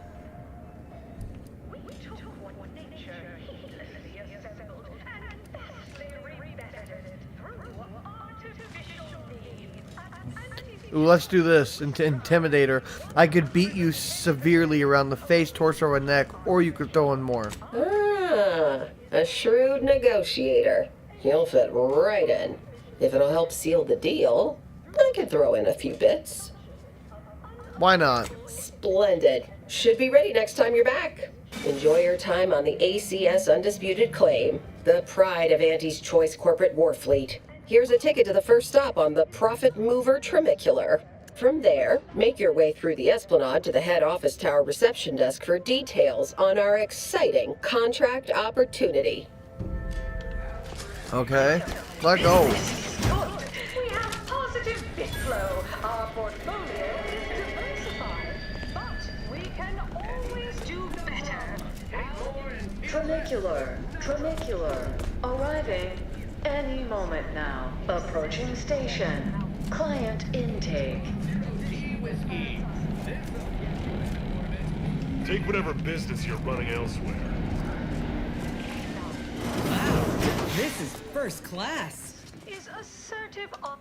Ooh, let's do this. Intimidator. I could beat you severely around the face, torso, and neck, or you could throw in more. Ah, a shrewd negotiator. You'll fit right in. If it'll help seal the deal, I could throw in a few bits. Why not? Splendid. Should be ready next time you're back. Enjoy your time on the ACS Undisputed Claim, the pride of Auntie's Choice corporate war fleet. Here's a ticket to the first stop on the Profit Mover Trimicular. From there, make your way through the Esplanade to the head office tower reception desk for details on our exciting contract opportunity. Okay, let go. We have positive bit flow. Our portfolio is diversified, but we can always do better. Trimicular. Arriving any moment now. Approaching station. Client intake. Take whatever business you're running elsewhere. Wow, this is first class. Is assertive on...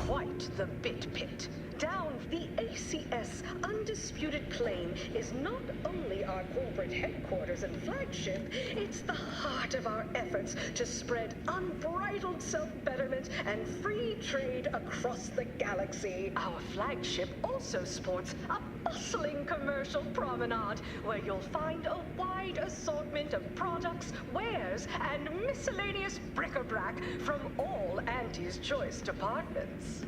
Quite the bit pit. Down the ACS Undisputed Claim is not only our corporate headquarters and flagship, it's the heart of our efforts to spread unbridled self-betterment and free trade across the galaxy. Our flagship also sports a bustling commercial promenade where you'll find a wide assortment of products, wares, and miscellaneous bric-a-brac from all Auntie's Choice departments.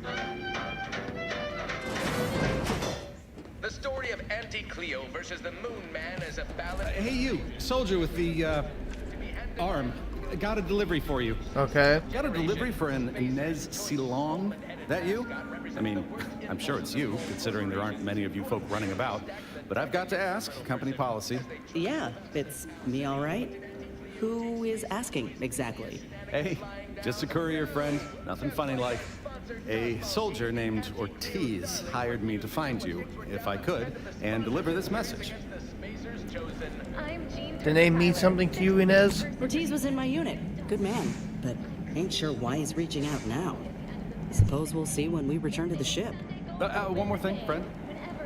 The story of Auntie Cleo versus the Moon Man is a ballad. Hey, you, soldier with the arm. Got a delivery for you. Okay. Got a delivery for an Inez Silong. That you? I mean, I'm sure it's you, considering there aren't many of you folk running about. But I've got to ask, company policy. Yeah, it's me, all right. Who is asking exactly? Hey, just a courier friend. Nothing funny like. A soldier named Ortiz hired me to find you, if I could, and deliver this message. The name mean something to you, Inez? Ortiz was in my unit. Good man, but ain't sure why he's reaching out now. Suppose we'll see when we return to the ship. One more thing, friend.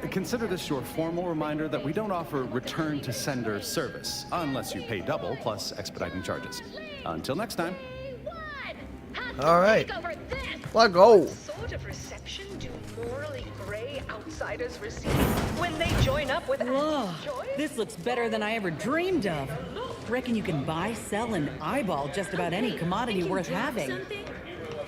Consider this your formal reminder that we don't offer return to sender service, unless you pay double plus expediting charges. Until next time. Alright. Let go. What sort of reception do morally gray outsiders receive when they join up with Auntie's Choice? This looks better than I ever dreamed of. Reckon you can buy, sell, and eyeball just about any commodity worth having.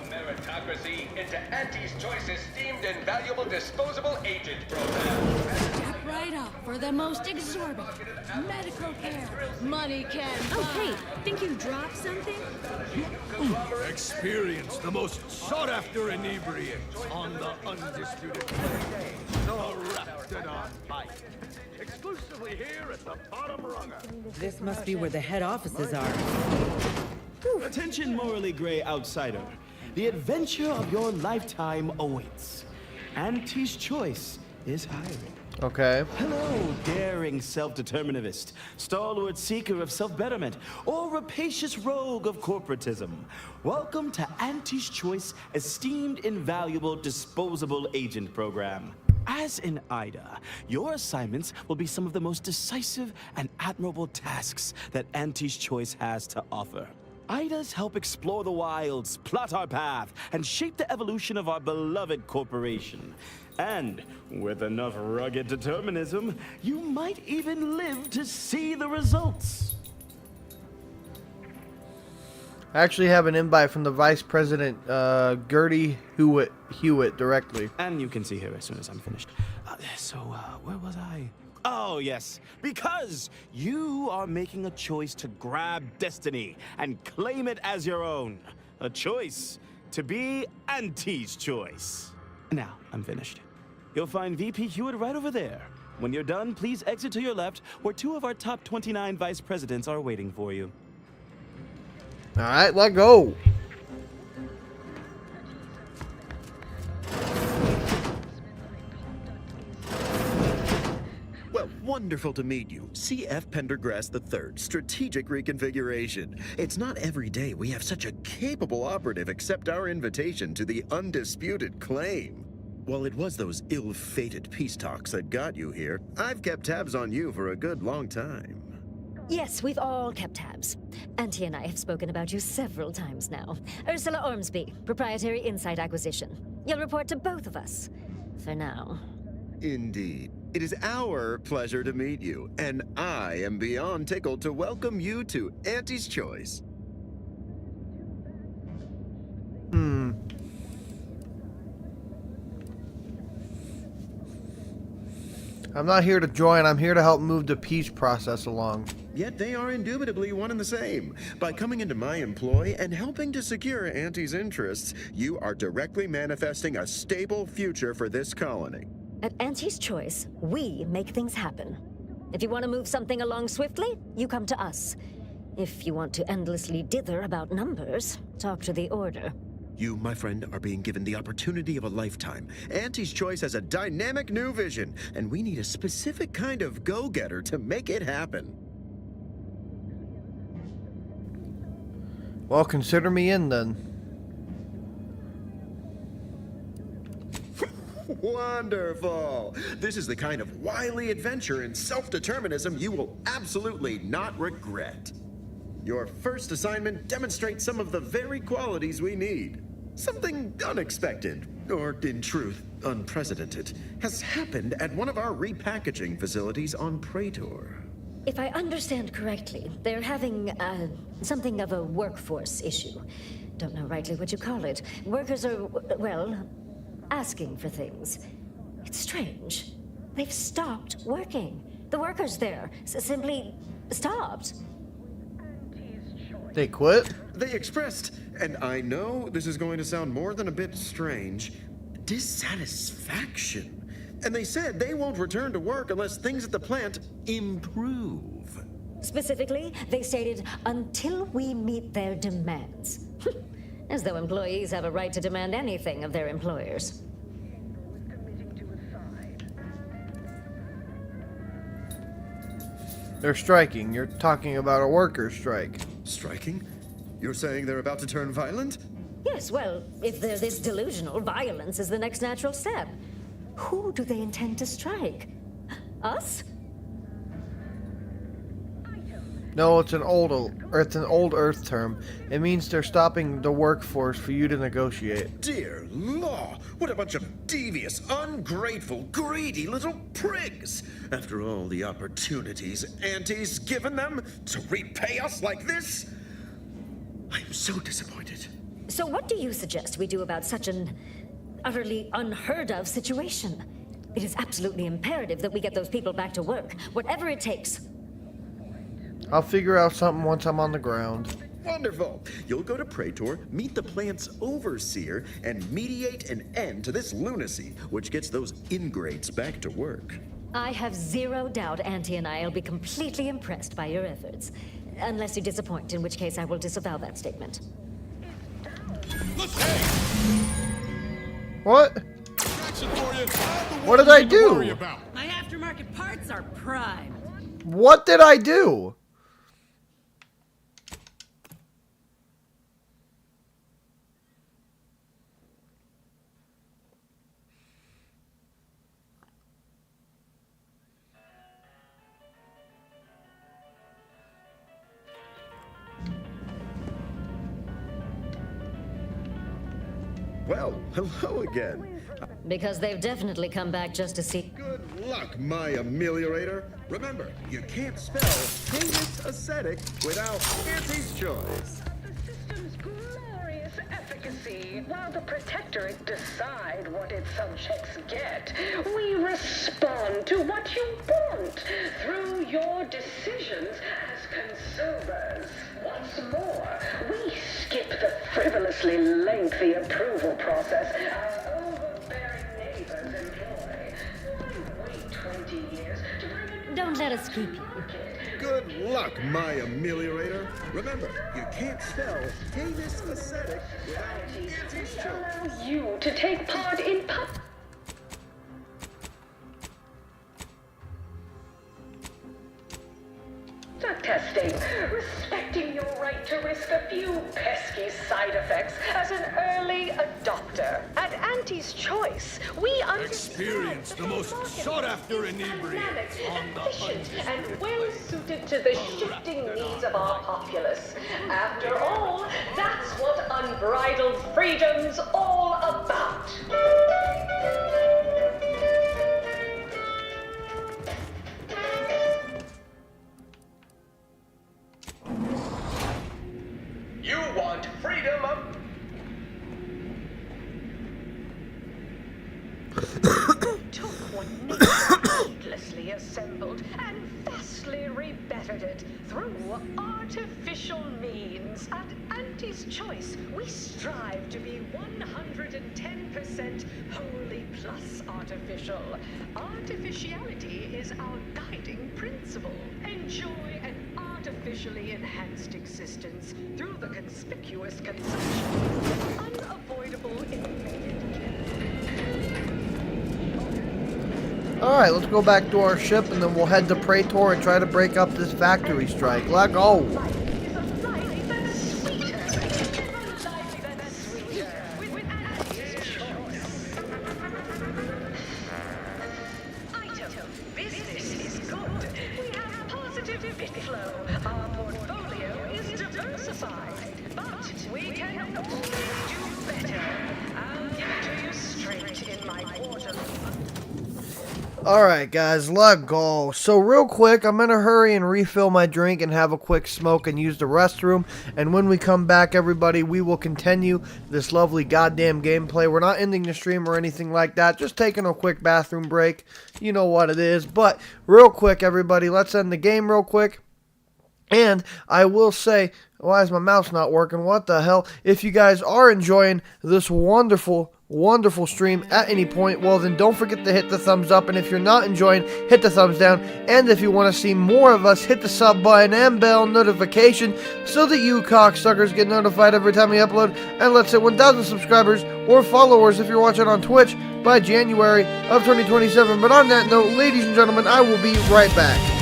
Meritocracy into Auntie's Choice esteemed and valuable disposable agent program. Step right up for the most exorbitant medical care money can buy. Oh, hey, think you dropped something? Experience the most sought-after inebriates on the Undisputed Claim. The Raptidon Bite. Exclusively here at the bottom runner. This must be where the head offices are. Attention, morally gray outsider. The adventure of your lifetime awaits. Auntie's Choice is hiring. Okay. Hello, daring self-determinivist, stalwart seeker of self-betterment, or rapacious rogue of corporatism. Welcome to Auntie's Choice esteemed, invaluable, disposable agent program. As in Ida, your assignments will be some of the most decisive and admirable tasks that Auntie's Choice has to offer. Idas help explore the wilds, plot our path, and shape the evolution of our beloved corporation. And with enough rugged determinism, you might even live to see the results. I actually have an invite from the Vice President, Gertie Hewitt directly. And you can see her as soon as I'm finished. Where was I? Oh, yes. Because you are making a choice to grab destiny and claim it as your own. A choice to be Auntie's Choice. Now, I'm finished. You'll find VP Hewitt right over there. When you're done, please exit to your left, where 2 of our top 29 vice presidents are waiting for you. All right, let go. Well, wonderful to meet you. C.F. Pendergrass III, Strategic Reconfiguration. It's not every day we have such a capable operative accept our invitation to the Undisputed Claim. While it was those ill-fated peace talks that got you here, I've kept tabs on you for a good long time. Yes, we've all kept tabs. Auntie and I have spoken about you several times now. Ursula Ormsby, Proprietary Insight Acquisition. You'll report to both of us. For now. Indeed. It is our pleasure to meet you, and I am beyond tickled to welcome you to Auntie's Choice. I'm not here to join, I'm here to help move the peace process along. Yet they are indubitably one and the same. By coming into my employ and helping to secure Auntie's interests, you are directly manifesting a stable future for this colony. At Auntie's Choice, we make things happen. If you want to move something along swiftly, you come to us. If you want to endlessly dither about numbers, talk to the Order. You, my friend, are being given the opportunity of a lifetime. Auntie's Choice has a dynamic new vision, and we need a specific kind of go-getter to make it happen. Well, consider me in then. Wonderful! This is the kind of wily adventure and self-determinism you will absolutely not regret. Your first assignment demonstrates some of the very qualities we need. Something unexpected, or in truth, unprecedented, has happened at one of our repackaging facilities on Praetor. If I understand correctly, they're having, something of a workforce issue. Don't know rightly what you call it. Workers are, well, asking for things. It's strange. They've stopped working. The workers there simply stopped. They quit? They expressed, and I know this is going to sound more than a bit strange, dissatisfaction. And they said they won't return to work unless things at the plant improve. Specifically, they stated, until we meet their demands. As though employees have a right to demand anything of their employers. They're striking. You're talking about a workers' strike. Striking? You're saying they're about to turn violent? Yes, well, if they're this delusional, violence is the next natural step. Who do they intend to strike? Us? No, it's an old Earth term. It means they're stopping the workforce for you to negotiate. Dear law, what a bunch of devious, ungrateful, greedy little prigs! After all the opportunities Auntie's given them to repay us like this, I'm so disappointed. So what do you suggest we do about such an utterly unheard of situation? It is absolutely imperative that we get those people back to work, whatever it takes. I'll figure out something once I'm on the ground. Wonderful! You'll go to Praetor, meet the plant's overseer, and mediate an end to this lunacy, which gets those ingrates back to work. I have zero doubt Auntie and I will be completely impressed by your efforts. Unless you disappoint, in which case I will disavow that statement. What? What did I do? My aftermarket parts are prime. What did I do? Well, hello again. Because they've definitely come back just to see. Good luck, my ameliorator. Remember, you can't spell heinous ascetic without Auntie's Choice. System's glorious efficacy. While the Protectorate decide what its subjects get, we respond to what you want through your decisions as consumers. Once more, we skip the frivolously lengthy approval process our overbearing neighbors employ. Why wait 20 years to bring in... Don't let us keep you. Good luck, my ameliorator. Remember, you can't spell heinous ascetic without Auntie's Choice. Allow you to take part in drug testing, respecting your right to risk a few pesky side effects as an early adopter. At Auntie's Choice, we Experience the most sought-after inebriates on the efficient and well-suited to the shifting needs of our populace. After all, that's what unbridled freedom's all about. You want freedom of... Took what nature needlessly assembled and vastly rebettered it through artificial means. At Auntie's Choice, we strive to be 110% wholly plus artificial. Artificiality is our guiding principle. Enjoy an artificially enhanced existence through the conspicuous consumption of unavoidable Alright, let's go back to our ship and then we'll head to Praetor and try to break up this factory strike. Let's go! Alright guys, let go. So real quick, I'm gonna hurry and refill my drink and have a quick smoke and use the restroom. And when we come back, everybody, we will continue this lovely goddamn gameplay. We're not ending the stream or anything like that, just taking a quick bathroom break. You know what it is. But real quick, everybody, let's end the game real quick. And I will say, why is my mouse not working? What the hell? If you guys are enjoying this wonderful stream at any point, well then don't forget to hit the thumbs up, and if you're not enjoying, hit the thumbs down, and if you want to see more of us, hit the sub button and bell notification so that you cocksuckers get notified every time we upload. And let's hit 1,000 subscribers or followers if you're watching on Twitch by January of 2027. But on that note, ladies and gentlemen, I will be right back.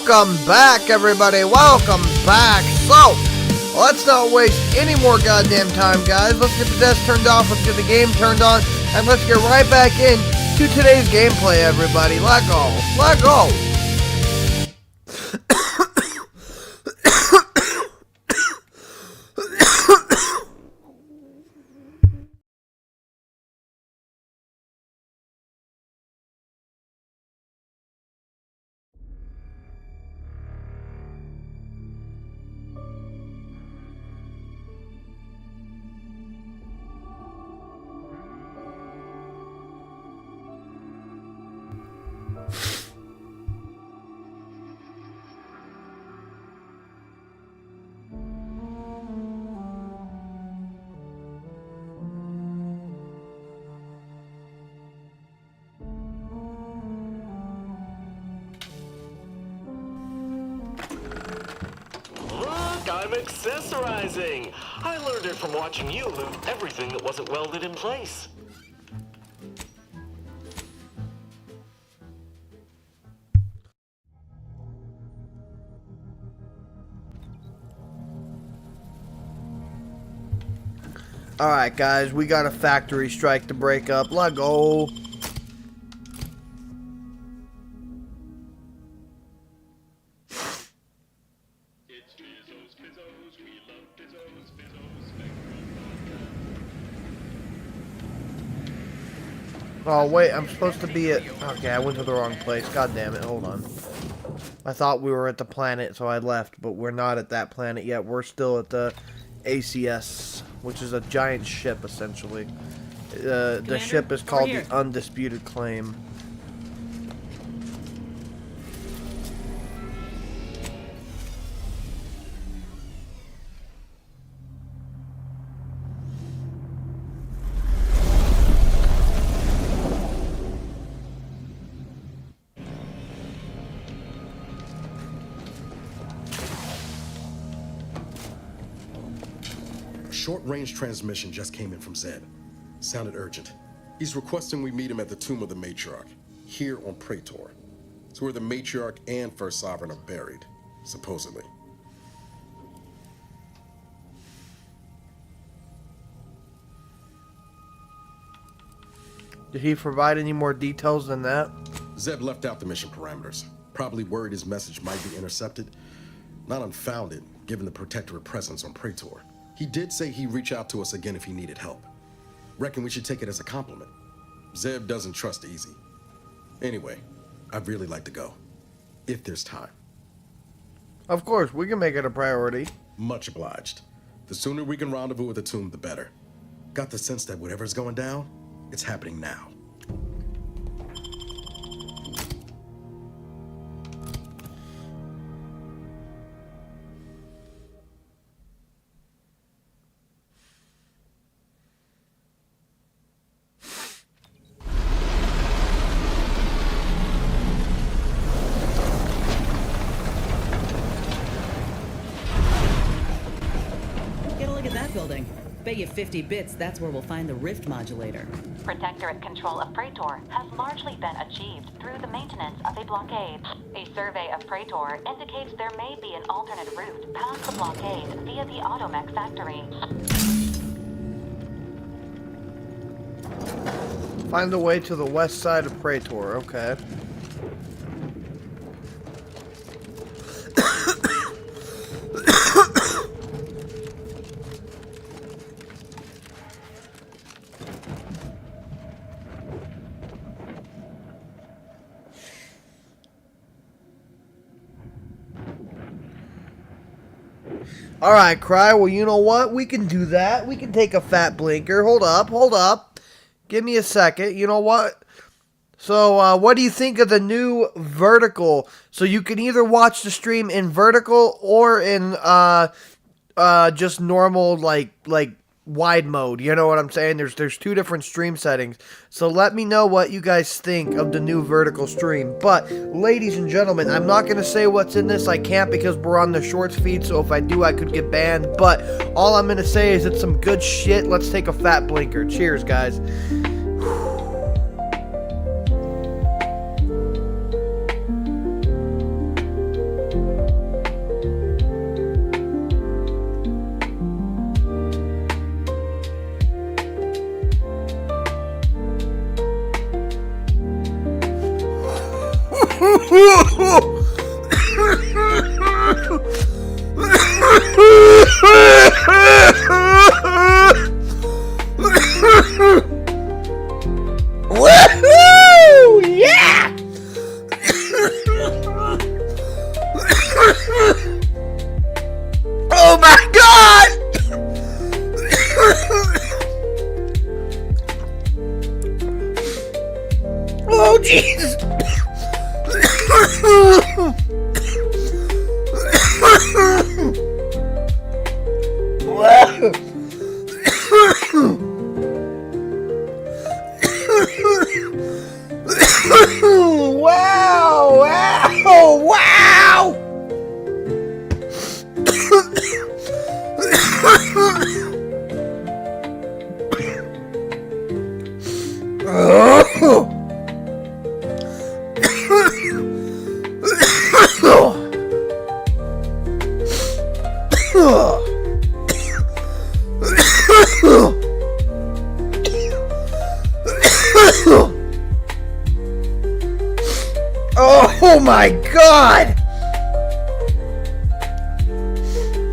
Welcome back, everybody. Welcome back. So, let's not waste any more goddamn time, guys. Let's get the desk turned off. Let's get the game turned on. And let's get right back in to today's gameplay, everybody. Let go. Let go. I'm accessorizing. I learned it from watching you loot everything that wasn't welded in place. Alright, guys, we got a factory strike to break up. Let go. Oh, wait, I'm supposed to be at... Okay, I went to the wrong place. God damn it, hold on. I thought we were at the planet, so I left, but we're not at that planet yet. We're still at the ACS, which is a giant ship, essentially. The ship is called the Undisputed Claim. Short-range transmission just came in from Zed. Sounded urgent. He's requesting we meet him at the tomb of the Matriarch, here on Praetor. It's where the Matriarch and First Sovereign are buried, supposedly. Did he provide any more details than that? Zeb left out the mission parameters. Probably worried his message might be intercepted. Not unfounded, given the Protectorate presence on Praetor. He did say he'd reach out to us again if he needed help. Reckon we should take it as a compliment. Zeb doesn't trust easy. Anyway, I'd really like to go. If there's time. Of course, we can make it a priority. Much obliged. The sooner we can rendezvous at the tomb, the better. Got the sense that whatever's going down, it's happening now. Bet you 50 bits that's where we'll find the rift modulator. Protectorate control of Praetor has largely been achieved through the maintenance of a blockade. A survey of Praetor indicates there may be an alternate route past the blockade via the Automech factory. Find a way to the west side of Praetor, okay. Alright, Cry, well, you know what? We can do that. We can take a fat blinker. Hold up. Give me a second. You know what? So, what do you think of the new vertical? So you can either watch the stream in vertical or in, just normal, like wide mode. You know what I'm saying? There's two different stream settings. So let me know what you guys think of the new vertical stream. But ladies and gentlemen, I'm not going to say what's in this. I can't because we're on the shorts feed. So if I do, I could get banned. But all I'm going to say is it's some good shit. Let's take a fat blinker. Cheers, guys. Wow! Wow! Wow! Oh my God!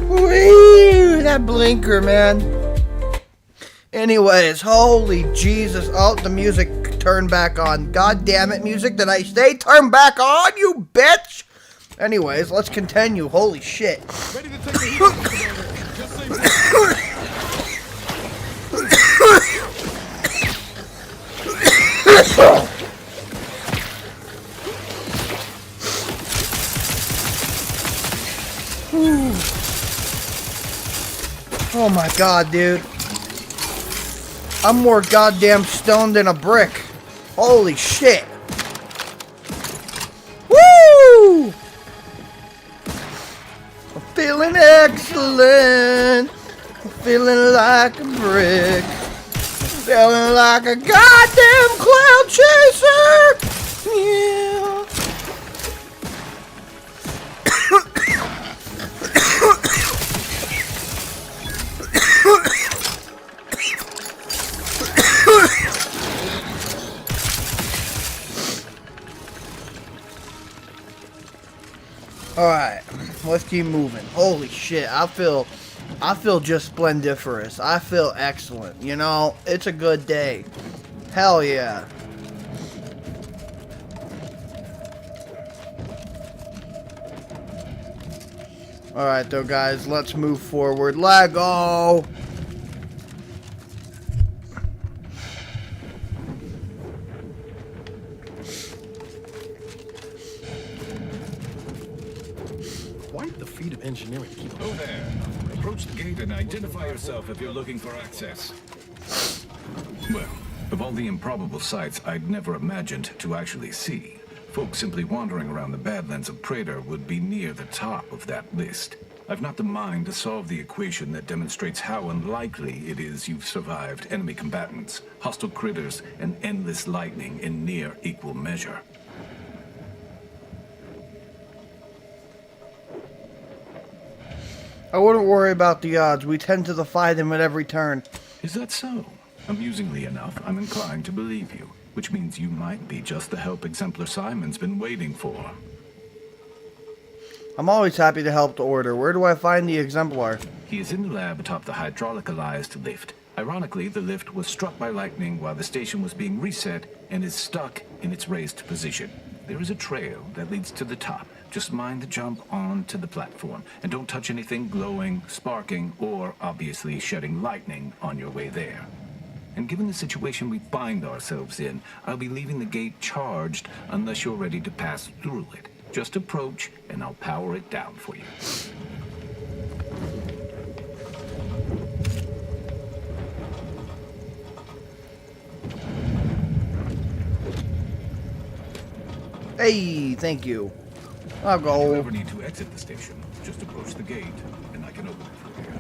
Whee, that blinker, man. Anyways, holy Jesus. Oh, the music turned back on. God damn it, music. Did I say turn back on, you bitch? Anyways, let's continue. Holy shit. Ready to take the heat off, Commander. Just say Oh my God, dude. I'm more goddamn stoned than a brick. Holy shit. Woo! I'm feeling excellent. I'm feeling like a brick. I'm feeling like a goddamn cloud chaser. Yeah. Alright, let's keep moving. Holy shit, I feel just splendiferous. I feel excellent, you know? It's a good day. Hell yeah. Alright though, guys, let's move forward. Lego! Quite the feat of engineering to keep Hello there. Approach the gate and identify yourself if you're looking for access. Well, of all the improbable sights I'd never imagined to actually see, folks simply wandering around the Badlands of Praetor would be near the top of that list. I've not the mind to solve the equation that demonstrates how unlikely it is you've survived enemy combatants, hostile critters, and endless lightning in near equal measure. I wouldn't worry about the odds. We tend to defy them at every turn. Is that so? Amusingly enough, I'm inclined to believe you, which means you might be just the help Exemplar Simon's been waiting for. I'm always happy to help the Order. Where do I find the Exemplar? He is in the lab atop the hydraulicalized lift. Ironically, the lift was struck by lightning while the station was being reset and is stuck in its raised position. There is a trail that leads to the top. Just mind the jump onto the platform, and don't touch anything glowing, sparking, or obviously shedding lightning on your way there. And given the situation we find ourselves in, I'll be leaving the gate charged unless you're ready to pass through it. Just approach, and I'll power it down for you. Hey, thank you. I'll go. If you ever need to exit the station, just approach the gate, and I can open it from here.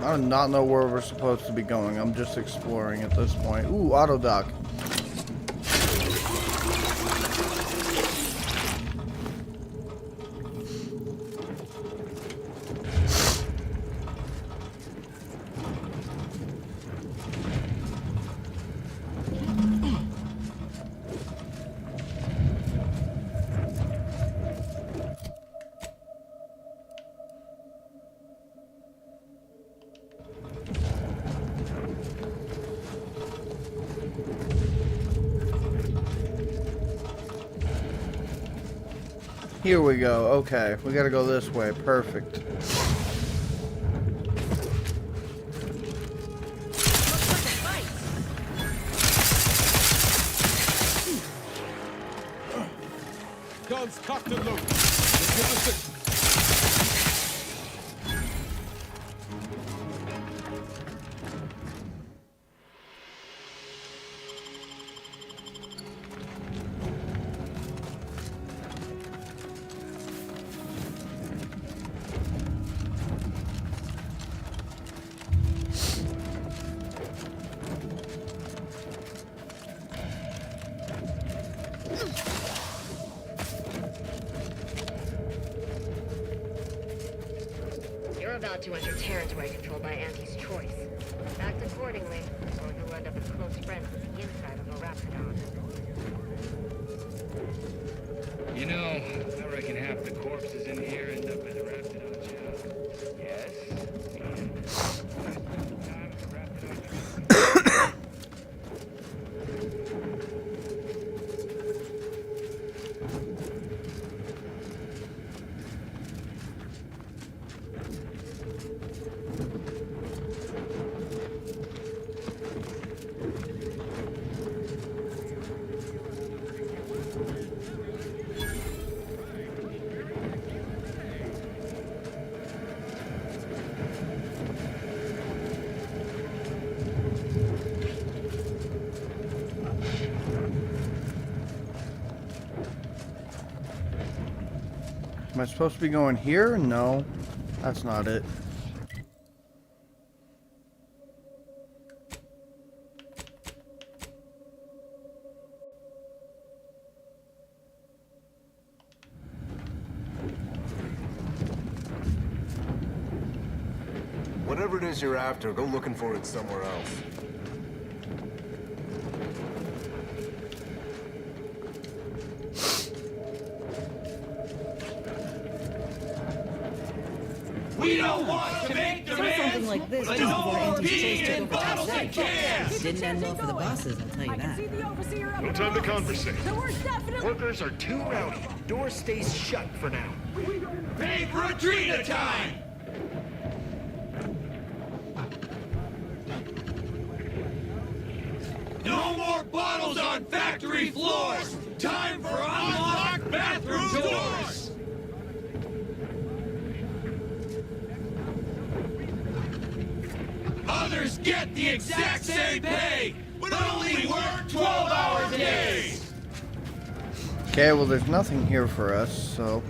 I do not know where we're supposed to be going. I'm just exploring at this point. Ooh, auto dock. Here we go. Okay, we gotta go this way. Perfect. Guns cocked and loaded. You're about to enter territory controlled by Auntie's choice. Act accordingly, or you'll end up as close friends with the inside of a Raptidon. You know, I reckon half the corpses in here end up as Raptidons, yeah. Yes? Am I supposed to be going here? No, that's not it. Whatever it is you're after, go looking for it somewhere else. We don't want to make demands, something like this but just before don't Auntie's be choice took in over bottles Top and City. cans. Didn't end well for the bosses, I'll tell you that. No time to conversate. Workers are too rowdy. Door stays shut for now. Make retreat time! No more bottles on factory floors! Time for unlocked bathroom doors! Others get the exact same pay, but only work 12-hour days! Okay, well there's nothing here for us, so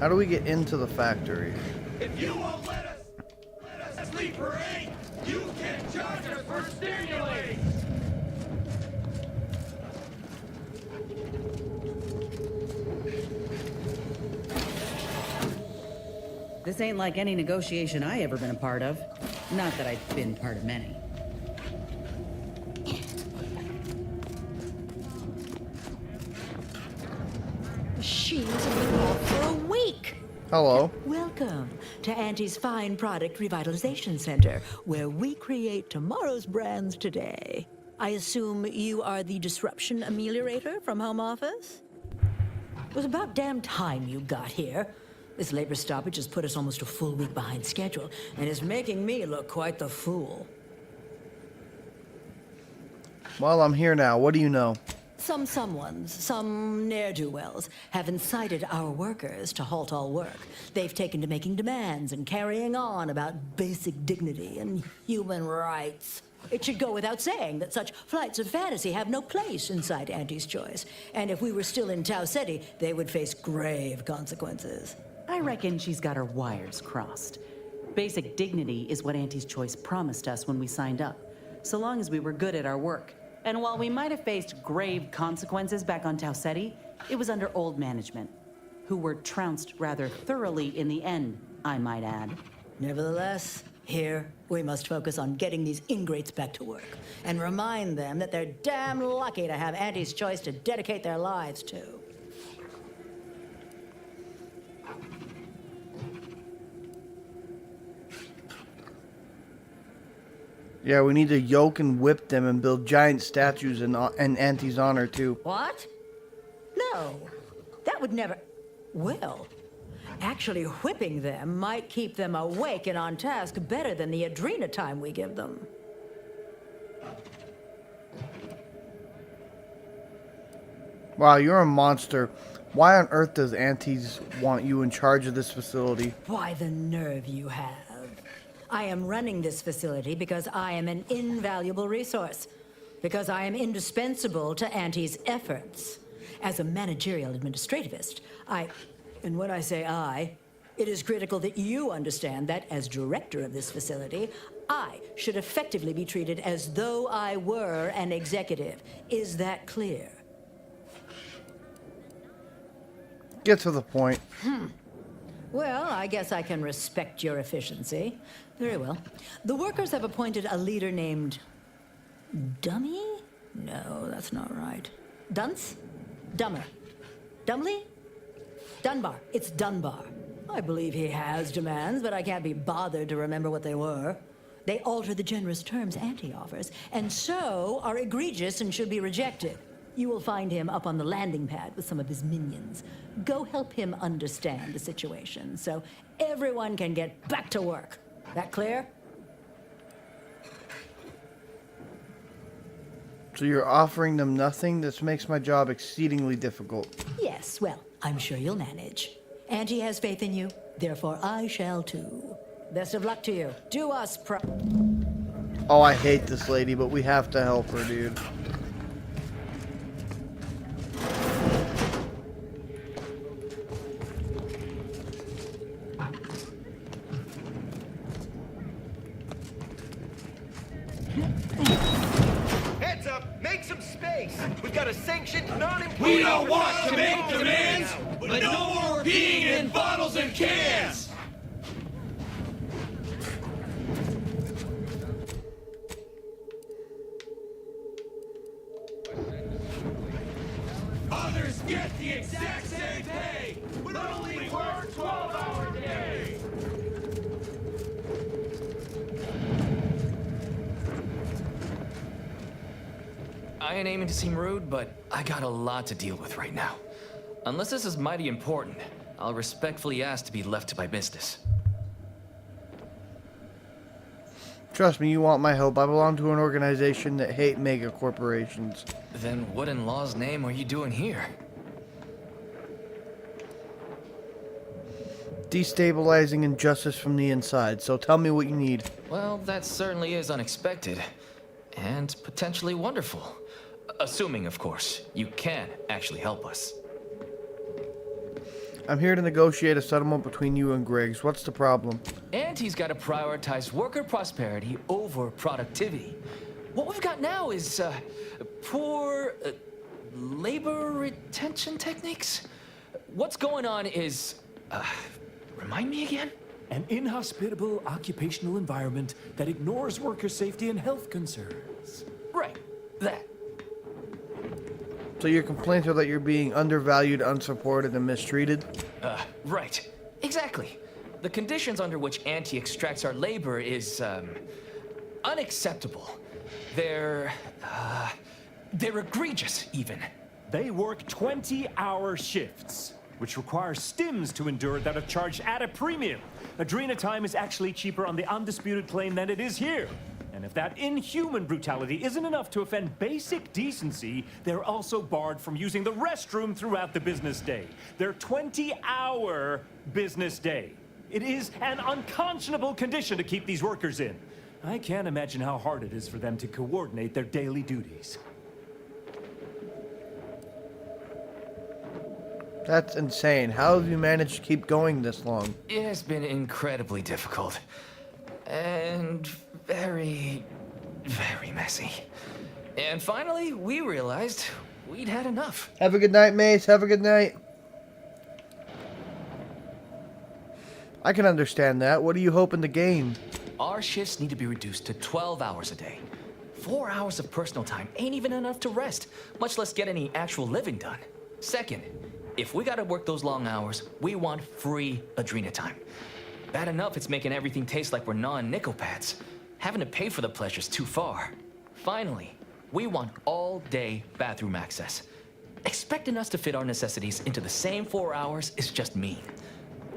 how do we get into the factory? If you won't let us sleep for 8, you can charge us for stimulating! This ain't like any negotiation I ever been a part of. Not that I've been part of many. Machines have been off for a week. Hello. Welcome to Auntie's Fine Product Revitalization Center, where we create tomorrow's brands today. I assume you are the disruption ameliorator from home office? It was about damn time you got here. This labor stoppage has put us almost a full week behind schedule, and is making me look quite the fool. Well, I'm here now. What do you know? Some ne'er-do-wells, have incited our workers to halt all work. They've taken to making demands and carrying on about basic dignity and human rights. It should go without saying that such flights of fantasy have no place inside Auntie's Choice. And if we were still in Tau Ceti, they would face grave consequences. I reckon she's got her wires crossed. Basic dignity is what Auntie's Choice promised us when we signed up, so long as we were good at our work. And while we might have faced grave consequences back on Tau Ceti, it was under old management, who were trounced rather thoroughly in the end, I might add. Nevertheless, here, we must focus on getting these ingrates back to work, and remind them that they're damn lucky to have Auntie's Choice to dedicate their lives to. Yeah, we need to yoke and whip them and build giant statues in Auntie's honor, too. What? No, that would never... Well, actually whipping them might keep them awake and on task better than the adrena time we give them. Wow, you're a monster. Why on earth does Auntie's want you in charge of this facility? Why, the nerve you have. I am running this facility because I am an invaluable resource. Because I am indispensable to Auntie's efforts. As a managerial administrativist, and when I say I, it is critical that you understand that as director of this facility, I should effectively be treated as though I were an executive. Is that clear? Get to the point. Well, I guess I can respect your efficiency. Very well. The workers have appointed a leader named Dummy? No, that's not right. Dunce? Dummer. Dumley? Dunbar. It's Dunbar. I believe he has demands, but I can't be bothered to remember what they were. They alter the generous terms Auntie offers, and so are egregious and should be rejected. You will find him up on the landing pad with some of his minions. Go help him understand the situation so everyone can get back to work. That clear? So you're offering them nothing? This makes my job exceedingly difficult. Yes, well, I'm sure you'll manage. Auntie has faith in you, therefore I shall too. Best of luck to you. Do us Oh, I hate this lady, but we have to help her, dude. Heads up! Make some space! We've got a sanctioned non-employee... We don't want to make demands, but no more peeing in bottles and cans! Others get the exact same pay, but only work 12-hour days! I ain't aiming to seem rude, but I got a lot to deal with right now. Unless this is mighty important, I'll respectfully ask to be left to my business. Trust me, you want my help. I belong to an organization that hate mega corporations. Then what in law's name are you doing here? Destabilizing injustice from the inside, so tell me what you need. Well, that certainly is unexpected. And potentially wonderful. Assuming, of course, you can actually help us. I'm here to negotiate a settlement between you and Griggs. What's the problem? Auntie's got to prioritize worker prosperity over productivity. What we've got now is poor labor retention techniques. What's going on is, remind me again? An inhospitable occupational environment that ignores worker safety and health concerns. Right, that. So your complaints are that you're being undervalued, unsupported, and mistreated? Right. Exactly. The conditions under which Auntie extracts our labor is, unacceptable. They're egregious, even. They work 20-hour shifts, which require stims to endure that are charged at a premium. Adrena time is actually cheaper on the undisputed claim than it is here. And if that inhuman brutality isn't enough to offend basic decency, they're also barred from using the restroom throughout the business day. Their 20-hour business day. It is an unconscionable condition to keep these workers in. I can't imagine how hard it is for them to coordinate their daily duties. That's insane. How have you managed to keep going this long? It has been incredibly difficult. And very, very messy. And finally, we realized we'd had enough. Have a good night, Mace. Have a good night. I can understand that. What are you hoping to gain? Our shifts need to be reduced to 12 hours a day. 4 hours of personal time ain't even enough to rest, much less get any actual living done. Second, if we gotta work those long hours, we want free Adrena time. Bad enough it's making everything taste like we're gnawing nickel pads. Having to pay for the pleasure's too far. Finally, we want all-day bathroom access. Expecting us to fit our necessities into the same 4 hours is just mean.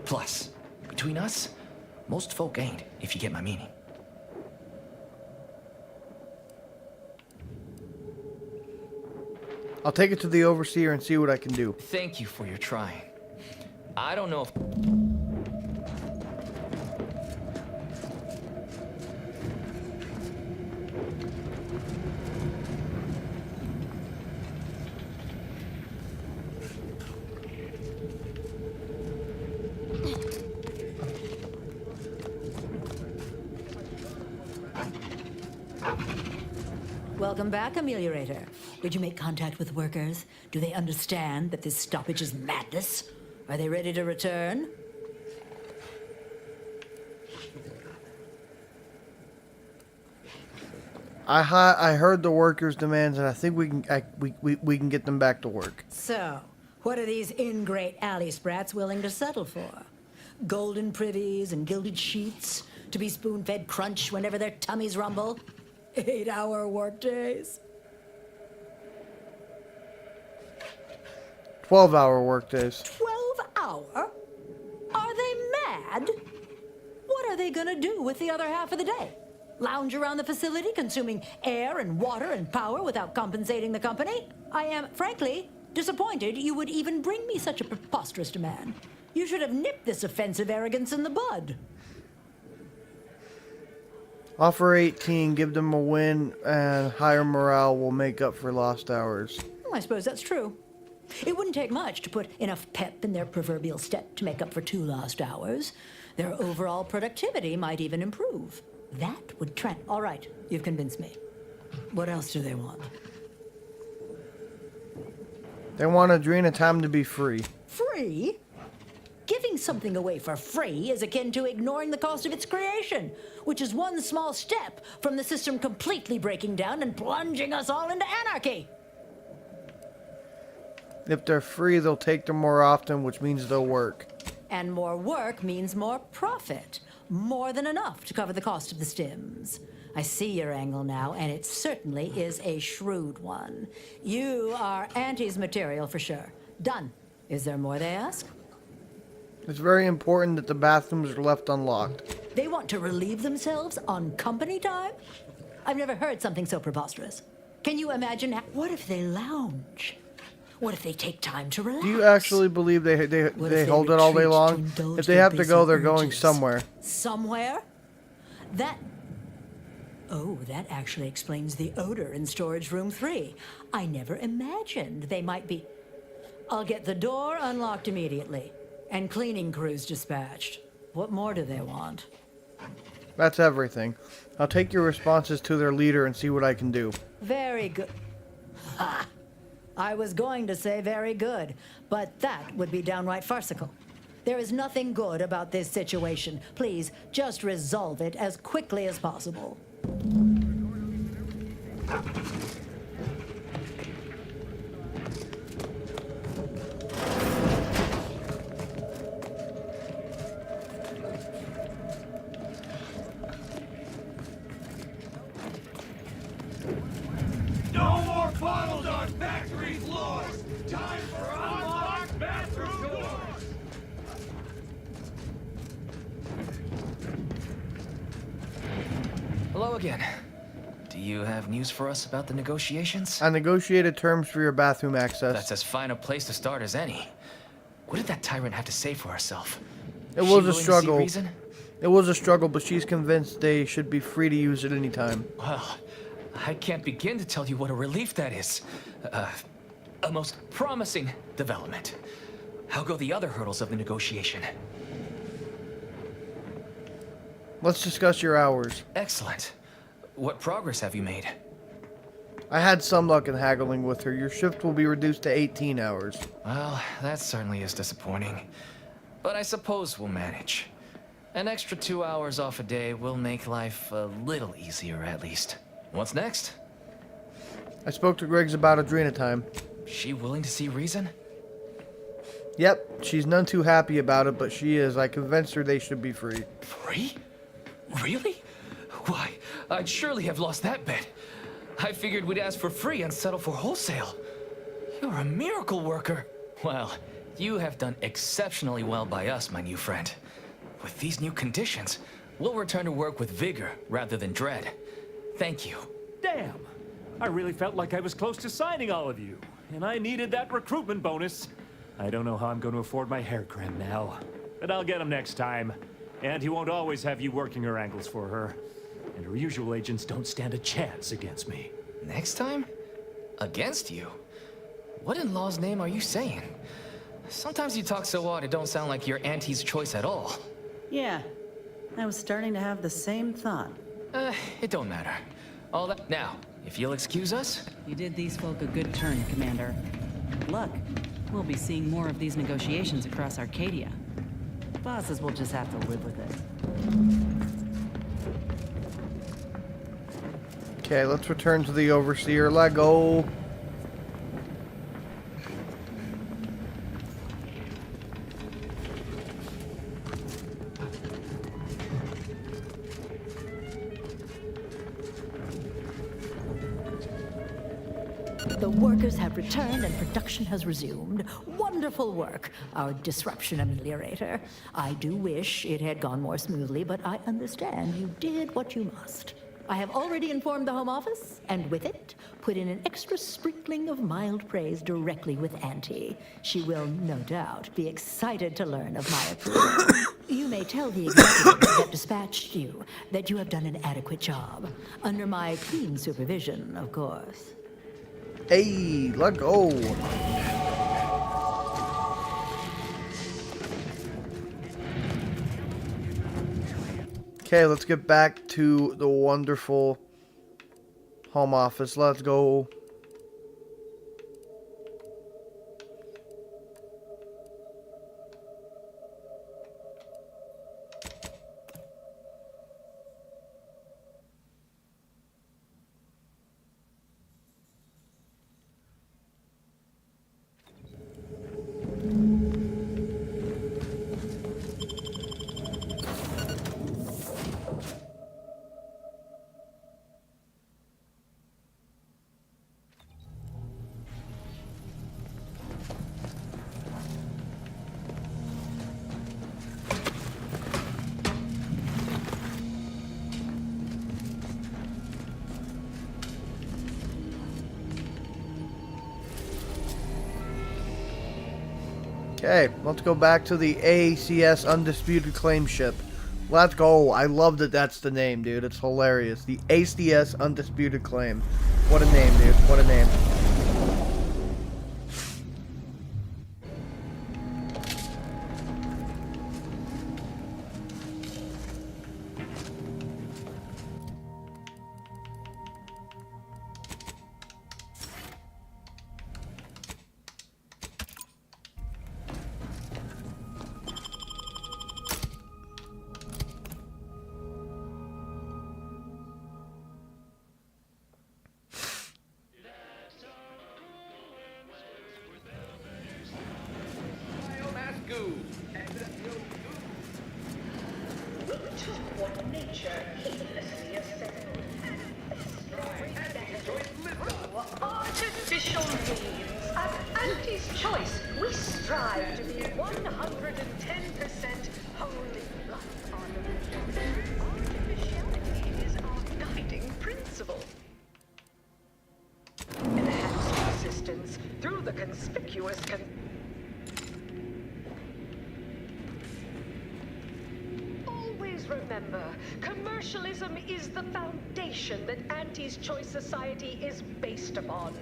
Plus, between us, most folk ain't, if you get my meaning. I'll take it to the overseer and see what I can do. Thank you for your trying. I don't know if... Welcome back, Ameliorator. Did you make contact with workers? Do they understand that this stoppage is madness? Are they ready to return? I heard the workers' demands, and I think we can get them back to work. So, what are these ingrate alley sprats willing to settle for? Golden privies and gilded sheets to be spoon-fed crunch whenever their tummies rumble? 8-hour workdays? 12-hour workdays. 12-hour? Are they mad? What are they gonna do with the other half of the day? Lounge around the facility consuming air and water and power without compensating the company? I am, frankly, disappointed you would even bring me such a preposterous demand. You should have nipped this offensive arrogance in the bud. Offer 18, give them a win, and higher morale will make up for lost hours. I suppose that's true. It wouldn't take much to put enough pep in their proverbial step to make up for 2 lost hours. Their overall productivity might even improve. That would all right, you've convinced me. What else do they want? They want Adrena time to be free. Free? Giving something away for free is akin to ignoring the cost of its creation, which is one small step from the system completely breaking down and plunging us all into anarchy. If they're free, they'll take them more often, which means they'll work. And more work means more profit. More than enough to cover the cost of the stims. I see your angle now, and it certainly is a shrewd one. You are Auntie's material for sure. Done. Is there more they ask? It's very important that the bathrooms are left unlocked. They want to relieve themselves on company time? I've never heard something so preposterous. Can you imagine what if they lounge? What if they take time to relax? Do you actually believe they hold it all day long? If they have to go, they're going somewhere. Somewhere? Oh, that actually explains the odor in storage room 3. I never imagined they might be... I'll get the door unlocked immediately. And cleaning crews dispatched. What more do they want? That's everything. I'll take your responses to their leader and see what I can do. Very good. Ha! I was going to say very good, but that would be downright farcical. There is nothing good about this situation. Please, just resolve it as quickly as possible. No more bottles on factory floors! Time for unlocked bathroom doors! Hello again. Do you have news for us about the negotiations? I negotiated terms for your bathroom access. That's as fine a place to start as any. What did that tyrant have to say for herself? It was a struggle. It was a struggle, but she's convinced they should be free to use it anytime. Well, I can't begin to tell you what a relief that is. A most promising development. How go the other hurdles of the negotiation? Let's discuss your hours. Excellent. What progress have you made? I had some luck in haggling with her. Your shift will be reduced to 18 hours. Well, that certainly is disappointing. But I suppose we'll manage. An extra 2 hours off a day will make life a little easier, at least. What's next? I spoke to Griggs about Adrena time. She willing to see reason? Yep, she's none too happy about it, but she is. I convinced her they should be free. Free? Really? Why, I'd surely have lost that bet. I figured we'd ask for free and settle for wholesale. You're a miracle worker. Well, you have done exceptionally well by us, my new friend. With these new conditions, we'll return to work with vigor rather than dread. Thank you. Damn! I really felt like I was close to signing all of you, and I needed that recruitment bonus. I don't know how I'm going to afford my hair cream now, but I'll get him next time. And he won't always have you working her angles for her. And her usual agents don't stand a chance against me. Next time? Against you? What in law's name are you saying? Sometimes you talk so odd it don't sound like you're Auntie's choice at all. Yeah, I was starting to have the same thought. It don't matter. All that... Now, if you'll excuse us... You did these folk a good turn, Commander. Good luck. We'll be seeing more of these negotiations across Arcadia. Bosses will just have to live with it. Okay, let's return to the Overseer. Let go. The workers have returned and production has resumed. Wonderful work, our disruption ameliorator. I do wish it had gone more smoothly, but I understand you did what you must. I have already informed the Home Office, and with it, put in an extra sprinkling of mild praise directly with Auntie. She will, no doubt, be excited to learn of my approval. You may tell the executive that dispatched you that you have done an adequate job. Under my keen supervision, of course. Hey, let go. Okay, let's get back to the wonderful Home Office. Let's go. Okay, let's go back to the ACS Undisputed Claim ship. Let's go. I love that that's the name, dude. It's hilarious. The ACS Undisputed Claim. What a name, dude. What a name. Artificial means. At Auntie's choice, we strive to be 110% wholly life artificial. Artificiality is our guiding principle. Enhance persistence through the conspicuous Remember, commercialism is the foundation that Auntie's Choice Society is based upon.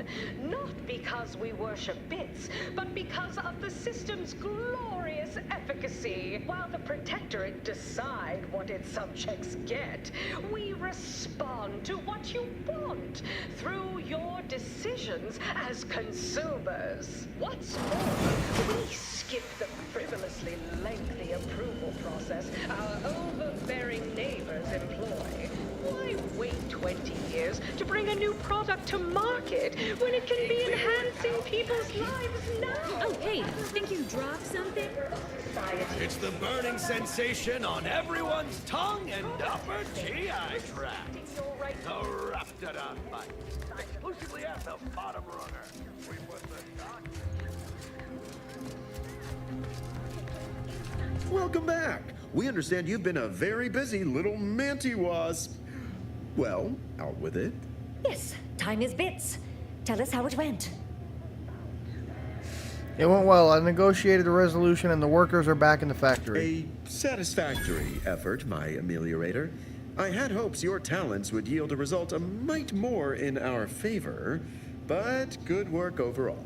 Not because we worship bits, but because of the system's glorious efficacy. While the Protectorate decide what its subjects get, we respond to what you want through your decisions as consumers. What's more, we skip the frivolously lengthy approval process our overbearing neighbors employ. Why wait 20 years to bring a new product to market when it can be enhancing people's lives now? Oh, hey, think you dropped something? It's the burning sensation on everyone's tongue and upper GI tract. The Raptidon bite. Exclusively at the bottom runner. We put the Welcome back. We understand you've been a very busy little manty wasp. Well, out with it. Yes, time is bits. Tell us how it went. It went well. I negotiated a resolution and the workers are back in the factory. A satisfactory effort, my ameliorator. I had hopes your talents would yield a result a mite more in our favor, but good work overall.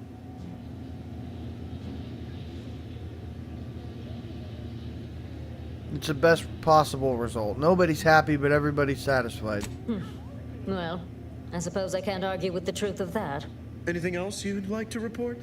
It's the best possible result. Nobody's happy, but everybody's satisfied. Well, I suppose I can't argue with the truth of that. Anything else you'd like to report?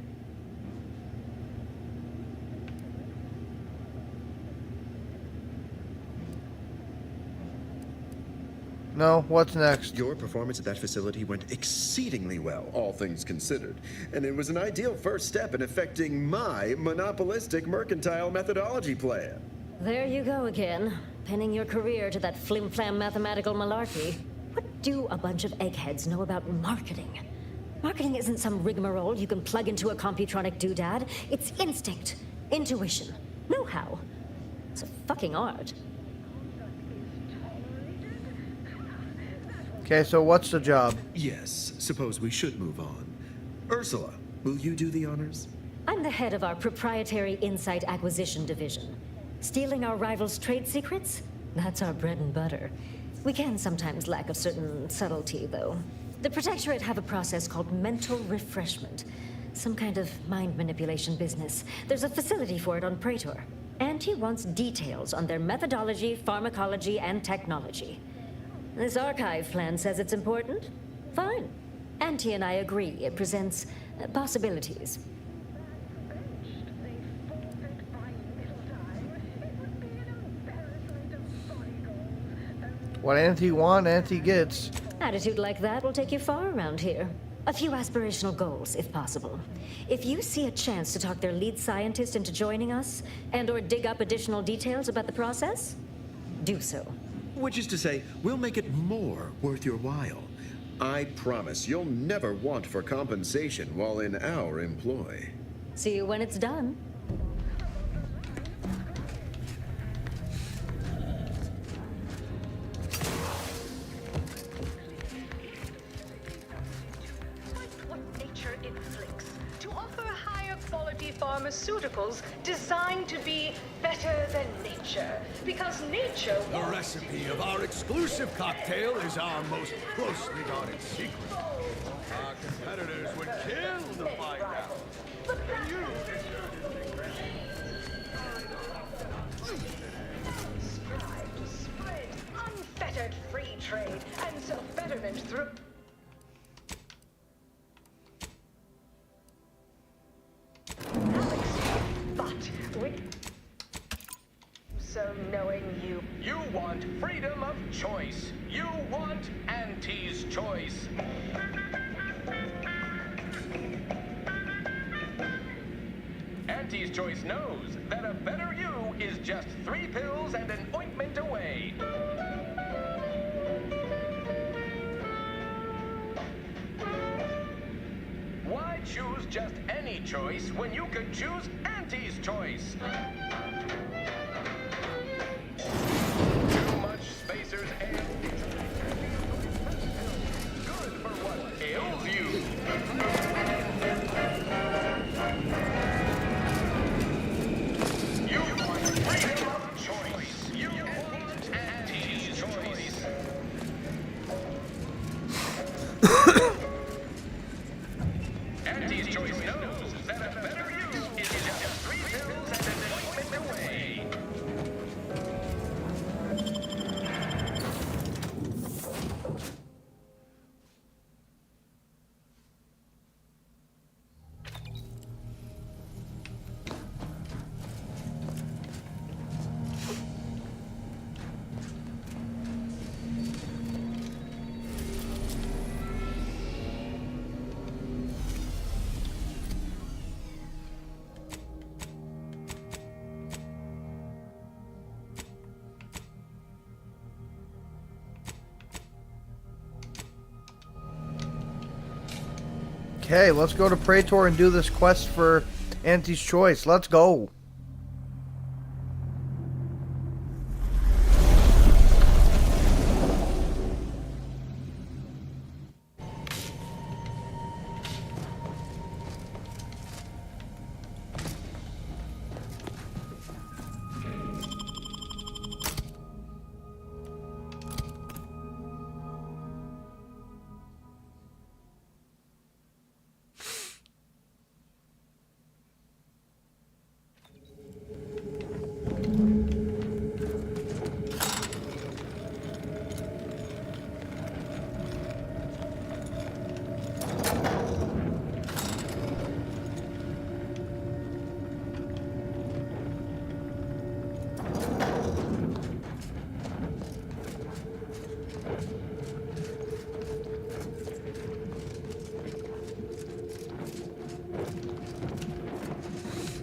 No, what's next? Your performance at that facility went exceedingly well, all things considered. And it was an ideal first step in effecting my monopolistic mercantile methodology plan. There you go again, pinning your career to that flim-flam mathematical malarkey. What do a bunch of eggheads know about marketing? Marketing isn't some rigmarole you can plug into a computronic doodad. It's instinct, intuition, know-how. It's a fucking art. Okay, so what's the job? Yes, suppose we should move on. Ursula, will you do the honors? I'm the head of our proprietary insight acquisition division. Stealing our rivals' trade secrets? That's our bread and butter. We can sometimes lack a certain subtlety, though. The Protectorate have a process called mental refreshment. Some kind of mind manipulation business. There's a facility for it on Praetor. Auntie wants details on their methodology, pharmacology, and technology. This archive plan says it's important? Fine. Auntie and I agree it presents possibilities. What Auntie wants, Auntie gets. Attitude like that will take you far around here. A few aspirational goals, if possible. If you see a chance to talk their lead scientist into joining us, and/or dig up additional details about the process, do so. Which is to say, we'll make it more worth your while. I promise you'll never want for compensation while in our employ. See you when it's done. Pharmaceuticals designed to be better than nature, because nature The recipe of our exclusive cocktail is our most closely guarded secret. Our competitors would kill to find out. And you strive to spread unfettered free trade and self-betterment through... So knowing you... You want freedom of choice. You want Auntie's choice. Auntie's choice knows that a better you is just 3 pills and an ointment away. Why choose just any choice when you could choose Auntie's choice? Too much spacers and good for what ails you. You want freedom of choice. You want Auntie's choice. Auntie's choice knows that a better you is just 3 pills and an ointment Okay, let's go to Praetor and do this quest for Auntie's Choice. Let's go.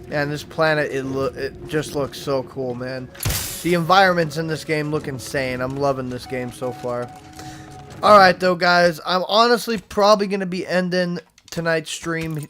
And this planet, it just looks so cool, man. The environments in this game look insane. I'm loving this game so far. Alright, though, guys. I'm honestly probably going to be ending tonight's stream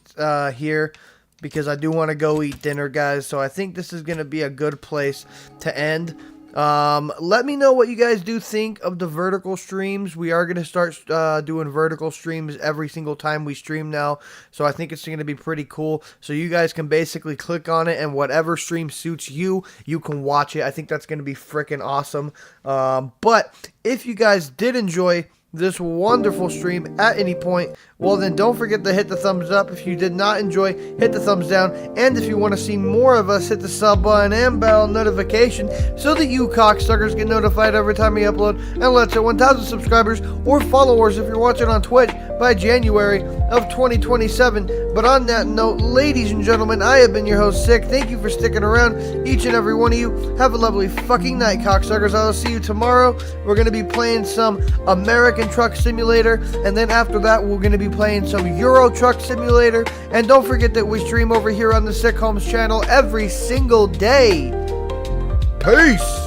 here, because I do want to go eat dinner, guys. So I think this is going to be a good place to end. Let me know what you guys do think of the vertical streams. We are going to start doing vertical streams every single time we stream now, so I think it's going to be pretty cool. So you guys can basically click on it, and whatever stream suits you, you can watch it. I think that's going to be freaking awesome. But if you guys did enjoy this wonderful stream at any point, well then don't forget to hit the thumbs up. If you did not enjoy, hit the thumbs down. And if you want to see more of us, hit the sub button and bell notification so that you cocksuckers get notified every time we upload. And let's hit 1,000 subscribers or followers if you're watching on Twitch by January of 2027. But on that note, ladies and gentlemen, I have been your host, Sick. Thank you for sticking around, each and every one of you. Have a lovely fucking night, cocksuckers. I'll see you tomorrow. We're going to be playing some American Truck Simulator, and then after that, we're going to be playing some Euro Truck Simulator. And don't forget that we stream over here on the Sick Homes channel every single day. Peace!